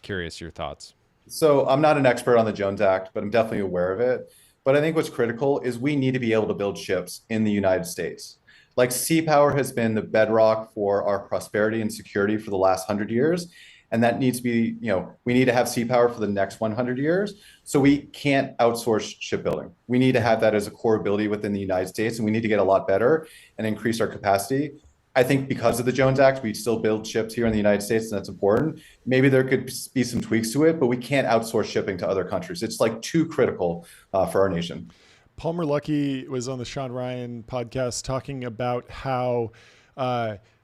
curious your thoughts. So I'm not an expert on the Jones Act, but I'm definitely aware of it. But I think what's critical is we need to be able to build ships in the United States. Like sea power has been the bedrock for our prosperity and security for the last 100 years. And that needs to be, we need to have sea power for the next 100 years. So we can't outsource shipbuilding. We need to have that as a core ability within the United States, and we need to get a lot better and increase our capacity. I think because of the Jones Act, we still build ships here in the United States, and that's important. Maybe there could be some tweaks to it, but we can't outsource shipping to other countries. It's like too critical for our nation. Palmer Luckey was on the Sean Ryan podcast talking about how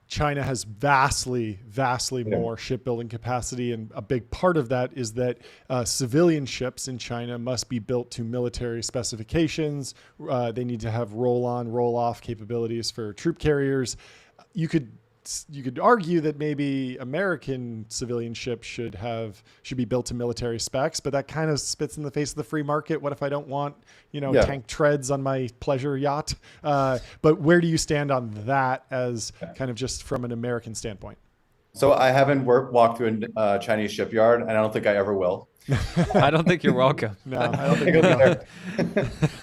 China has vastly more shipbuilding capacity. And a big part of that is that civilian ships in China must be built to military specifications. They need to have roll-on, roll-off capabilities for troop carriers. You could argue that maybe American civilian ships should be built to military specs, but that kind of spits in the face of the free market. What if I don't want, tank treads on my pleasure yacht? But where do you stand on that as kind of just from an American standpoint? So I haven't walked through a Chinese shipyard, and I don't think I ever will. I don't think you're welcome. No, I don't think you'll be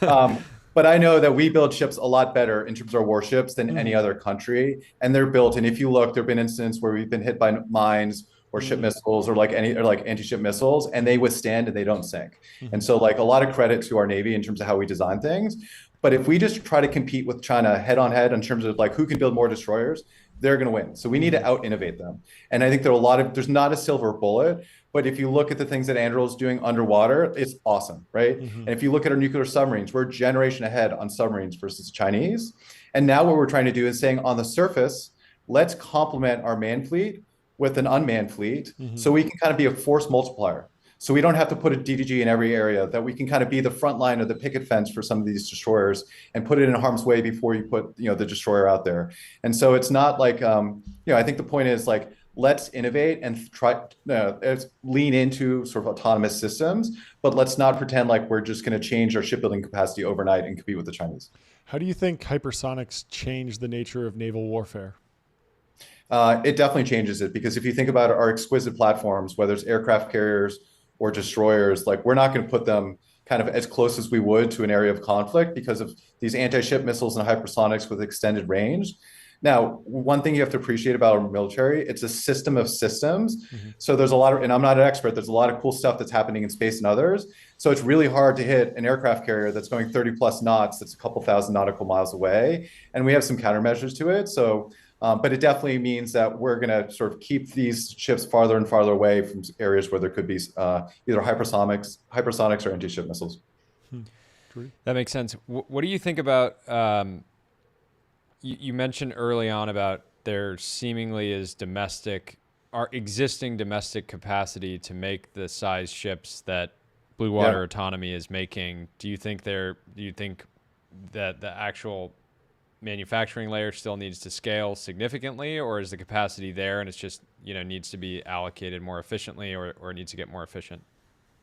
there. But I know that we build ships a lot better in terms of our warships than any other country. And they're built. And if you look, there have been incidents where we've been hit by mines or ship missiles or like anti-ship missiles, and they withstand and they don't sink. And so like a lot of credit to our Navy in terms of how we design things. But if we just try to compete with China head on head in terms of like who can build more destroyers, they're going to win. So we need to out innovate them. And I think there's not a silver bullet. But if you look at the things that Anduril is doing underwater, it's awesome, right? And if you look at our nuclear submarines, we're a generation ahead on submarines versus Chinese. And now what we're trying to do is saying on the surface, let's complement our manned fleet with an unmanned fleet so we can kind of be a force multiplier. So we don't have to put a DDG in every area, that we can kind of be the front line of the picket fence for some of these destroyers and put it in harm's way before you put the destroyer out there. And so it's not like, I think the point is like, let's innovate and try lean into sort of autonomous systems, but let's not pretend like we're just going to change our shipbuilding capacity overnight and compete with the Chinese. How do you think hypersonics change the nature of naval warfare? It definitely changes it, because if you think about our exquisite platforms, whether it's aircraft carriers or destroyers, like we're not going to put them kind of as close as we would to an area of conflict because of these anti-ship missiles and hypersonics with extended range. Now, one thing you have to appreciate about our military, it's a system of systems. So there's a lot of, and I'm not an expert, there's a lot of cool stuff that's happening in space and others. So it's really hard to hit an aircraft carrier that's going 30 plus knots, that's a couple thousand nautical miles away. And we have some countermeasures to it. So, but it definitely means that we're going to sort of keep these ships farther and farther away from areas where there could be either hypersonics or anti-ship missiles. That makes sense. What do you think about, you mentioned early on about there seemingly is our existing domestic capacity to make the size ships that Blue Water Autonomy is making. Do you think that the actual manufacturing layer still needs to scale significantly, or is the capacity there and it's just, needs to be allocated more efficiently or needs to get more efficient?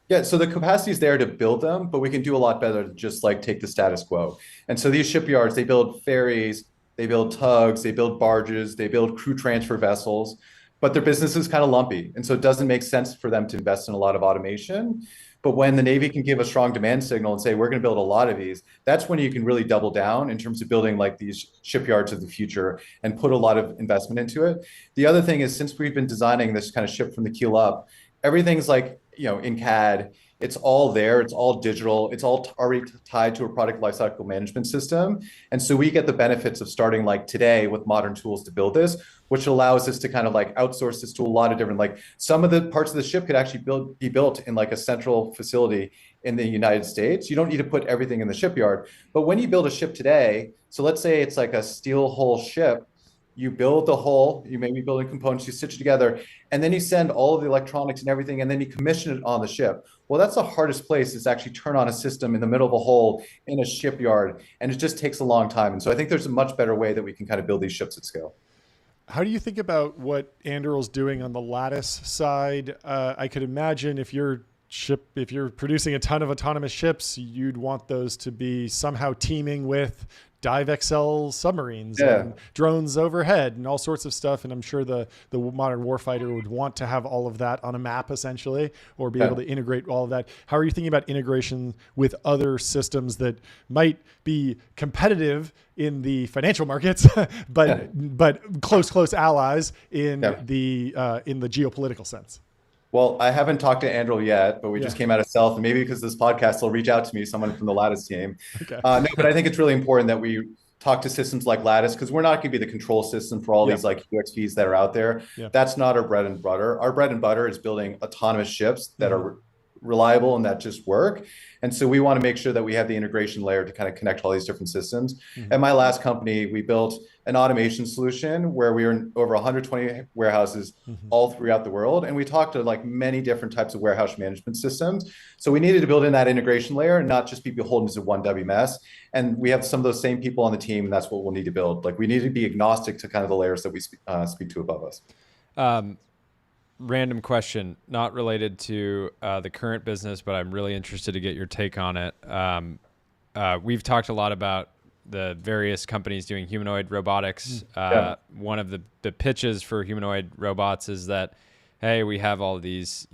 Yeah, so the capacity is there to build them, but we can do a lot better to just like take the status quo. And so these shipyards, they build ferries, they build tugs, they build barges, they build crew transfer vessels, but their business is kind of lumpy. And so it doesn't make sense for them to invest in a lot of automation. But when the Navy can give a strong demand signal and say, we're going to build a lot of these, that's when you can really double down in terms of building like these shipyards of the future and put a lot of investment into it. The other thing is, since we've been designing this kind of ship from the keel up, everything's like, in CAD, it's all there, it's all digital, it's all already tied to a product lifecycle management system. And so we get the benefits of starting like today with modern tools to build this, which allows us to kind of like outsource this to a lot of different, like some of the parts of the ship could actually be built in like a central facility in the United States. You don't need to put everything in the shipyard. But when you build a ship today, so let's say it's like a steel hull ship, you build the hull, you may be building components, you stitch it together, and then you send all of the electronics and everything, and then you commission it on the ship. Well, that's the hardest place, is actually turn on a system in the middle of a hull in a shipyard, and it just takes a long time. And so I think there's a much better way that we can kind of build these ships at scale. How do you think about what Anduril's doing on the lattice side? I could imagine if you're producing a ton of autonomous ships, you'd want those to be somehow teaming with Mikesell submarines and drones overhead and all sorts of stuff. And I'm sure the modern warfighter would want to have all of that on a map, essentially, or be able to integrate all of that. How are you thinking about integration with other systems that might be competitive in the financial markets, but close allies in the geopolitical sense? Well, I haven't talked to Anduril yet, but we just came out of stealth, and maybe because of this podcast, they'll reach out to me, someone from the Lattice team. No, but I think it's really important that we talk to systems like Lattice, because we're not going to be the control system for all these like UXVs that are out there. That's not our bread and butter. Our bread and butter is building autonomous ships that are reliable and that just work. And so we want to make sure that we have the integration layer to kind of connect all these different systems. At my last company, we built an automation solution where we were in over 120 warehouses all throughout the world. And we talked to like many different types of warehouse management systems. So we needed to build in that integration layer and not just be beholden to one WMS. And we have some of those same people on the team, and that's what we'll need to build. Like we need to be agnostic to kind of the layers that we speak to above us. Random question, not related to the current business, but I'm really interested to get your take on it. We've talked a lot about the various companies doing humanoid robotics. One of the pitches for humanoid robots is that, hey, we have all of these,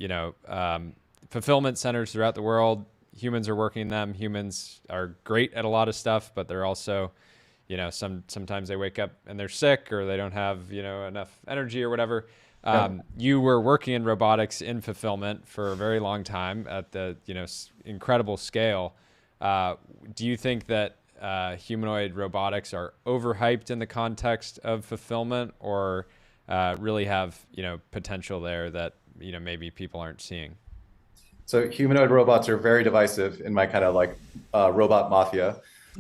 fulfillment centers throughout the world. Humans are working in them. Humans are great at a lot of stuff, but they're also, sometimes they wake up and they're sick or they don't have, enough energy or whatever. You were working in robotics in fulfillment for a very long time at the incredible scale. Do you think that humanoid robotics are overhyped in the context of fulfillment, or really have potential there that maybe people aren't seeing? So humanoid robots are very divisive in my kind of like robot mafia.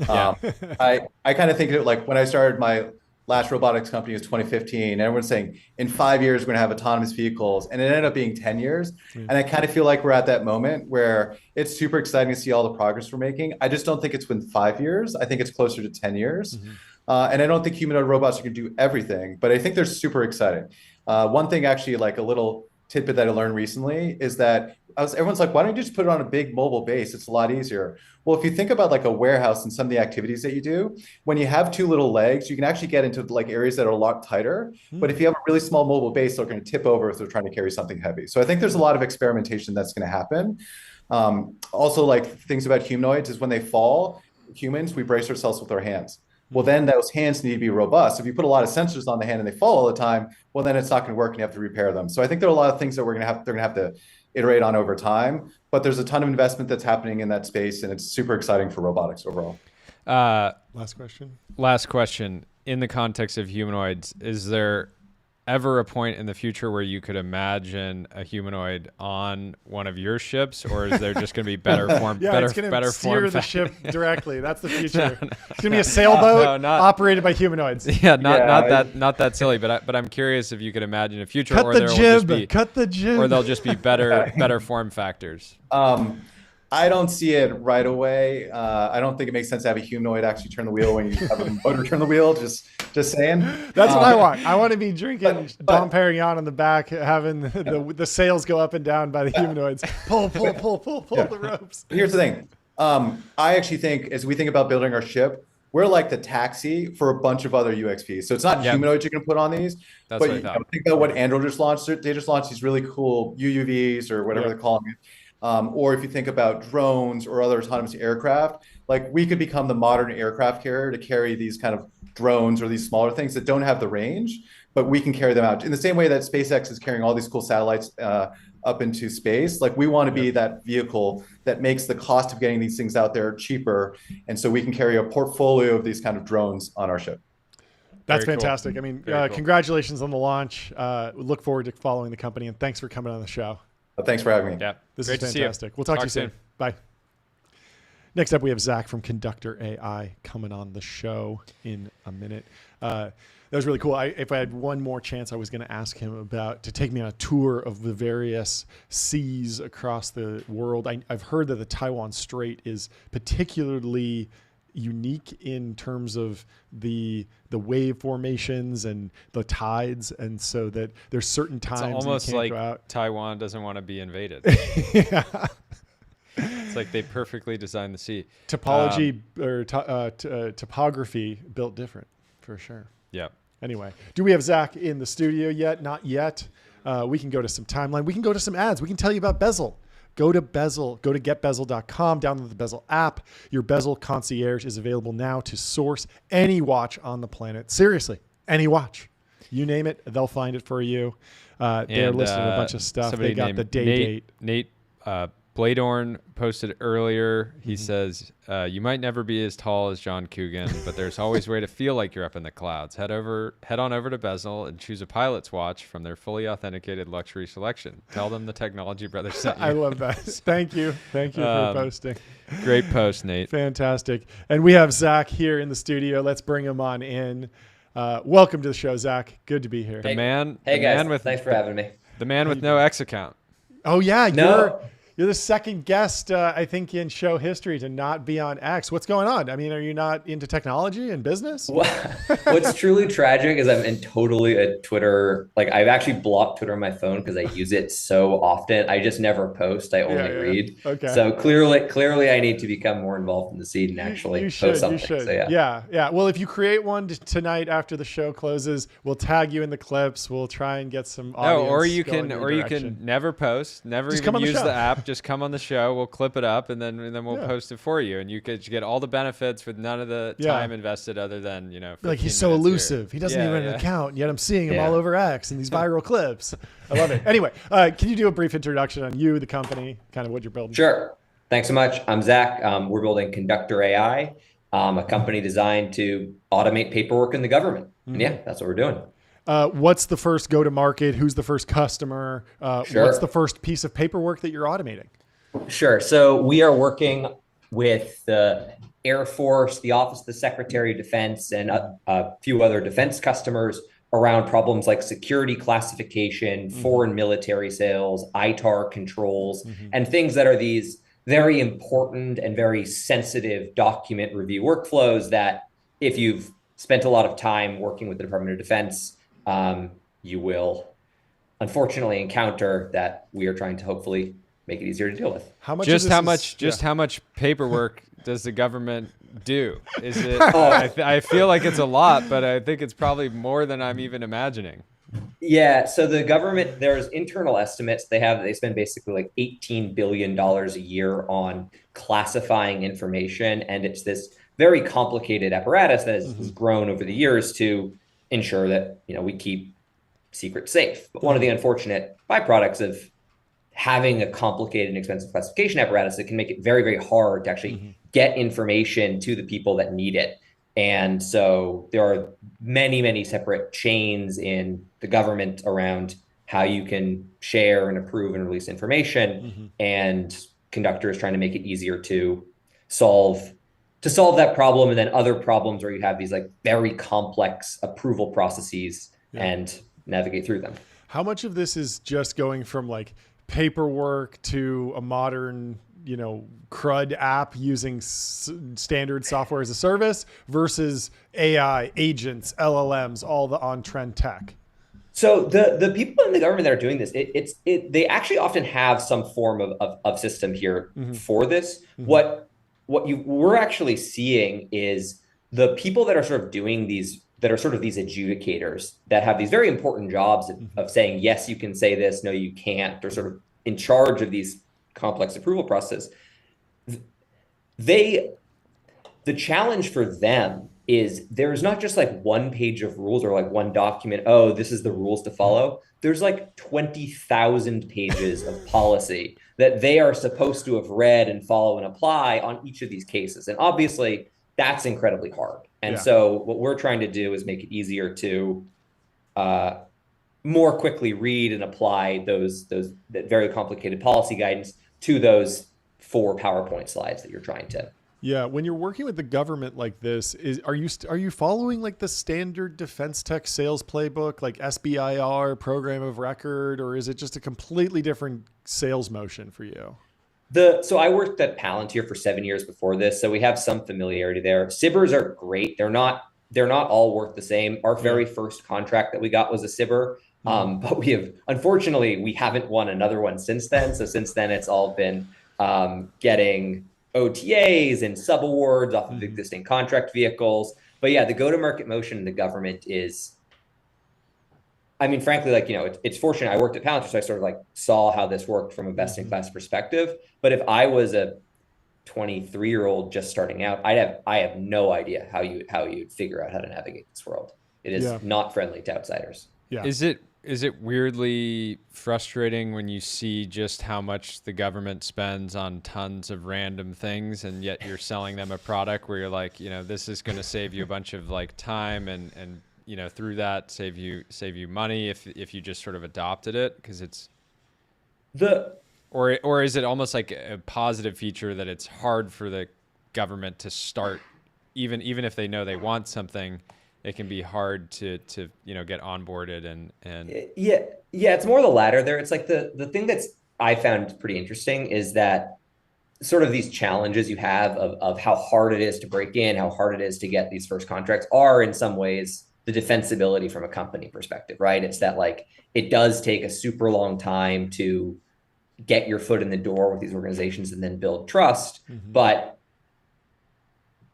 I kind of think of it like when I started my last robotics company was 2015. And everyone's saying in 5 years, we're going to have autonomous vehicles. And it ended up being 10 years. And I kind of feel like we're at that moment where it's super exciting to see all the progress we're making. I just don't think it's within 5 years. I think it's closer to 10 years. And I don't think humanoid robots are going to do everything, but I think they're super exciting. One thing actually, like a little tidbit that I learned recently is that everyone's like, why don't you just put it on a big mobile base? It's a lot easier. Well, if you think about like a warehouse and some of the activities that you do, when you have two little legs, you can actually get into like areas that are a lot tighter. But if you have a really small mobile base, they're going to tip over if they're trying to carry something heavy. So I think there's a lot of experimentation that's going to happen. Also, like things about humanoids is when they fall, humans, we brace ourselves with our hands. Well, then those hands need to be robust. If you put a lot of sensors on the hand and they fall all the time, well, then it's not going to work and you have to repair them. So I think there are a lot of things that they're going to have to iterate on over time, but there's a ton of investment that's happening in that space, and it's super exciting for robotics overall. Last question. In the context of humanoids, is there ever a point in the future where you could imagine a humanoid on one of your ships, or is there just going to be better form? It's going to steer the ship directly. That's the future. It's going to be a sailboat operated by humanoids. Not that silly, but I'm curious if you could imagine a future, Cut the jib, or they'll just be better form factors. I don't see it right away. I don't think it makes sense to have a humanoid actually turn the wheel when you have a motor turn the wheel. Just saying. That's what I want. I want to be drinking Dom Perignon on the back, having the sails go up and down by the humanoids. Pull the ropes. Here's the thing. I actually think as we think about building our ship, we're like the taxi for a bunch of other UXPs. So it's not humanoids you're going to put on these. That's but what I thought. Think about what Android just launched. They just launched these really cool UUVs or whatever they're calling it. Or if you think about drones or other autonomous aircraft, like we could become the modern aircraft carrier to carry these kind of drones or these smaller things that don't have the range, but we can carry them out. In the same way that SpaceX is carrying all these cool satellites up into space, like we want to be that vehicle that makes the cost of getting these things out there cheaper. And so we can carry a portfolio of these kind of drones on our ship. That's fantastic. Cool. I mean, congratulations on the launch. Look forward to following the company, and thanks for coming on the show. Thanks for having me. Yeah, this is fantastic. We'll talk to you soon. Bye. Next up, we have Zach from Conductor AI coming on the show in a minute. That was really cool. If I had one more chance, I was going to ask him to take me on a tour of the various seas across the world. I've heard that the Taiwan Strait is particularly unique in terms of the wave formations and the tides, and so that there's certain times it's almost you can't like go out. Taiwan doesn't want to be invaded. It's like they perfectly designed the sea. Topology or topography built different for sure. Yeah. Anyway, do we have Zach in the studio yet? Not yet. We can go to some timeline. We can go to some ads. We can tell you about Bezel. Go to Bezel. Go to getbezel.com. Download the Bezel app. Your Bezel concierge is available now to source any watch on the planet. Seriously, any watch. You name it, they'll find it for you. They're listing a bunch of stuff. They got the date. Nate Bladorn posted earlier. He says, you might never be as tall as John Coogan, but there's always a way to feel like you're up in the clouds. Head on over to Bezel and choose a pilot's watch from their fully authenticated luxury selection. Tell them the Technology Brothers sent you. I love that. Thank you for posting. Great post, Nate. Fantastic. And we have Zach here in the studio. Let's bring him on in. Welcome to the show, Zach. Good to be here. Hey guys, thanks for having me. The man with no X account. Oh yeah, No. You're the second guest, I think, in show history to not be on X. What's going on? I mean, are you not into technology and business? What's truly tragic is I'm in totally a Twitter, like I've actually blocked Twitter on my phone because I use it so often. I just never post. I only read. Okay. So clearly I need to become more involved in the scene and actually post something. You should. So, Yeah. Well, if you create one tonight after the show closes, we'll tag you in the clips. We'll try and get some audience. Or you can never post, never Just even use the app. Just come on the show. We'll clip it up and then we'll post it for you, and you get all the benefits with none of the time invested, other than like he's so elusive. He doesn't even have an account, and yet I'm seeing him all over X and these viral clips. I love it. Anyway, can you do a brief introduction on you, the company, kind of what you're building? Sure. Thanks so much. I'm Zach. We're building Conductor AI, a company designed to automate paperwork in the government. And that's what we're doing. What's the first go-to-market? Who's the first customer? What's the first piece of paperwork that you're automating? Sure. So we are working with the Air Force, the Office of the Secretary of Defense, and a few other defense customers around problems like security classification, foreign military sales, ITAR controls, and things that are these very important and very sensitive document review workflows that if you've spent a lot of time working with the Department of Defense, you will unfortunately encounter that we are trying to hopefully make it easier to deal with. How much? How much paperwork does the government do? Is it? I feel like it's a lot, but I think it's probably more than I'm even imagining. Yeah. So the government, there's internal estimates. They spend basically like $18 billion a year on classifying information, and it's this very complicated apparatus that has grown over the years to ensure that we keep secrets safe. But one of the unfortunate byproducts of having a complicated and expensive classification apparatus, it can make it very, very hard to actually get information to the people that need it. And so there are many, many separate chains in the government around how you can share and approve and release information. And Conductor is trying to make it easier to solve that problem, and then other problems where you have these like very complex approval processes and navigate through them. How much of this is just going from like paperwork to a modern, CRUD app using standard software as a service versus AI, agents, LLMs, all the on-trend tech? So the people in the government that are doing this, they actually often have some form of system here for this. What we're actually seeing is the people that are sort of doing these, that are sort of these adjudicators that have these very important jobs of saying, yes, you can say this, no, you can't, or sort of in charge of these complex approval processes. The challenge for them is there's not just like one page of rules or like one document. Oh, this is the rules to follow. There's like 20,000 pages of policy that they are supposed to have read and follow and apply on each of these cases. And obviously that's incredibly hard. And so what we're trying to do is make it easier to more quickly read and apply that very complicated policy guidance to those 4 PowerPoint slides that you're trying to. Yeah, when you're working with the government like this, are you following like the standard defense tech sales playbook, like SBIR, program of record, or is it just a completely different sales motion for you? So I worked at Palantir for 7 years before this, so we have some familiarity there. SIBRs are great. They're not all work the same. Our very first contract that we got was a SIBR, but unfortunately we haven't won another one since then. So since then it's all been getting OTAs and subawards off of existing contract vehicles. But yeah, the go-to-market motion in the government is, I mean, frankly, like, it's fortunate. I worked at Palantir, so I sort of like saw how this worked from a best-in-class perspective. But if I was a 23-year-old just starting out, I have no idea how you'd figure out how to navigate this world. It is not friendly to outsiders. Yeah. Is it weirdly frustrating when you see just how much the government spends on tons of random things, and yet you're selling them a product where you're like, this is going to save you a bunch of like time and through that save you money if you just sort of adopted it, because it's or is it almost like a positive feature that it's hard for the government to start, even if they know they want something, it can be hard to get onboarded and yeah, it's more the latter there. It's like the thing that's I found pretty interesting is that sort of these challenges you have of how hard it is to break in, how hard it is to get these first contracts are in some ways the defensibility from a company perspective, right? It's that like it does take a super long time to get your foot in the door with these organizations and then build trust. But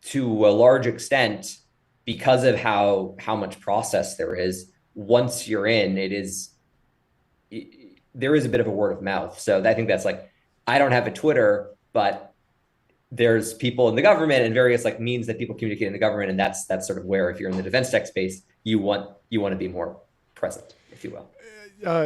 to a large extent, because of how much process there is, once you're in, there is a bit of a word of mouth. So I think that's like, I don't have a Twitter, but there's people in the government and various like means that people communicate in the government. And that's sort of where, if you're in the defense tech space, you want to be more present, if you will.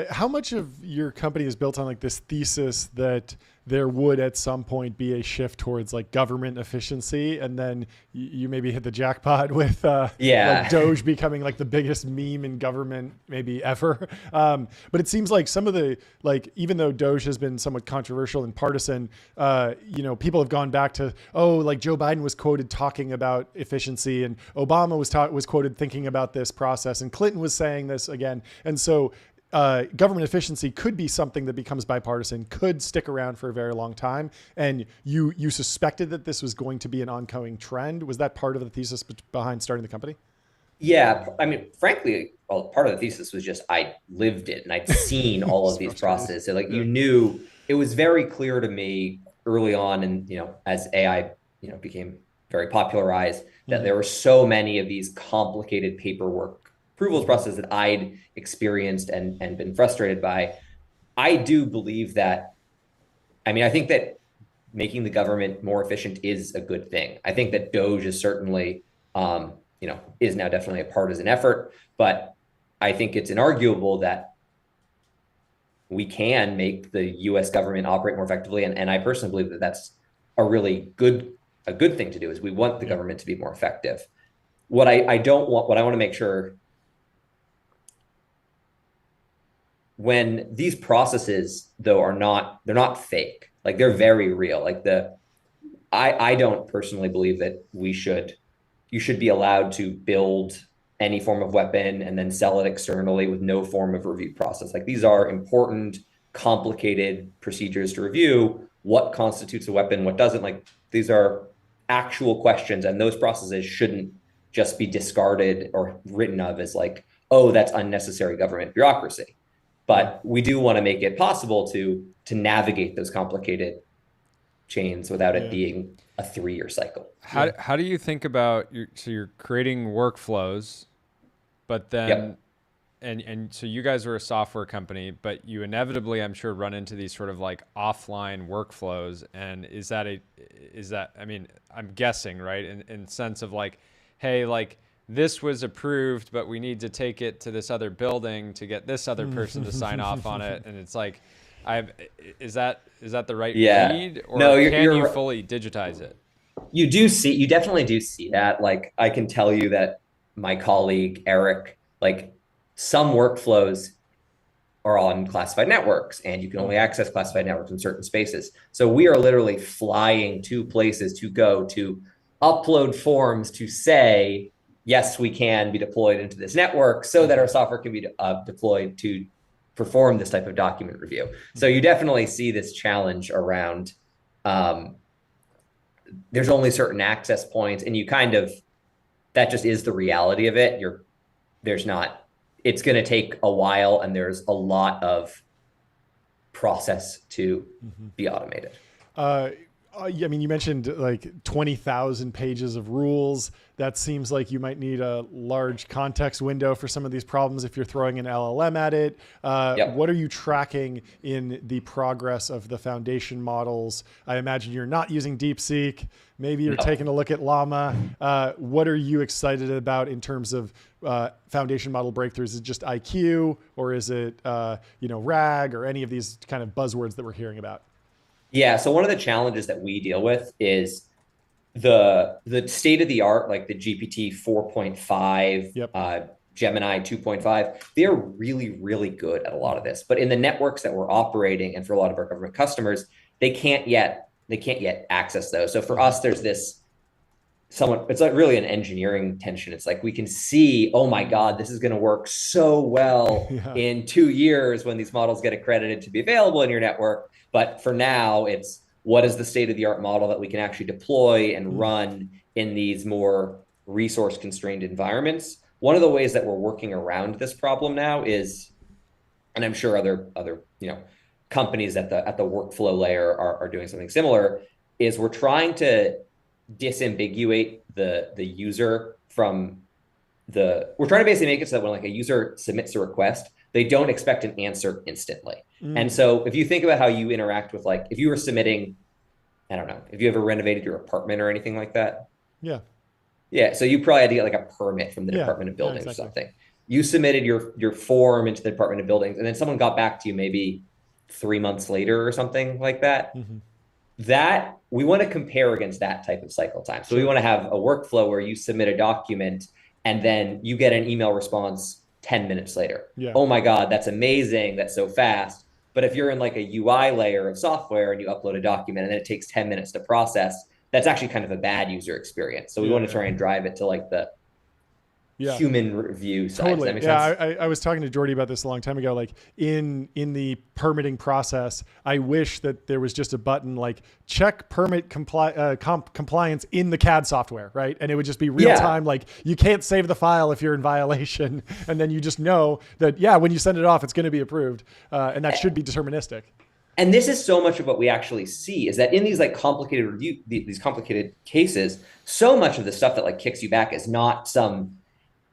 How much of your company is built on like this thesis that there would at some point be a shift towards like government efficiency, and then you maybe hit the jackpot with like Doge becoming like the biggest meme in government maybe ever? But it seems like some of the, like, even though Doge has been somewhat controversial and partisan, people have gone back to, like Joe Biden was quoted talking about efficiency, and Obama was quoted thinking about this process, and Clinton was saying this again. And so government efficiency could be something that becomes bipartisan, could stick around for a very long time. And you suspected that this was going to be an ongoing trend. Was that part of the thesis behind starting the company? Yeah. I mean, frankly, part of the thesis was just I lived it and I'd seen all of these processes. So like, you knew, it was very clear to me early on, and, as AI, became very popularized, that there were so many of these complicated paperwork approvals process that I'd experienced and been frustrated by. I do believe that, I think that making the government more efficient is a good thing. I think that Doge is certainly, is now definitely a partisan effort, but I think it's inarguable that we can make the US government operate more effectively. And I personally believe that that's a really good thing to do, is we want the government to be more effective. What I want to make sure, when these processes though they're not fake, like they're very real. Like I don't personally believe that you should be allowed to build any form of weapon and then sell it externally with no form of review process. Like, these are important, complicated procedures to review what constitutes a weapon, what doesn't. Like, these are actual questions, and those processes shouldn't just be discarded or written of as like, oh, that's unnecessary government bureaucracy. But we do want to make it possible to navigate those complicated chains without it being a 3-year cycle. How do you think about you're creating workflows, but then and so you guys are a software company, but you inevitably, I'm sure, run into these sort of like offline workflows. And is that I'm guessing, right, in sense of like, hey, like, this was approved, but we need to take it to this other building to get this other person to sign off on it. And it's like, is that the right read? Or no, can you fully digitize it? You definitely do see that. Like, I can tell you that my colleague, Eric, like, some workflows are on classified networks, and you can only access classified networks in certain spaces. So we are literally flying to places to go to upload forms to say, yes, we can be deployed into this network so that our software can be deployed to perform this type of document review. So you definitely see this challenge around, there's only certain access points, and that just is the reality of it. It's going to take a while, and there's a lot of process to be automated. I mean, you mentioned like 20,000 pages of rules. That seems like you might need a large context window for some of these problems if you're throwing an LLM at it. What are you tracking in the progress of the foundation models? I imagine you're not using DeepSeek. Maybe you're taking a look at Llama. What are you excited about in terms of foundation model breakthroughs? Is it just IQ, or is it RAG, or any of these kind of buzzwords that we're hearing about? Yeah. So one of the challenges that we deal with is the state of the art, like the GPT 4.5, Gemini 2.5. They're really, really good at a lot of this. But in the networks that we're operating, and for a lot of our government customers, they can't yet access those. So for us, there's it's like really an engineering tension. It's like we can see, oh my God, this is going to work so well in 2 years when these models get accredited to be available in your network. But for now, it's what is the state of the art model that we can actually deploy and run in these more resource constrained environments. One of the ways that we're working around this problem now is, and I'm sure other companies at the workflow layer are doing something similar, is we're trying to disambiguate the user from we're trying to basically make it so that when like a user submits a request, they don't expect an answer instantly. And so if you think about how you interact with, like, if you were submitting, I don't know, if you ever renovated your apartment or anything like that. Yeah. So you probably had to get like a permit from the Department of Buildings or something. You submitted your form into the Department of Buildings, and then someone got back to you maybe 3 months later or something like that. That we want to compare against that type of cycle time. So we want to have a workflow where you submit a document and then you get an email response 10 minutes later. Oh my God, that's amazing. That's so fast. But if you're in like a UI layer of software and you upload a document and then it takes 10 minutes to process, that's actually kind of a bad user experience. So we want to try and drive it to like the human review side. Totally. Does that make sense? I was talking to Jordy about this a long time ago. Like in the permitting process, I wish that there was just a button like check permit compliance in the CAD software, right? And it would just be real time. Like you can't save the file if you're in violation, and then you just know that when you send it off, it's going to be approved, and that should be deterministic. And this is so much of what we actually see, is that in these like complicated these complicated cases, so much of the stuff that like kicks you back is not some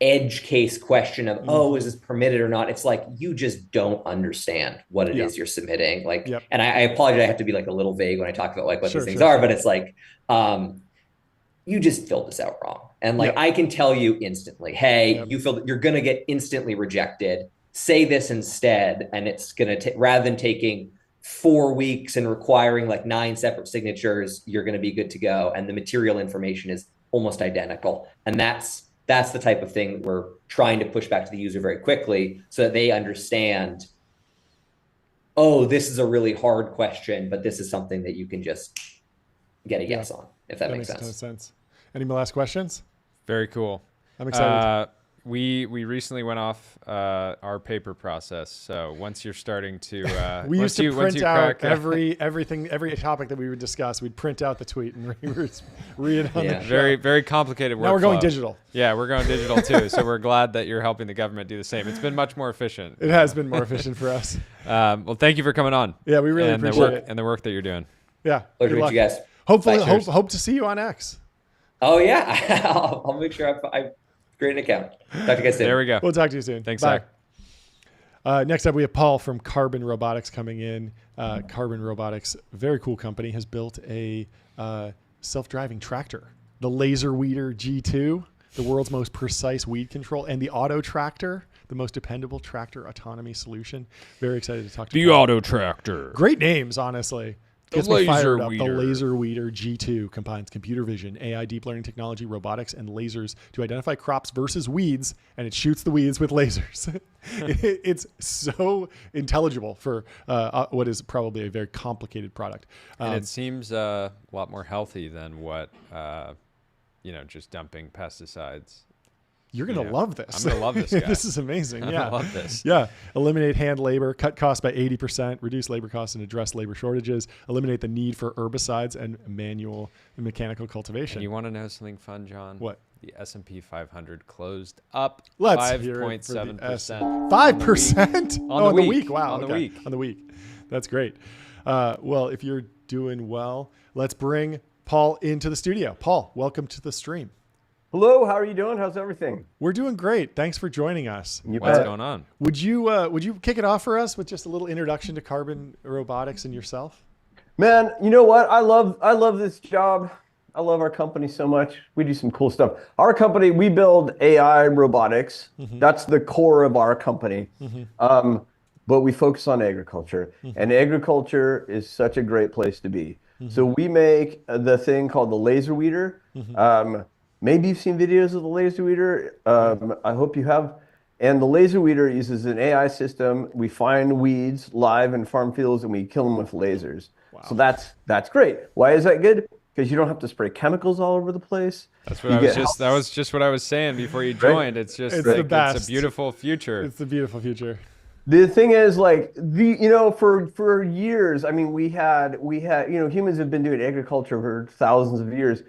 edge case question of, oh, is this permitted or not? It's like, you just don't understand what it is you're submitting. Like, and I apologize, I have to be like a little vague when I talk about like what these things are, but it's like, you just filled this out wrong. And like, I can tell you instantly, hey, you're going to get instantly rejected. Say this instead. And it's going to rather than taking 4 weeks and requiring like 9 separate signatures, you're going to be good to go. And the material information is almost identical. And that's the type of thing we're trying to push back to the user very quickly so that they understand, oh, this is a really hard question, but this is something that you can just get a yes on, if that makes sense. A ton of sense. Any last questions? Very cool. I'm excited. We recently went off our paper process. So once you're starting to, we used to print out every topic that we would discuss. We'd print out the tweet and read it on the show. Very complicated workflow. Now we're going digital. Yeah, we're going digital too. So we're glad that you're helping the government do the same. It's been much more efficient. It has been more efficient for us. Well, thank you for coming on. Yeah, we really appreciate it. And the work that you're doing. Yeah. Pleasure to meet you guys. Hopefully, hope to see you on X. Oh yeah, I'll make sure I create an account. Talk to you guys soon. There we go. We'll talk to you soon. Thanks, Bye. Zach. Next up, we have Paul from Carbon Robotics coming in. Carbon Robotics, very cool company, has built a self-driving tractor. The Laser Weeder G2, the world's most precise weed control, and the Auto Tractor, the most dependable tractor autonomy solution. Very excited to talk to you. The Auto Tractor. Great names, honestly. The Laser Weeder. The Laser Weeder G2 combines computer vision, AI deep learning technology, robotics, and lasers to identify crops versus weeds, and it shoots the weeds with lasers. It's so intelligible for what is probably a very complicated product. And it seems a lot more healthy than what, just dumping pesticides. You're going to love this. I'm going to love this guy. This is amazing. I love this. Yeah. Eliminate hand labor, cut costs by 80%, reduce labor costs and address labor shortages, eliminate the need for herbicides and manual and mechanical cultivation. And you want to know something fun, John? What? The S&P 500 closed up 5.7%. 5.7%. On the week. Wow. On the week. On the week. That's great. Well, if you're doing well. Let's bring Paul into the studio. Paul, welcome to the stream. Hello, how are you doing? How's everything? We're doing great. Thanks for joining us. What's going on? Would you kick it off for us with just a little introduction to carbon robotics and yourself? Man, you know what? I love this job. I love our company so much. We do some cool stuff. Our company, we build AI robotics. That's the core of our company. But we focus on agriculture. And agriculture is such a great place to be. So we make the thing called the laser weeder. Maybe you've seen videos of the laser weeder. I hope you have. And the laser weeder uses an AI system. We find weeds live in farm fields and we kill them with lasers. Wow. So that's great. Why is that good? Because you don't have to spray chemicals all over the place. That was just what I was saying before you joined. It's just it's a beautiful future. It's a beautiful future. The thing is, like, for years, I mean, we had humans have been doing agriculture for thousands of years.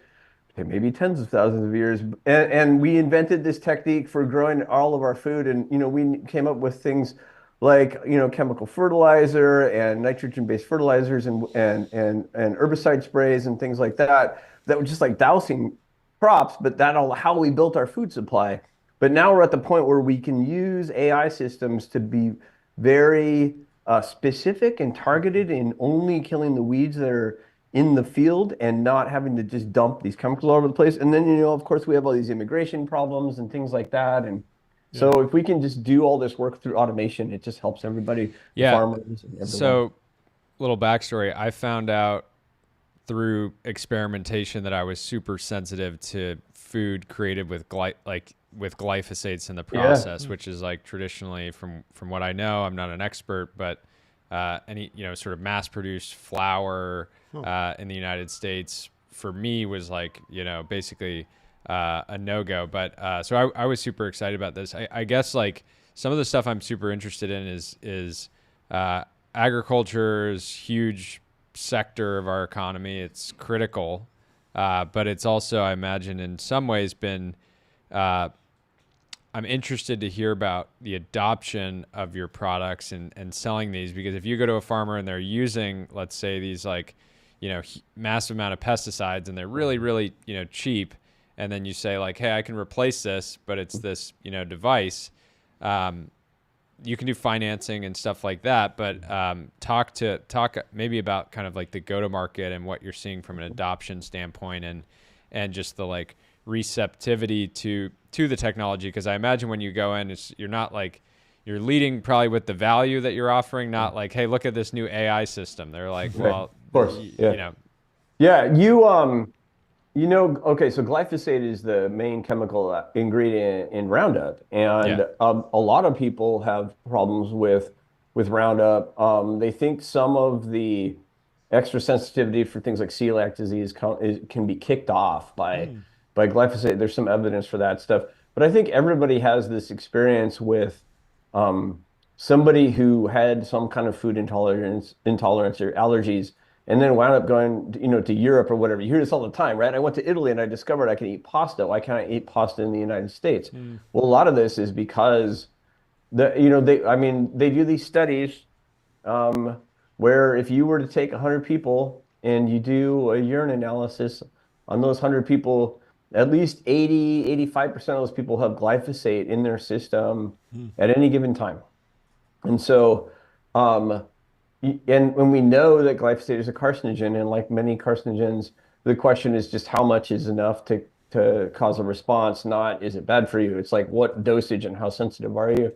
Maybe tens of thousands of years. And we invented this technique for growing all of our food. And, we came up with things like, chemical fertilizer and nitrogen-based fertilizers and herbicide sprays and things like that were just like dousing crops, but how we built our food supply. But now we're at the point where we can use AI systems to be very specific and targeted in only killing the weeds that are in the field and not having to just dump these chemicals all over the place. And then, of course, we have all these immigration problems and things like that. And so if we can just do all this work through automation, it just helps everybody, farmers. And so, little backstory. I found out through experimentation that I was super sensitive to food created with glyphosates in the process, which is like traditionally from what I know, I'm not an expert, but any sort of mass-produced flour in the United States for me was like basically a no-go. But so I was super excited about this. I guess like some of the stuff I'm super interested in is agriculture's huge sector of our economy. It's critical, but it's also, I imagine, in some ways been. I'm interested to hear about the adoption of your products and selling these, because if you go to a farmer and they're using, let's say, these like, massive amount of pesticides and they're really, really, cheap, and then you say like, hey, I can replace this, but it's this, device, you can do financing and stuff like that. But talk maybe about kind of like the go-to-market and what you're seeing from an adoption standpoint and just the like receptivity to the technology, because I imagine when you go in, you're not like you're leading probably with the value that you're offering, not like, hey, look at this new AI system. They're like, well, of course, okay, so glyphosate is the main chemical ingredient in Roundup, and a lot of people have problems with Roundup. They think some of the extra sensitivity for things like celiac disease can be kicked off by glyphosate. There's some evidence for that stuff. But I think everybody has this experience with somebody who had some kind of food intolerance or allergies, and then wound up going, to Europe or whatever. You hear this all the time, right? I went to Italy and I discovered I can eat pasta. Why can't I eat pasta in the United States? Well, a lot of this is because they do these studies where if you were to take 100 people and you do a urine analysis on those 100 people, at least 85% of those people have glyphosate in their system at any given time. And so, and when we know that glyphosate is a carcinogen, and like many carcinogens, the question is just how much is enough to cause a response, not is it bad for you. It's like, what dosage and how sensitive are you?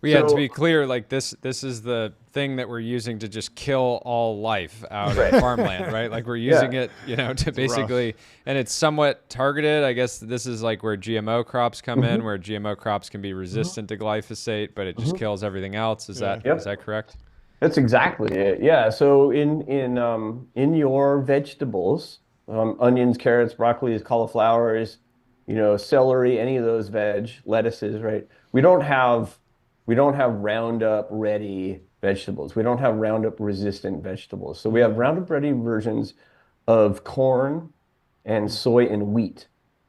Well, to be clear, like this is the thing that we're using to just kill all life out of farmland, right? Like we're using it, to basically, and it's somewhat targeted. I guess this is like where GMO crops come in, where GMO crops can be resistant to glyphosate, but it just kills everything else. Is that correct? That's exactly it. Yeah. So in your vegetables, onions, carrots, broccoli, cauliflowers, celery, any of those lettuces, right? We don't have Roundup ready vegetables. We don't have Roundup resistant vegetables. So we have Roundup ready versions of corn and soy and wheat.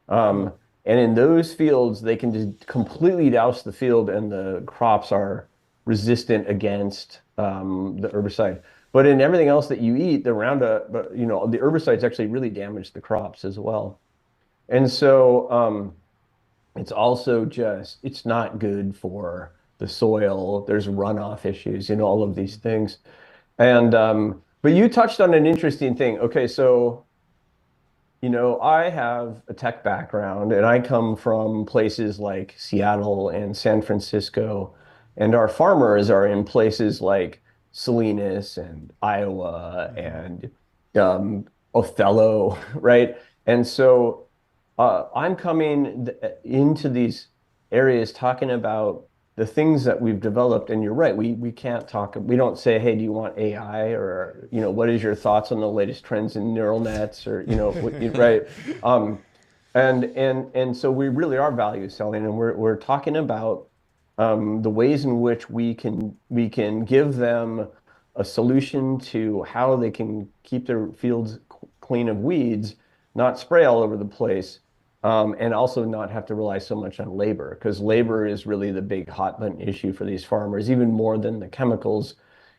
And in those fields, they can just completely douse the field and the crops are resistant against the herbicide. But in everything else that you eat, the Roundup, the herbicides actually really damage the crops as well. And so it's also it's not good for the soil. There's runoff issues, all of these things. And but you touched on an interesting thing. Okay, so I have a tech background and I come from places like Seattle and San Francisco, and our farmers are in places like Salinas and Iowa and Othello, right? And so I'm coming into these areas talking about the things that we've developed, and you're right, we don't say, hey, do you want AI, or what is your thoughts on the latest trends in neural nets, or right? And so we really are value selling, and we're talking about the ways in which we can give them a solution to how they can keep their fields clean of weeds, not spray all over the place, and also not have to rely so much on labor, because labor is really the big hot button issue for these farmers, even more than the chemicals,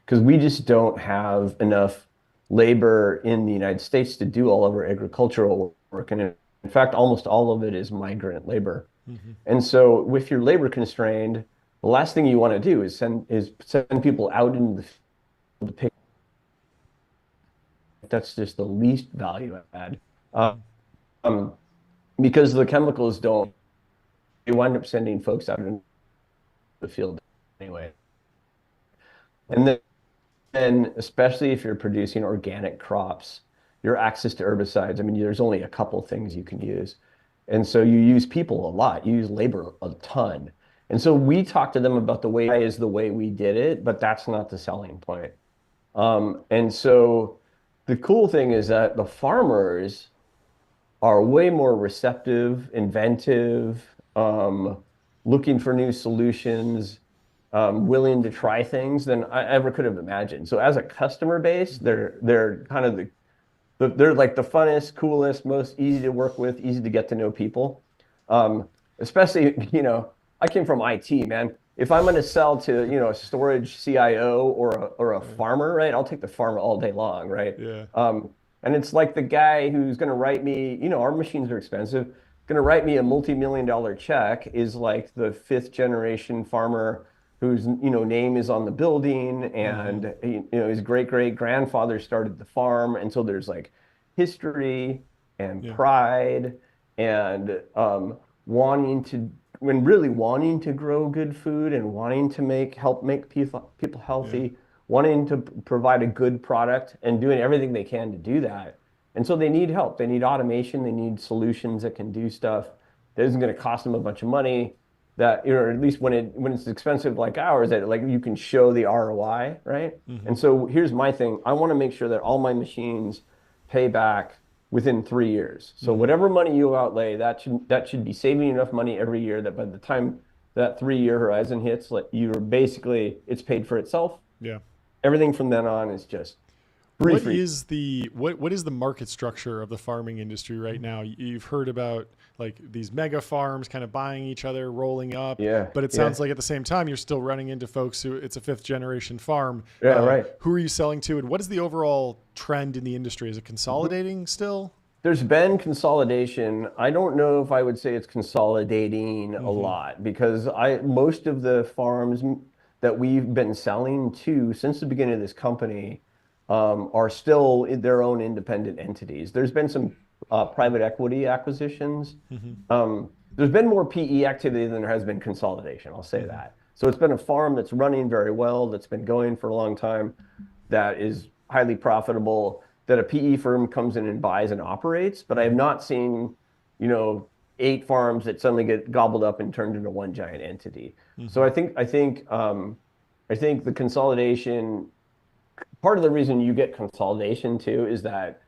because we just don't have enough labor in the United States to do all of our agricultural work. And in fact, almost all of it is migrant labor. And so if you're labor constrained, the last thing you want to do is send people out into the field to pick. That's just the least value add. Because the chemicals they wind up sending folks out in the field anyway. And then especially if you're producing organic crops, your access to herbicides, there's only a couple things you can use. And so you use people a lot, you use labor a ton. And so we talked to them about the way is the way we did it, but that's not the selling point. And so the cool thing is that the farmers are way more receptive, inventive, looking for new solutions, willing to try things than I ever could have imagined. So as a customer base, they're kind of they're like the funnest, coolest, most easy to work with, easy to get to know people. Especially, I came from IT, man. If I'm going to sell to, a storage CIO or a farmer, right? I'll take the farmer all day long, right? Yeah. And it's like the guy who's going to write me, our machines are expensive, going to write me a multi-million-dollar check is like the 5th generation farmer whose, name is on the building, and his great-great-grandfather started the farm. And so there's like history and pride and wanting to grow good food and wanting to help make people healthy, wanting to provide a good product and doing everything they can to do that. And so they need help. They need automation. They need solutions that can do stuff that isn't going to cost them a bunch of money, that, or at least when it's expensive like ours, that like you can show the ROI, right? And so here's my thing. I want to make sure that all my machines pay back within 3 years. So whatever money you outlay, that should be saving enough money every year that by the time that 3-year horizon hits, like it's paid for itself. Yeah. Everything from then on is just free. What is the market structure of the farming industry right now? You've heard about like these mega farms kind of buying each other, rolling up. Yeah. But it sounds like at the same time you're still running into folks who it's a 5th generation farm. Yeah, right. Who are you selling to, and what is the overall trend in the industry? Is it consolidating still? There's been consolidation. I don't know if I would say it's consolidating a lot, because most of the farms that we've been selling to since the beginning of this company are still in their own independent entities. There's been some private equity acquisitions. There's been more PE activity than there has been consolidation, I'll say that. So it's been a farm that's running very well, that's been going for a long time, that is highly profitable, that a PE firm comes in and buys and operates. But I have not seen, 8 farms that suddenly get gobbled up and turned into one giant entity. So I think the consolidation, part of the reason you get consolidation too is that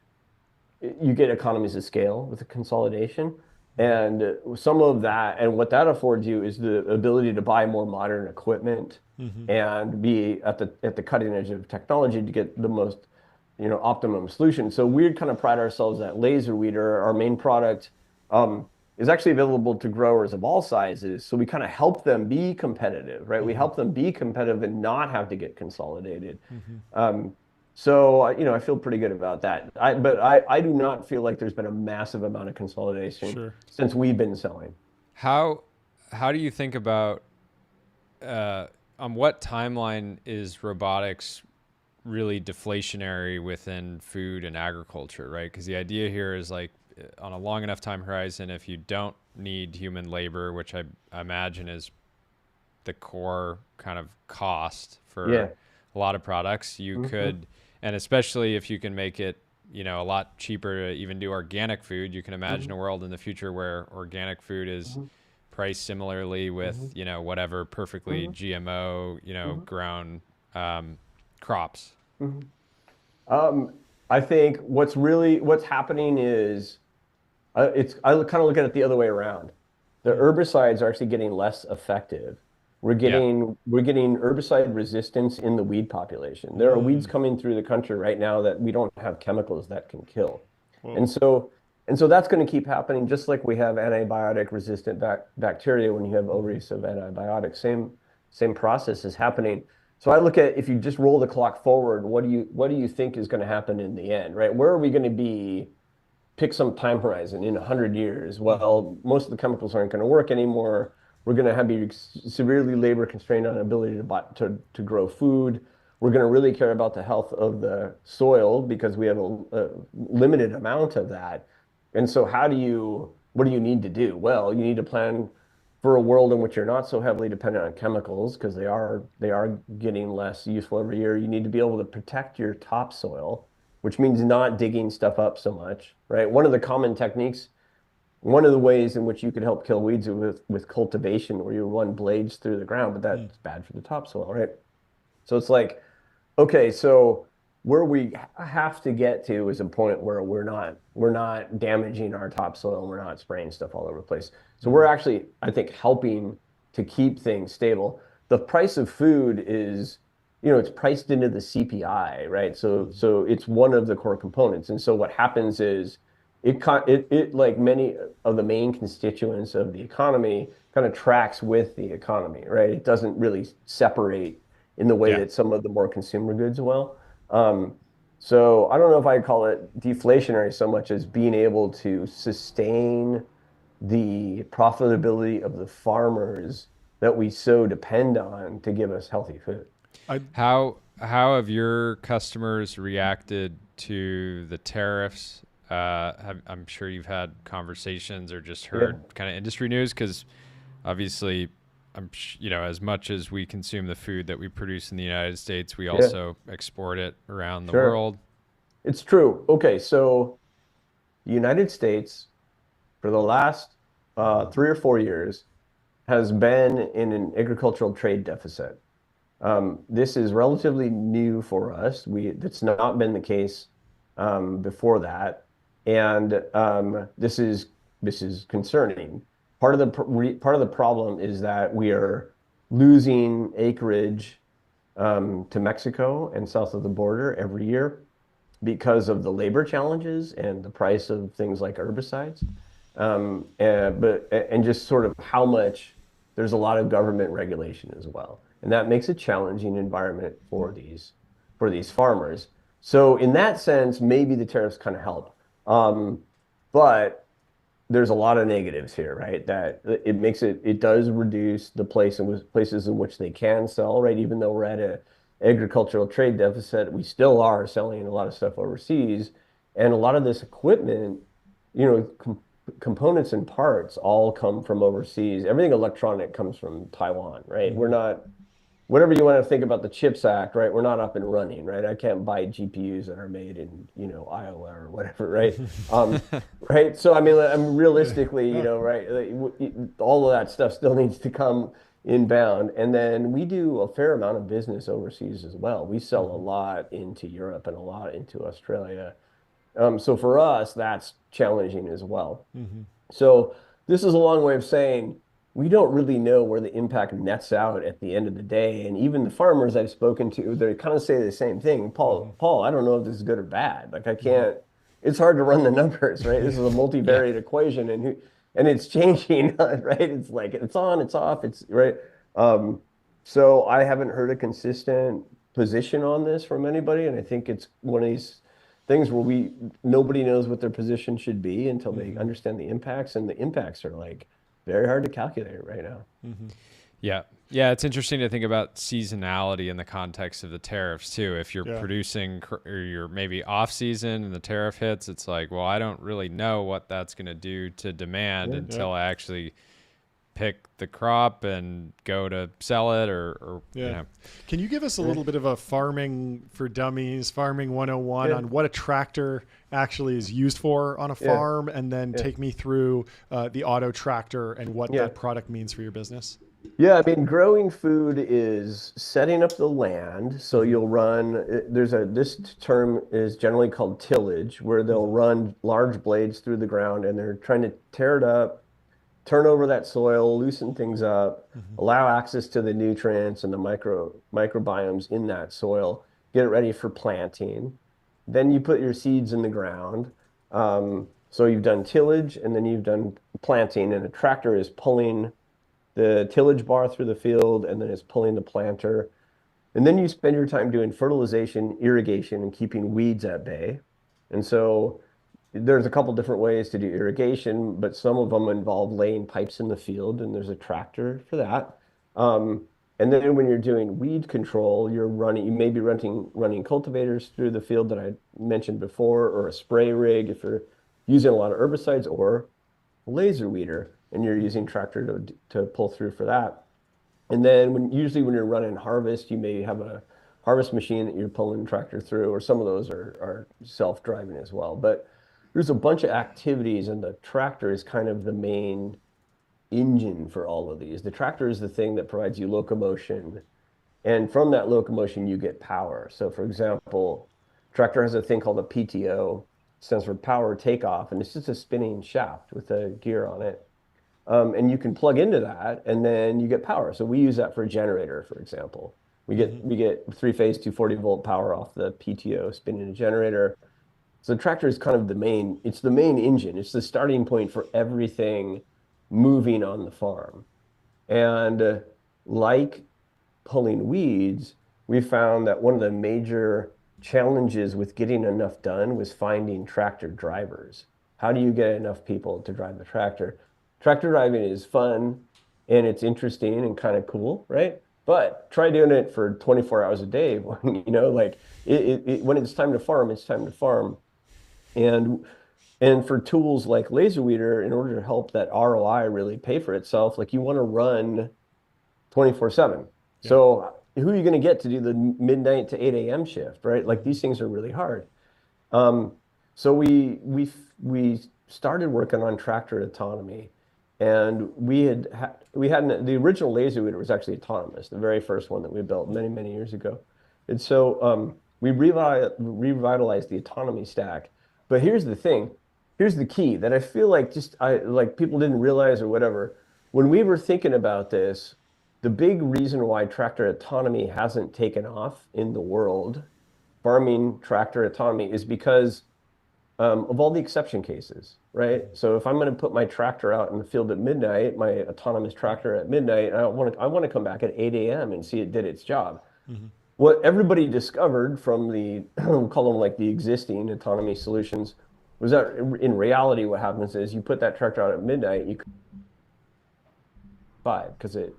you get economies of scale with the consolidation. And some of that, and what that affords you is the ability to buy more modern equipment and be at the cutting edge of technology to get the most, optimum solution. So we kind of pride ourselves that laser weeder, our main product, is actually available to growers of all sizes. So we kind of help them be competitive, right? We help them be competitive and not have to get consolidated. So, I feel pretty good about that. But I do not feel like there's been a massive amount of consolidation since we've been selling. How do you think about on what timeline is robotics really deflationary within food and agriculture, right? Because the idea here is like on a long enough time horizon, if you don't need human labor, which I imagine is the core kind of cost for a lot of products, you could, and especially if you can make it, a lot cheaper to even do organic food, you can imagine a world in the future where organic food is priced similarly with, whatever perfectly GMO, grown crops. I think what's happening is I kind of look at it the other way around. The herbicides are actually getting less effective. We're getting herbicide resistance in the weed population. There are weeds coming through the country right now that we don't have chemicals that can kill. And so that's going to keep happening, just like we have antibiotic resistant bacteria when you have overuse of antibiotics. Same process is happening. So I look at, if you just roll the clock forward, what do you think is going to happen in the end, right? Where are we going to be? Pick some time horizon in 100 years. Well, most of the chemicals aren't going to work anymore. We're going to be severely labor constrained on ability to grow food. We're going to really care about the health of the soil because we have a limited amount of that. And so what do you need to do? Well, you need to plan for a world in which you're not so heavily dependent on chemicals because they are getting less useful every year. You need to be able to protect your topsoil, which means not digging stuff up so much, right? One of the common techniques, one of the ways in which you could help kill weeds with cultivation, where you run blades through the ground, but that's bad for the topsoil, right? So it's like, okay, so where we have to get to is a point where we're not damaging our topsoil and we're not spraying stuff all over the place. So we're actually, I think, helping to keep things stable. The price of food is, it's priced into the CPI, right? So it's one of the core components. And so what happens is it like many of the main constituents of the economy kind of tracks with the economy, right? It doesn't really separate in the way that some of the more consumer goods will. So I don't know if I call it deflationary so much as being able to sustain the profitability of the farmers that we so depend on to give us healthy food. How have your customers reacted to the tariffs? I'm sure you've had conversations or just heard kind of industry news, because obviously, as much as we consume the food that we produce in the United States, we also export it around the world. It's true. Okay, so the United States, for the last 3 or 4 years, has been in an agricultural trade deficit. This is relatively new for us. That's not been the case before that. And this is concerning. Part of the problem is that we are losing acreage to Mexico and south of the border every year because of the labor challenges and the price of things like herbicides, and just sort of how much there's a lot of government regulation as well, and that makes a challenging environment for these farmers. So in that sense, maybe the tariffs kind of help. But there's a lot of negatives here, right? That it does reduce the places in which they can sell, right? Even though we're at a agricultural trade deficit, we still are selling a lot of stuff overseas. And a lot of this equipment, components and parts all come from overseas. Everything electronic comes from Taiwan, right? We're not, whatever you want to think about the CHIPS Act, right? We're not up and running, right? I can't buy GPUs that are made in, Iowa or whatever, right? Right. So, I mean, realistically, right, all of that stuff still needs to come inbound. And then we do a fair amount of business overseas as well. We sell a lot into Europe and a lot into Australia. So for us, that's challenging as well. So this is a long way of saying, we don't really know where the impact nets out at the end of the day. And even the farmers I've spoken to, they kind of say the same thing. Paul, I don't know if this is good or bad. Like, I can't, it's hard to run the numbers, right? This is a multivariate equation and it's changing, right? It's like, it's on, it's off, it's right. So I haven't heard a consistent position on this from anybody, and I think it's one of these things where nobody knows what their position should be until they understand the impacts, and the impacts are like very hard to calculate right now. Yeah. Yeah, it's interesting to think about seasonality in the context of the tariffs too. If you're producing or you're maybe off season and the tariff hits, it's like, well, I don't really know what that's going to do to demand until I actually pick the crop and go to sell it or you know. Can you give us a little bit of a farming for dummies, farming 101 on what a tractor actually is used for on a farm, and then take me through the auto tractor and what that product means for your business? Yeah, I mean, growing food is setting up the land. So you'll run, this term is generally called tillage, where they'll run large blades through the ground and they're trying to tear it up, turn over that soil, loosen things up, allow access to the nutrients and the microbiomes in that soil, get it ready for planting. Then you put your seeds in the ground. So you've done tillage and then you've done planting, and a tractor is pulling the tillage bar through the field, and then it's pulling the planter. And then you spend your time doing fertilization, irrigation, and keeping weeds at bay. And so there's a couple different ways to do irrigation, but some of them involve laying pipes in the field, and there's a tractor for that. And then when you're doing weed control, you may be running cultivators through the field that I mentioned before, or a spray rig if you're using a lot of herbicides, or a laser weeder, and you're using tractor to pull through for that. And then usually when you're running harvest, you may have a harvest machine that you're pulling the tractor through, or some of those are self-driving as well. But there's a bunch of activities, and the tractor is kind of the main engine for all of these. The tractor is the thing that provides you locomotion, and from that locomotion you get power. So for example, tractor has a thing called a PTO, stands for power takeoff, and it's just a spinning shaft with a gear on it. And you can plug into that, and then you get power. So we use that for a generator, for example. We get 3-phase 240-volt power off the PTO spinning a generator. So the tractor is kind of the main engine. It's the starting point for everything moving on the farm. And like pulling weeds, we found that one of the major challenges with getting enough done was finding tractor drivers. How do you get enough people to drive the tractor? Tractor driving is fun and it's interesting and kind of cool, right? But try doing it for 24 hours a day. When, when it's time to farm, it's time to farm. And for tools like laser weeder, in order to help that ROI really pay for itself, like you want to run 24/7. Yeah. So who are you going to get to do the midnight to 8 a.m. shift, right? Like these things are really hard. So we started working on tractor autonomy. And the original laser weeder was actually autonomous, the very first one that we built many, many years ago. And so we revitalized the autonomy stack. But here's the thing, here's the key that I feel like people didn't realize or whatever. When we were thinking about this, the big reason why tractor autonomy hasn't taken off in the world, farming tractor autonomy, is because of all the exception cases, right? So if I'm going to put my tractor out in the field at midnight, my autonomous tractor at midnight, I want to come back at 8 a.m. and see it did its job. Mm-hmm. What everybody discovered from we'll call them like the existing autonomy solutions, was that in reality what happens is you put that tractor out at midnight, you because it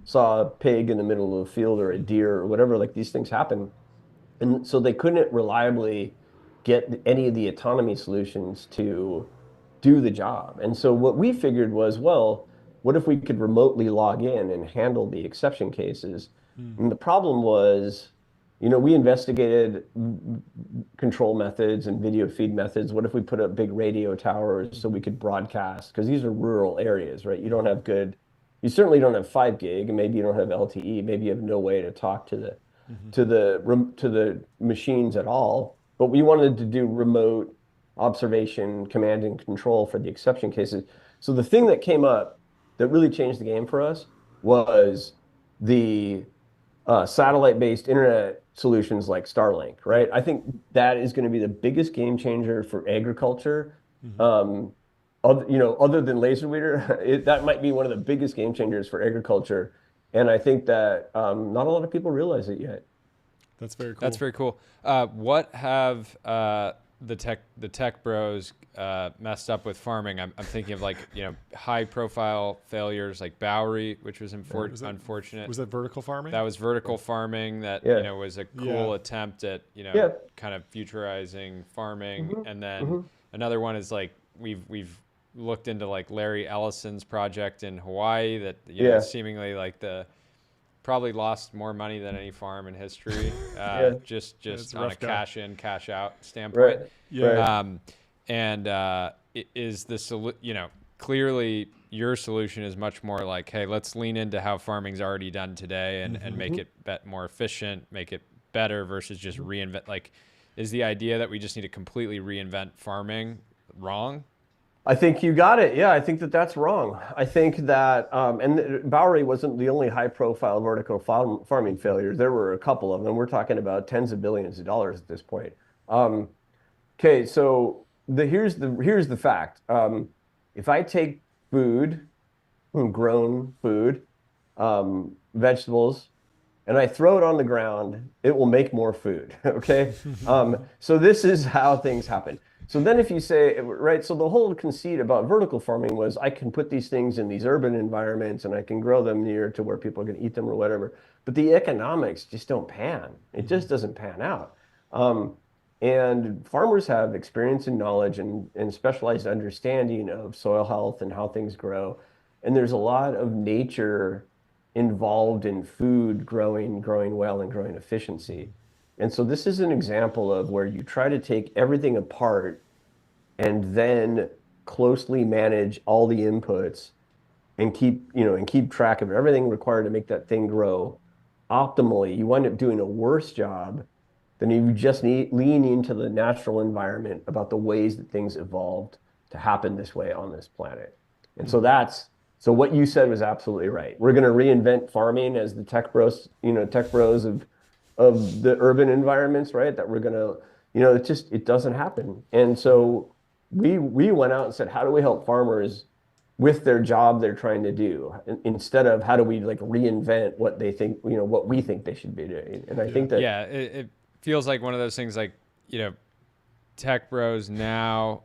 saw a pig in the middle of the field or a deer or whatever, like these things happen. And so they couldn't reliably get any of the autonomy solutions to do the job. And so what we figured was, well, what if we could remotely log in and handle the exception cases? And the problem was, we investigated control methods and video feed methods. What if we put up big radio towers so we could broadcast? Because these are rural areas, right? You certainly don't have 5 gig, and maybe you don't have LTE. Maybe you have no way to talk to the machines at all. But we wanted to do remote observation, command and control for the exception cases. So the thing that came up that really changed the game for us was the satellite-based internet solutions like Starlink, right? I think that is going to be the biggest game changer for agriculture. Other than laser weeder, that might be one of the biggest game changers for agriculture. And I think that not a lot of people realize it yet. That's very cool. That's very cool. What have the tech bros messed up with farming? I'm thinking of like, high profile failures like Bowery, which was unfortunate. Was that vertical farming? That was vertical farming that, was a cool attempt at, kind of futurizing farming. And then another one is like, we've looked into like Larry Ellison's project in Hawaii that, seemingly like probably lost more money than any farm in history, just on a cash in, cash out standpoint. Right. Yeah. Is the clearly your solution is much more like, hey, let's lean into how farming's already done today and make it more efficient, make it better versus just reinvent. Like, is the idea that we just need to completely reinvent farming wrong? I think you got it. Yeah, I think that's wrong. I think that, and Bowery wasn't the only high-profile vertical farming failure. There were a couple of them. We're talking about tens of billions of dollars at this point. Okay, so here's the fact. If I take food, grown food, vegetables, and I throw it on the ground, it will make more food. Okay, so this is how things happen. So then if you say, right, so the whole conceit about vertical farming was I can put these things in these urban environments and I can grow them near to where people are going to eat them or whatever. But the economics just don't pan. It just doesn't pan out. And farmers have experience and knowledge and specialized understanding of soil health and how things grow. And there's a lot of nature involved in food growing well and growing efficiency. And so this is an example of where you try to take everything apart and then closely manage all the inputs and keep track of everything required to make that thing grow optimally. You wind up doing a worse job than you just lean into the natural environment about the ways that things evolved to happen this way on this planet. And so so what you said was absolutely right. We're going to reinvent farming as the tech bros of the urban environments, right? That we're gonna, it doesn't happen. And so we went out and said, how do we help farmers with their job they're trying to do, instead of how do we like reinvent what they think, what we think they should be doing. And I think that it feels like one of those things like, tech bros now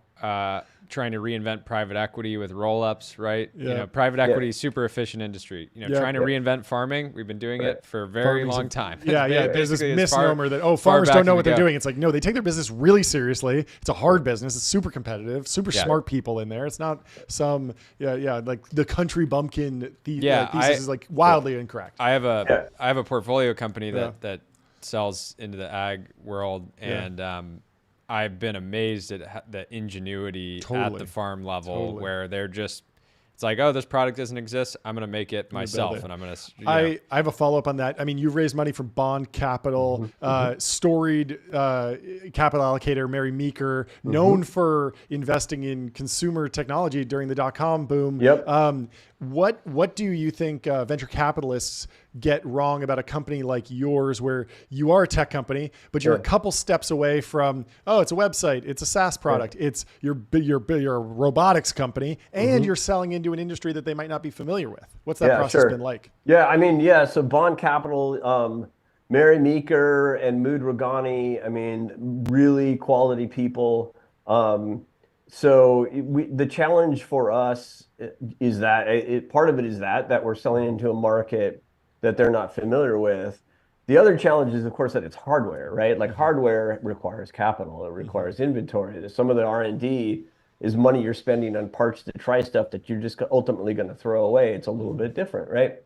trying to reinvent private equity with roll-ups, right? Yeah. Private equity is super efficient industry. Trying to reinvent farming, we've been doing it for a very long time. There's this misnomer that farmers don't know what they're doing. It's like, no, they take their business really seriously. It's a hard business. It's super competitive, super smart people in there. It's not some like the country bumpkin thesis is like wildly incorrect. I have a portfolio company that sells into the ag world, and I've been amazed at the ingenuity at the farm level where they're just, it's like, oh, this product doesn't exist. I'm going to make it myself. And I'm going to, I have a follow-up on that. I mean, you've raised money from Bond Capital, storied capital allocator, Mary Meeker, known for investing in consumer technology during the dot-com boom. Yep. What do you think venture capitalists get wrong about a company like yours, where you are a tech company, but you're a couple steps away from, it's a website, it's a SaaS product, it's you're a robotics company, and you're selling into an industry that they might not be familiar with. What's that process been like? Yeah, I mean, so Bond Capital, Mary Meeker and Mood Ragani, I mean, really quality people. So the challenge for us is that part of it is that we're selling into a market that they're not familiar with. The other challenge is, of course, that it's hardware, right? Like hardware requires capital, it requires inventory. Some of the R&D is money you're spending on parts to try stuff that you're just ultimately going to throw away. It's a little bit different, right?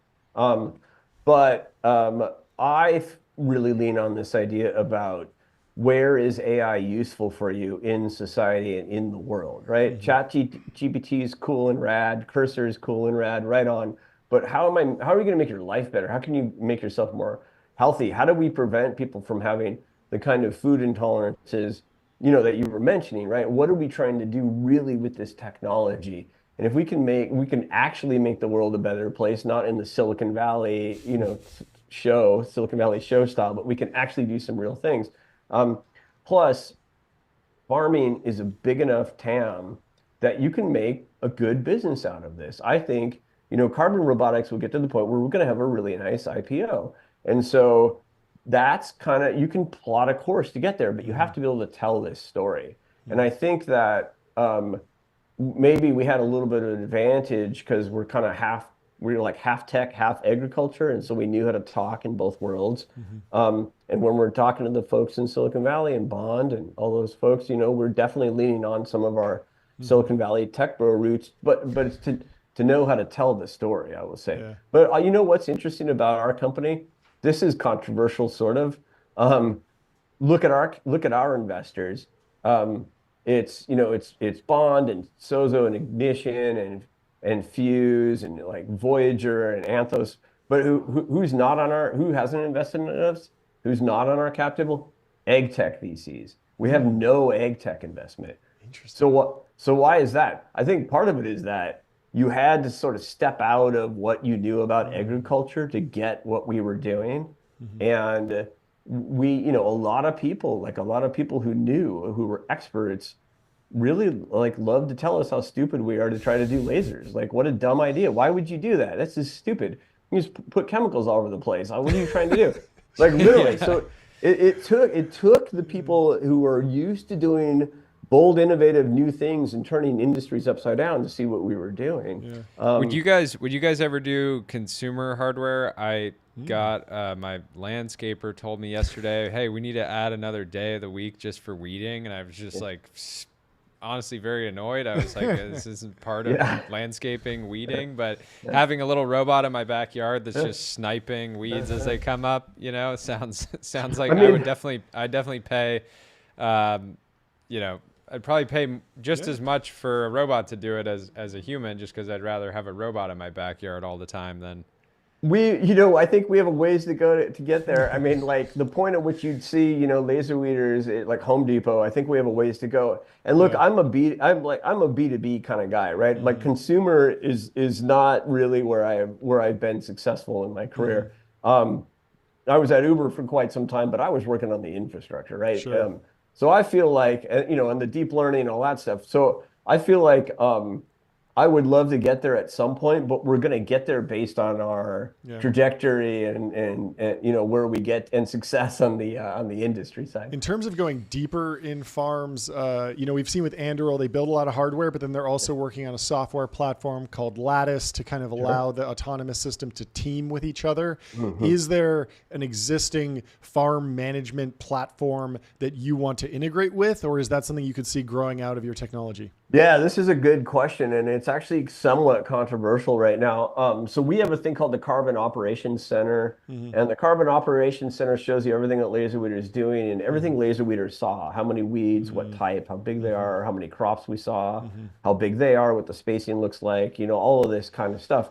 But I really lean on this idea about where is AI useful for you in society and in the world, right? ChatGPT is cool and rad, Cursor is cool and rad, right on. But how are you going to make your life better? How can you make yourself more healthy? How do we prevent people from having the kind of food intolerances, that you were mentioning, right? What are we trying to do really with this technology? And if we can actually make the world a better place, not in the Silicon Valley, Silicon Valley show style, but we can actually do some real things. Plus, farming is a big enough TAM that you can make a good business out of this. I think, carbon robotics will get to the point where we're going to have a really nice IPO. And so that's kind of, you can plot a course to get there, but you have to be able to tell this story. And I think that maybe we had a little bit of an advantage because we're kind of we were like half tech, half agriculture. And so we knew how to talk in both worlds. And when we're talking to the folks in Silicon Valley and Bond and all those folks, we're definitely leaning on some of our Silicon Valley tech bro roots, but it's to know how to tell the story, I will say. Yeah. But what's interesting about our company? This is controversial, sort of. Look at our investors. It's Bond and Sozo and Ignition and Fuse and like Voyager and Anthos. But who hasn't invested in us? Who's not on our cap table? Ag tech VCs. We have no ag tech investment. Interesting. So why is that? I think part of it is that you had to sort of step out of what you knew about agriculture to get what we were doing. And we, a lot of people who were experts really love to tell us how stupid we are to try to do lasers. Like, what a dumb idea. Why would you do that? That's just stupid. You just put chemicals all over the place. What are you trying to do? Like, literally. So it took the people who were used to doing bold, innovative, new things and turning industries upside down to see what we were doing. Yeah. Would you guys ever do consumer hardware? I got my landscaper told me yesterday, hey, we need to add another day of the week just for weeding, and I was just honestly very annoyed. I was like, this isn't part of landscaping, weeding, but having a little robot in my backyard that's just sniping weeds as they come up, sounds like I'd definitely pay, I'd probably pay just as much for a robot to do it as a human, just because I'd rather have a robot in my backyard all the time than. I think we have a ways to go to get there. I mean, like the point at which you'd see, laser weeders at like Home Depot, I think we have a ways to go. And look, I'm a B2B kind of guy, right? Like consumer is not really where I've been successful in my career. I was at Uber for quite some time, but I was working on the infrastructure, right? Sure. So I feel like, and the deep learning and all that stuff. So I feel like I would love to get there at some point, but we're going to get there based on our trajectory and where we get and success on the industry side. In terms of going deeper in farms, we've seen with Anduril, they build a lot of hardware, but then they're also working on a software platform called Lattice to kind of allow the autonomous system to team with each other. Is there an existing farm management platform that you want to integrate with, or is that something you could see growing out of your technology? Yeah, this is a good question, and it's actually somewhat controversial right now. So we have a thing called the Carbon Operations Center, and the Carbon Operations Center shows you everything that Laser Weeder is doing and everything Laser Weeder saw, how many weeds, what type, how big they are, how many crops we saw, how big they are, what the spacing looks like, all of this kind of stuff.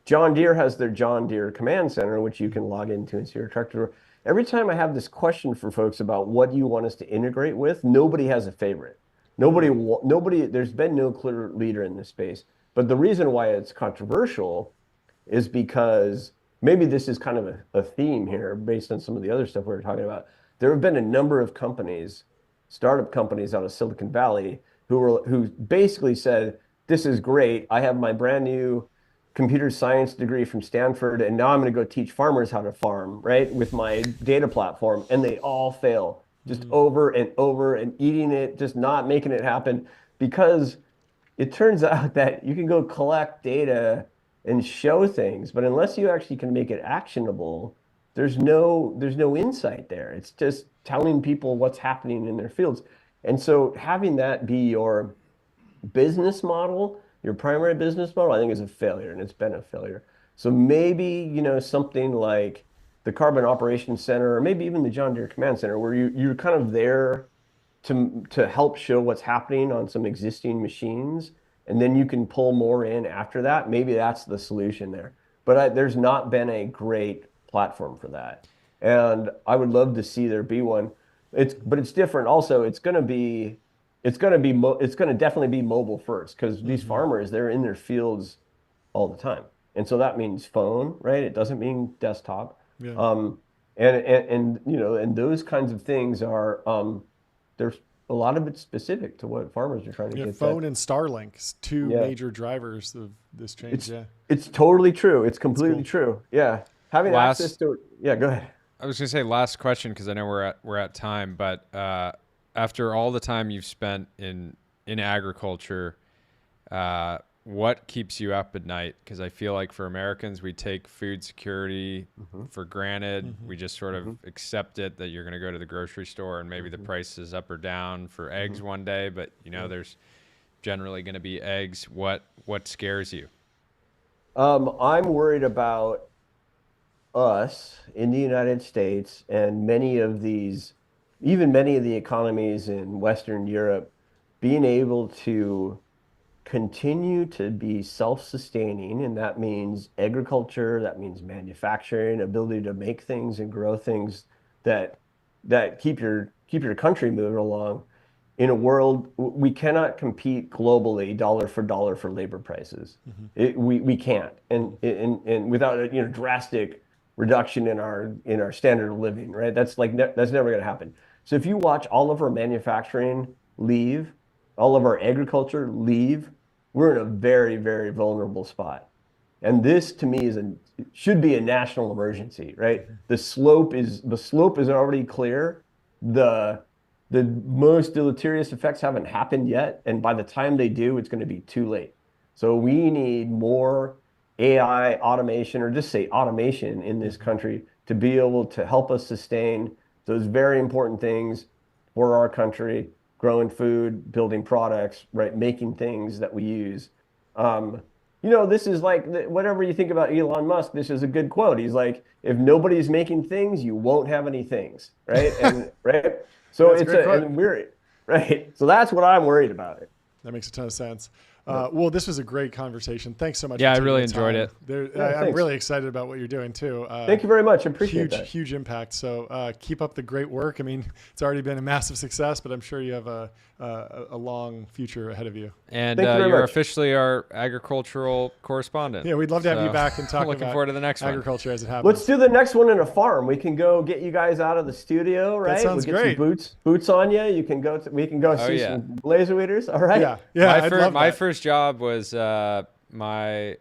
John Deere has their John Deere Command Center, which you can log into and see your tractor. Every time I have this question for folks about what do you want us to integrate with, nobody has a favorite. Nobody, there's been no clear leader in this space. But the reason why it's controversial is because maybe this is kind of a theme here based on some of the other stuff we were talking about. There have been a number of companies, startup companies out of Silicon Valley who basically said, this is great. I have my brand new computer science degree from Stanford, and now I'm going to go teach farmers how to farm, right, with my data platform. And they all fail. Just over and over and eating it, just not making it happen, because it turns out that you can go collect data and show things, but unless you actually can make it actionable, there's no insight there. It's just telling people what's happening in their fields. And so having that be your business model, your primary business model, I think is a failure, and it's been a failure. So maybe, something like the Carbon Operations Center, or maybe even the John Deere Command Center, where you're kind of there to help show what's happening on some existing machines, and then you can pull more in after that. Maybe that's the solution there. But there's not been a great platform for that, and I would love to see there be one. But it's different. Also, it's going to definitely be mobile first, because these farmers, they're in their fields all the time, and so that means phone, right? It doesn't mean desktop. Yeah. And those kinds of things are there's a lot of it specific to what farmers are trying to get. Phone and Starlink, two major drivers of this change. It's totally true. It's completely true. Yeah. Having access to go ahead. I was gonna say last question because I know we're at time, but after all the time you've spent in agriculture, what keeps you up at night? Because I feel like for Americans, we take food security for granted. We just sort of accept it that you're going to go to the grocery store and maybe the price is up or down for eggs one day, but there's generally going to be eggs. What scares you? I'm worried about us in the United States and many of the economies in Western Europe being able to continue to be self-sustaining, and that means agriculture, that means manufacturing, ability to make things and grow things that keep your country moving along. In a world, we cannot compete globally dollar for labor prices. We can't, and without a drastic reduction in our standard of living, right? That's never going to happen. So if you watch all of our manufacturing leave, all of our agriculture leave, we're in a very, very vulnerable spot. And this, to me, should be a national emergency, right? The slope is already clear. The most deleterious effects haven't happened yet, and by the time they do, it's going to be too late. So we need more AI automation, or just say automation in this country, to be able to help us sustain those very important things for our country: growing food, building products, right? Making things that we use. This is like, whatever you think about Elon Musk, this is a good quote. He's like, if nobody's making things, you won't have any things, right? And right. So right. So that's what I'm worried about. That makes a ton of sense. Well, this was a great conversation. Thanks so much. Yeah, I really enjoyed it. I'm really excited about what you're doing too. Thank you very much. I appreciate that. Huge impact. So keep up the great work. I mean, it's already been a massive success, but I'm sure you have a long future ahead of you. And you're officially our agricultural correspondent. Yeah, we'd love to have you back and talk looking about forward to the next agriculture as it happens. Let's do the next one in a farm. We can go get you guys out of the studio, right? That sounds great. Some boots on you. We can go see some laser weeders. All right. Yeah. My first job was my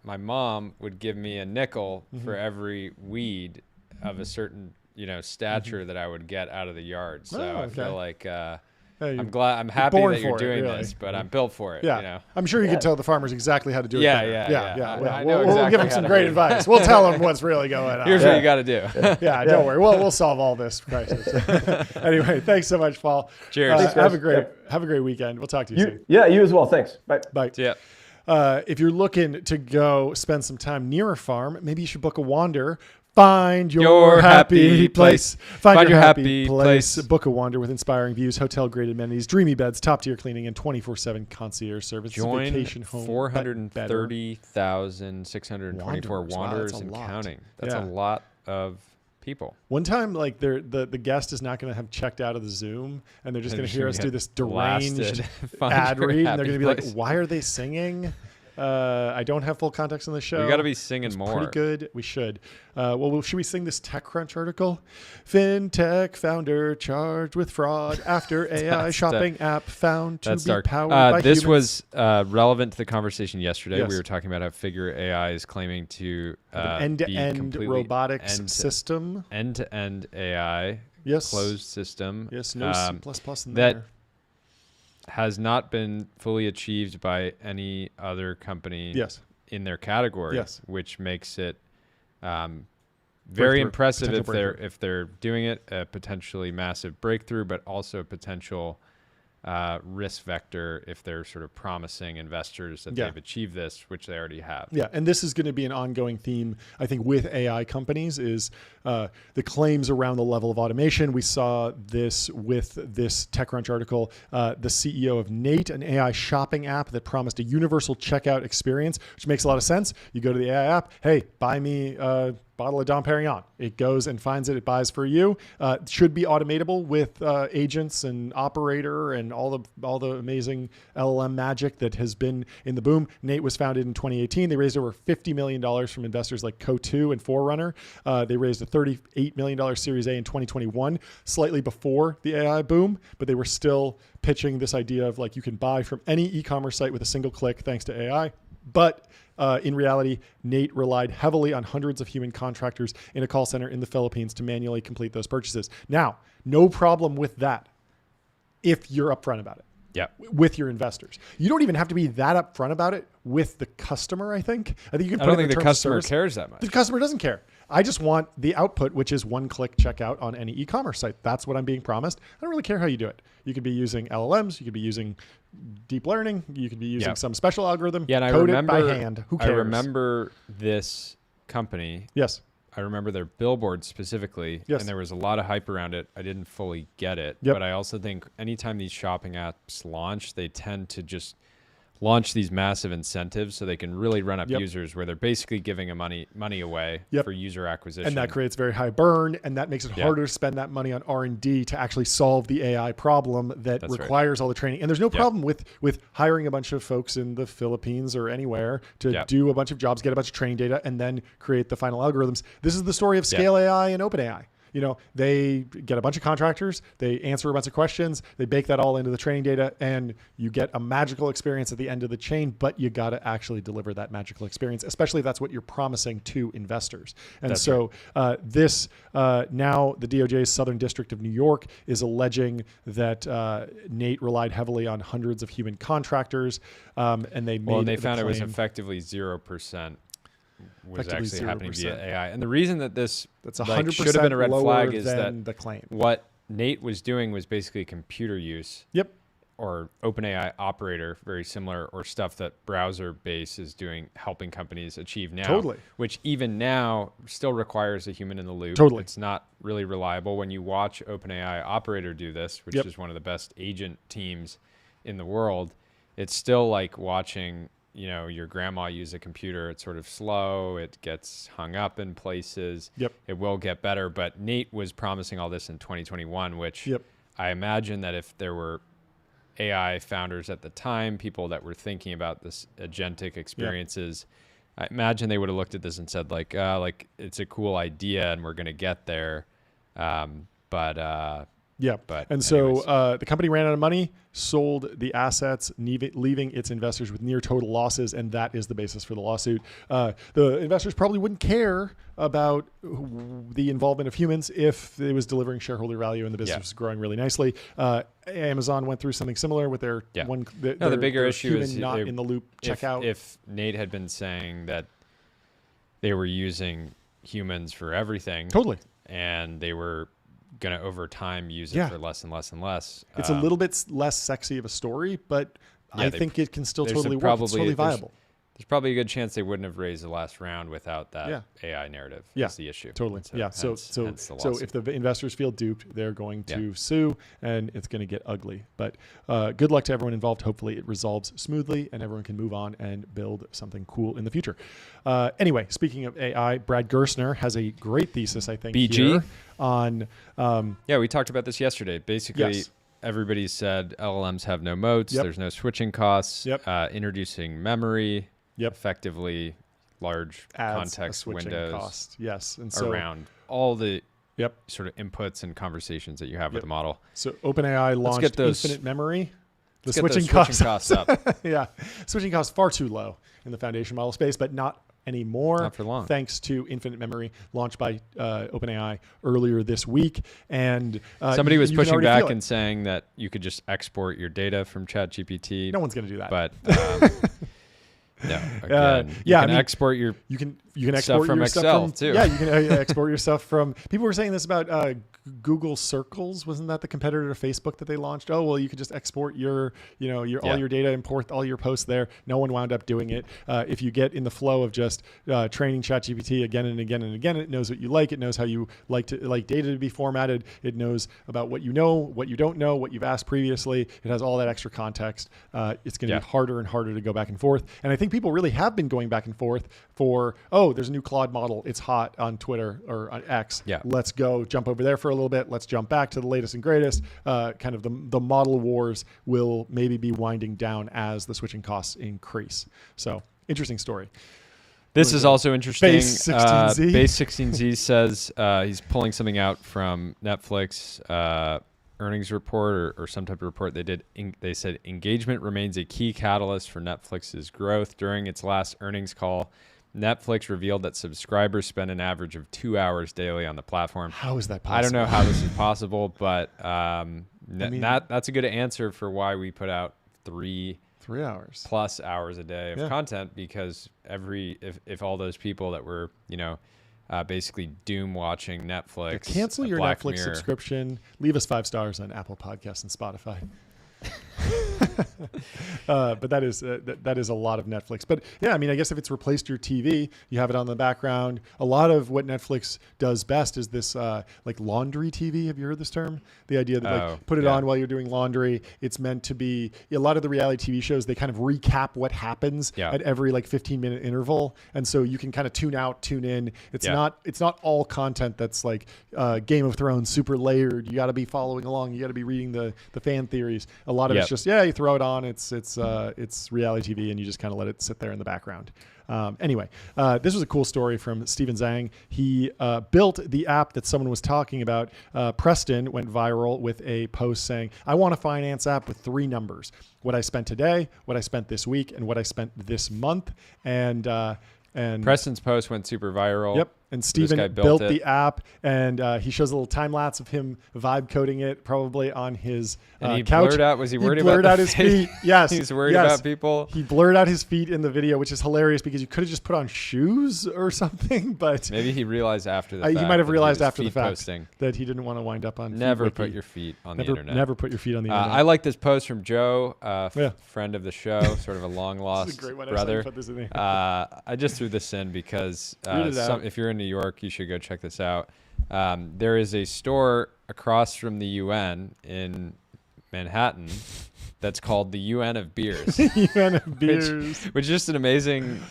mom would give me a nickel for every weed of a certain stature that I would get out of the yard. So I feel like I'm happy that you're doing this, but I'm built for it. Yeah, I'm sure you can tell the farmers exactly how to do it. Yeah. We'll give them some great advice. We'll tell them what's really going on. Here's what you got to do. Don't worry. We'll solve all this crisis. Anyway, thanks so much, Paul. Cheers. Have a great weekend. We'll talk to you soon. Yeah, you as well. Thanks. Bye. See ya. If you're looking to go spend some time near a farm, maybe you should book a wander. Find your happy place. Find your happy place. Book a wander with inspiring views, hotel-grade amenities, dreamy beds, top-tier cleaning, and 24/7 concierge service. Join vacation home 430,624 wanderers and counting. That's a lot of people. One time, like the guest is not going to have checked out of the Zoom, and they're just going to hear us do this deranged ad read, and they're going to be like, "Why are they singing?" I don't have full context on the show. We got to be singing more. Pretty good. We should. Should we sing this TechCrunch article? FinTech founder charged with fraud after AI shopping app found to be powered by this humans. was relevant to the conversation yesterday. Yes. We were talking about how Figure AI is claiming to an end-to-end robotics system. End-to-end AI. Yes. Closed system. Yes. No C++ in that there. Has not been fully achieved by any other company in their category, which makes it very impressive if they're doing it, a potentially massive breakthrough, but also a potential risk vector if they're sort of promising investors that they've achieved this, which they already have. Yeah, and this is going to be an ongoing theme, I think, with AI companies is the claims around the level of automation. We saw this with this TechCrunch article. The CEO of Nate, an AI shopping app that promised a universal checkout experience, which makes a lot of sense. You go to the AI app, hey, buy me bottle of Dom Perignon. It goes and finds it. It buys for you. It should be automatable with agents and operator and all the amazing LLM magic that has been in the boom. Nate was founded in 2018. They raised over $50 million from investors like Co2 and Forerunner. They raised a $38 million Series A in 2021, slightly before the AI boom, but they were still pitching this idea of like you can buy from any e-commerce site with a single click thanks to AI. But in reality, Nate relied heavily on hundreds of human contractors in a call center in the Philippines to manually complete those purchases. Now, no problem with that if you're upfront about it. Yeah. With your investors. You don't even have to be that upfront about it with the customer, I think. I think you can I don't think the customer cares that much. The customer doesn't care. I just want the output, which is one-click checkout on any e-commerce site. That's what I'm being promised. I don't really care how you do it. You could be using LLMs. You could be using deep learning. You could be using some special algorithm. Yeah, and I code remember, it by hand. Who cares? I remember this company. Yes. I remember their billboard specifically, Yes. and there was a lot of hype around it. I didn't fully get it, Yep. but I also think anytime these shopping apps launch, they tend to just launch these massive incentives so they can really run up Yep. users where they're basically giving money away Yep. for user acquisition. And that creates very high burn, and that makes it harder to spend that money on R&D to actually solve the AI problem that requires all the training. And there's no problem with hiring a bunch of folks in the Philippines or anywhere to do a bunch of jobs, get a bunch of training data, and then create the final algorithms. This is the story of Scale AI and OpenAI. You know, they get a bunch of contractors, they answer a bunch of questions, they bake that all into the training data, and you get a magical experience at the end of the chain, but you got to actually deliver that magical experience, especially if that's what you're promising to investors. And now the DOJ's Southern District of New York is alleging that Nate relied heavily on hundreds of human contractors, and they found it was effectively 0%. Was actually happening via AI. And the reason that this should have been a red flag is that the claim. What Nate was doing was basically computer use. Yep. Or OpenAI operator, very similar, or stuff that browser base is doing, helping companies achieve now. Totally. Which even now still requires a human in the loop. Totally. It's not really reliable. When you watch OpenAI operator do this, which is one of the best agent teams in the world, it's still like watching your grandma use a computer. It's sort of slow. It gets hung up in places. Yep. It will get better. But Nate was promising all this in 2021, which I imagine that if there were AI founders at the time, people that were thinking about this agentic experiences, I imagine they would have looked at this and said like it's a cool idea and we're going to get there. The company ran out of money, sold the assets, leaving its investors with near total losses, and that is the basis for the lawsuit. The investors probably wouldn't care about the involvement of humans if it was delivering shareholder value and the business was growing really nicely. Amazon went through something similar with their the bigger issue is not in the loop checkout. If Nate had been saying that they were using humans for everything, and they were going to over time use it for less and less and less. It's a little bit less sexy of a story, but I think it can still totally work. It's totally viable. There's probably a good chance they wouldn't have raised the last round without that AI narrative. Is the issue. Totally. So if the investors feel duped, they're going to sue, and it's going to get ugly. But good luck to everyone involved. Hopefully it resolves smoothly and everyone can move on and build something cool in the future. Anyway, speaking of AI, Brad Gerstner has a great thesis, I think, here on... we talked about this yesterday. Basically, everybody said LLMs have no moats. There's no switching costs. Introducing memory. Effectively large context windows cost. And around all the sort of inputs and conversations that you have with the model. So OpenAI launched infinite memory. The switching costs up. Switching costs far too low in the foundation model space, but not anymore. Not for long. Thanks to infinite memory launched by OpenAI earlier this week. And somebody was pushing back and saying that you could just export your data from ChatGPT. No one's going to do that. But no, again, you can export your you can export stuff from your Mikesell stuff too. Yeah, you can export your stuff from. People were saying this about Google Circles. Wasn't that the competitor to Facebook that they launched? Oh, well, you could just export your all your data, import all your posts there. No one wound up doing it. If you get in the flow of just training ChatGPT again and again and again, it knows what you like. It knows how you like data to be formatted. It knows about what you know, what you don't know, what you've asked previously. It has all that extra context. It's going to be harder and harder to go back and forth. And I think people really have been going back and forth for, there's a new Claude model. It's hot on Twitter or on X. Let's go jump over there for a little bit. Let's jump back to the latest and greatest. Kind of the model wars will maybe be winding down as the switching costs increase. So interesting story. This is also interesting. Base 16Z. Base 16Z says he's pulling something out from Netflix. earnings report or some type of report they did. They said engagement remains a key catalyst for Netflix's growth. During its last earnings call, Netflix revealed that subscribers spend an average of 2 hours daily on the platform. How is that possible? I don't know how this is possible, but that's a good answer for why we put out 3 hours plus hours a day of content, because if all those people that were, basically doom watching Netflix, cancel your Black Netflix Mirror. subscription, leave us 5 stars on Apple Podcasts and Spotify. But that is a lot of Netflix. But yeah, I mean, I guess if it's replaced your TV, you have it on the background. A lot of what Netflix does best is this like laundry TV. Have you heard this term? The idea that put it on while you're doing laundry. It's meant to be a lot of the reality TV shows. They kind of recap what happens at every 15-minute interval, and so you can kind of tune out, tune in. It's not all content that's like Game of Thrones super layered. You got to be following along. You got to be reading the fan theories. A lot of it's just you throw it on. It's reality TV, and you just kind of let it sit there in the background. Anyway, this was a cool story from Steven Zhang. He built the app that someone was talking about. Preston went viral with a post saying, "I want a finance app with 3 numbers: what I spent today, what I spent this week, and what I spent this month." And Preston's post went super viral. Yep. And Steven built the app, and he shows a little time lapse of him vibe coding it, probably on his couch. Was he worried about blurred out his feet? Yes. He's worried about people. He blurred out his feet in the video, which is hilarious because you could have just put on shoes or something. But maybe he realized after the fact. He might have realized after the fact posting. That he didn't want to wind up on. Never put your feet on the internet. Never put your feet on the internet. I like this post from Joe, friend of the show, sort of a long lost brother. I just threw this in because if you're in New York, you should go check this out. There is a store across from the UN in Manhattan that's called the UN of Beers. UN of Beers. Which is just an amazing,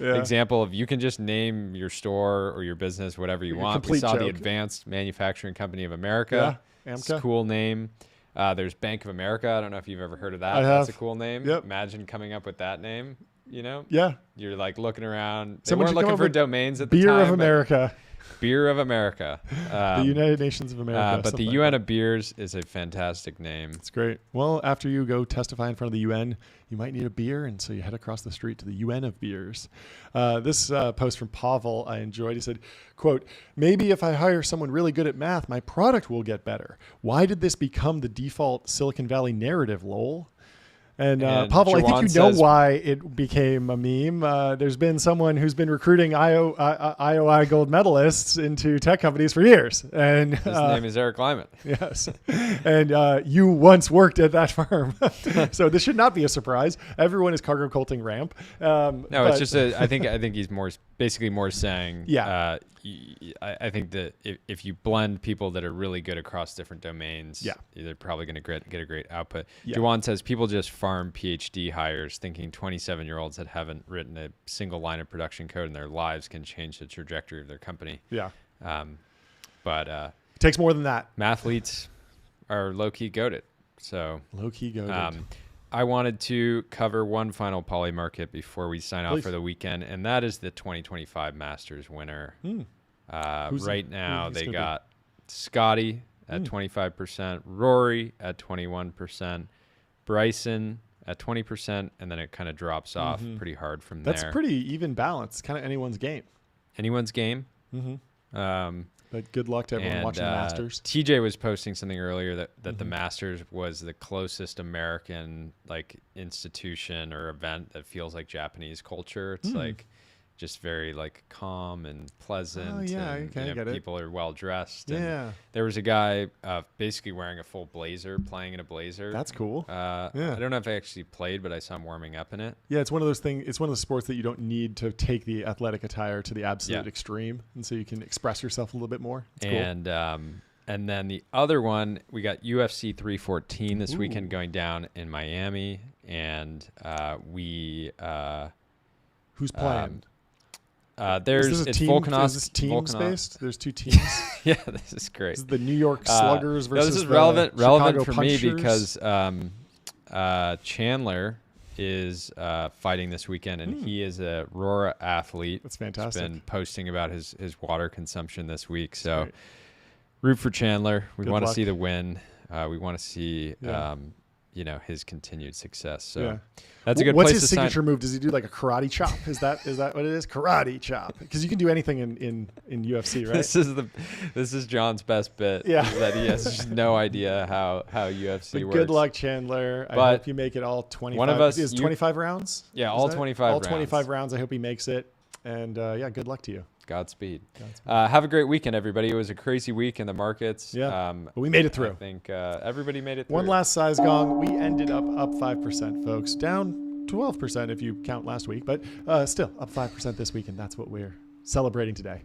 example of you can just name your store or your business whatever you want. We saw the Advanced Manufacturing Company of America. Yeah, it's a cool name. There's Bank of America. I don't know if you've ever heard of that. I have. That's a cool name. Yep. Imagine coming up with that name. Yeah. You're like looking around. Someone weren't looking for domains at the time. Beer of America. Beer of America. The United Nations of America. But the UN of Beers is a fantastic name. It's great. Well, after you go testify in front of the UN, you might need a beer, and so you head across the street to the UN of Beers. This post from Pavel I enjoyed. He said, quote, "Maybe if I hire someone really good at math, my product will get better. Why did this become the default Silicon Valley narrative, lol?" And Pavel, I think you know why it became a meme. There's been someone who's been recruiting IOI gold medalists into tech companies for years. And his name is Eric Lyman. Yes. And you once worked at that firm. So this should not be a surprise. Everyone is cargo culting Ramp. It's just I think he's basically more saying, I think that if you blend people that are really good across different domains, they're probably going to get a great output. Jawan says people just farm PhD hires thinking 27-year-olds that haven't written a single line of production code in their lives can change the trajectory of their company. Yeah. But it takes more than that. Mathletes are low-key goated. So low-key goated. I wanted to cover one final poly market before we sign off for the weekend, and that is the 2025 Masters winner. Right now, they got Scotty at 25%, Rory at 21%, Bryson at 20%, and then it kind of drops off pretty hard from there. That's pretty even balance. Kind of anyone's game. Anyone's game. But good luck to everyone watching the Masters. TJ was posting something earlier that the Masters was the closest American institution or event that feels like Japanese culture. It's like just very calm and pleasant. Oh yeah, and, I get it. People are well dressed. Yeah. There was a guy basically wearing a full blazer, playing in a blazer. That's cool. I don't know if I actually played, but I saw him warming up in it. Yeah, it's one of those things. It's one of the sports that you don't need to take the athletic attire to the absolute extreme, and so you can express yourself a little bit more. It's cool. And then the other one, we got UFC 314 this weekend going down in Miami, and who's playing? It's Volkanovski. Is this teams based? There's 2 teams. Yeah, this is great. This is the New York Sluggers versus this is the relevant Chicago for Punchers. me because Chandler is fighting this weekend, and he is a Rora athlete. That's fantastic. He's been posting about his water consumption this week. So root for Chandler. We Good want to luck. see the win. We want to see, Yeah. his continued success. So Yeah. that's a good What's place his to signature sign. move? Does he do like a karate chop? Is that what it is? Karate chop. Because you can do anything in UFC, right? This is John's best bit. Yeah. Is that he has just no idea how UFC But works. good luck, Chandler. I But hope you make it all 25. one of us- is you- 25 rounds? Yeah, Is all that it? 25 All rounds. 25 rounds. I hope he makes it. And yeah, good luck to you. Godspeed. Have a great weekend, everybody. It was a crazy week in the markets. Yeah, but we made it through. I think everybody made it through. One last size gong. We ended up 5%, folks. Down 12% if you count last week, but still up 5% this week, and that's what we're celebrating today.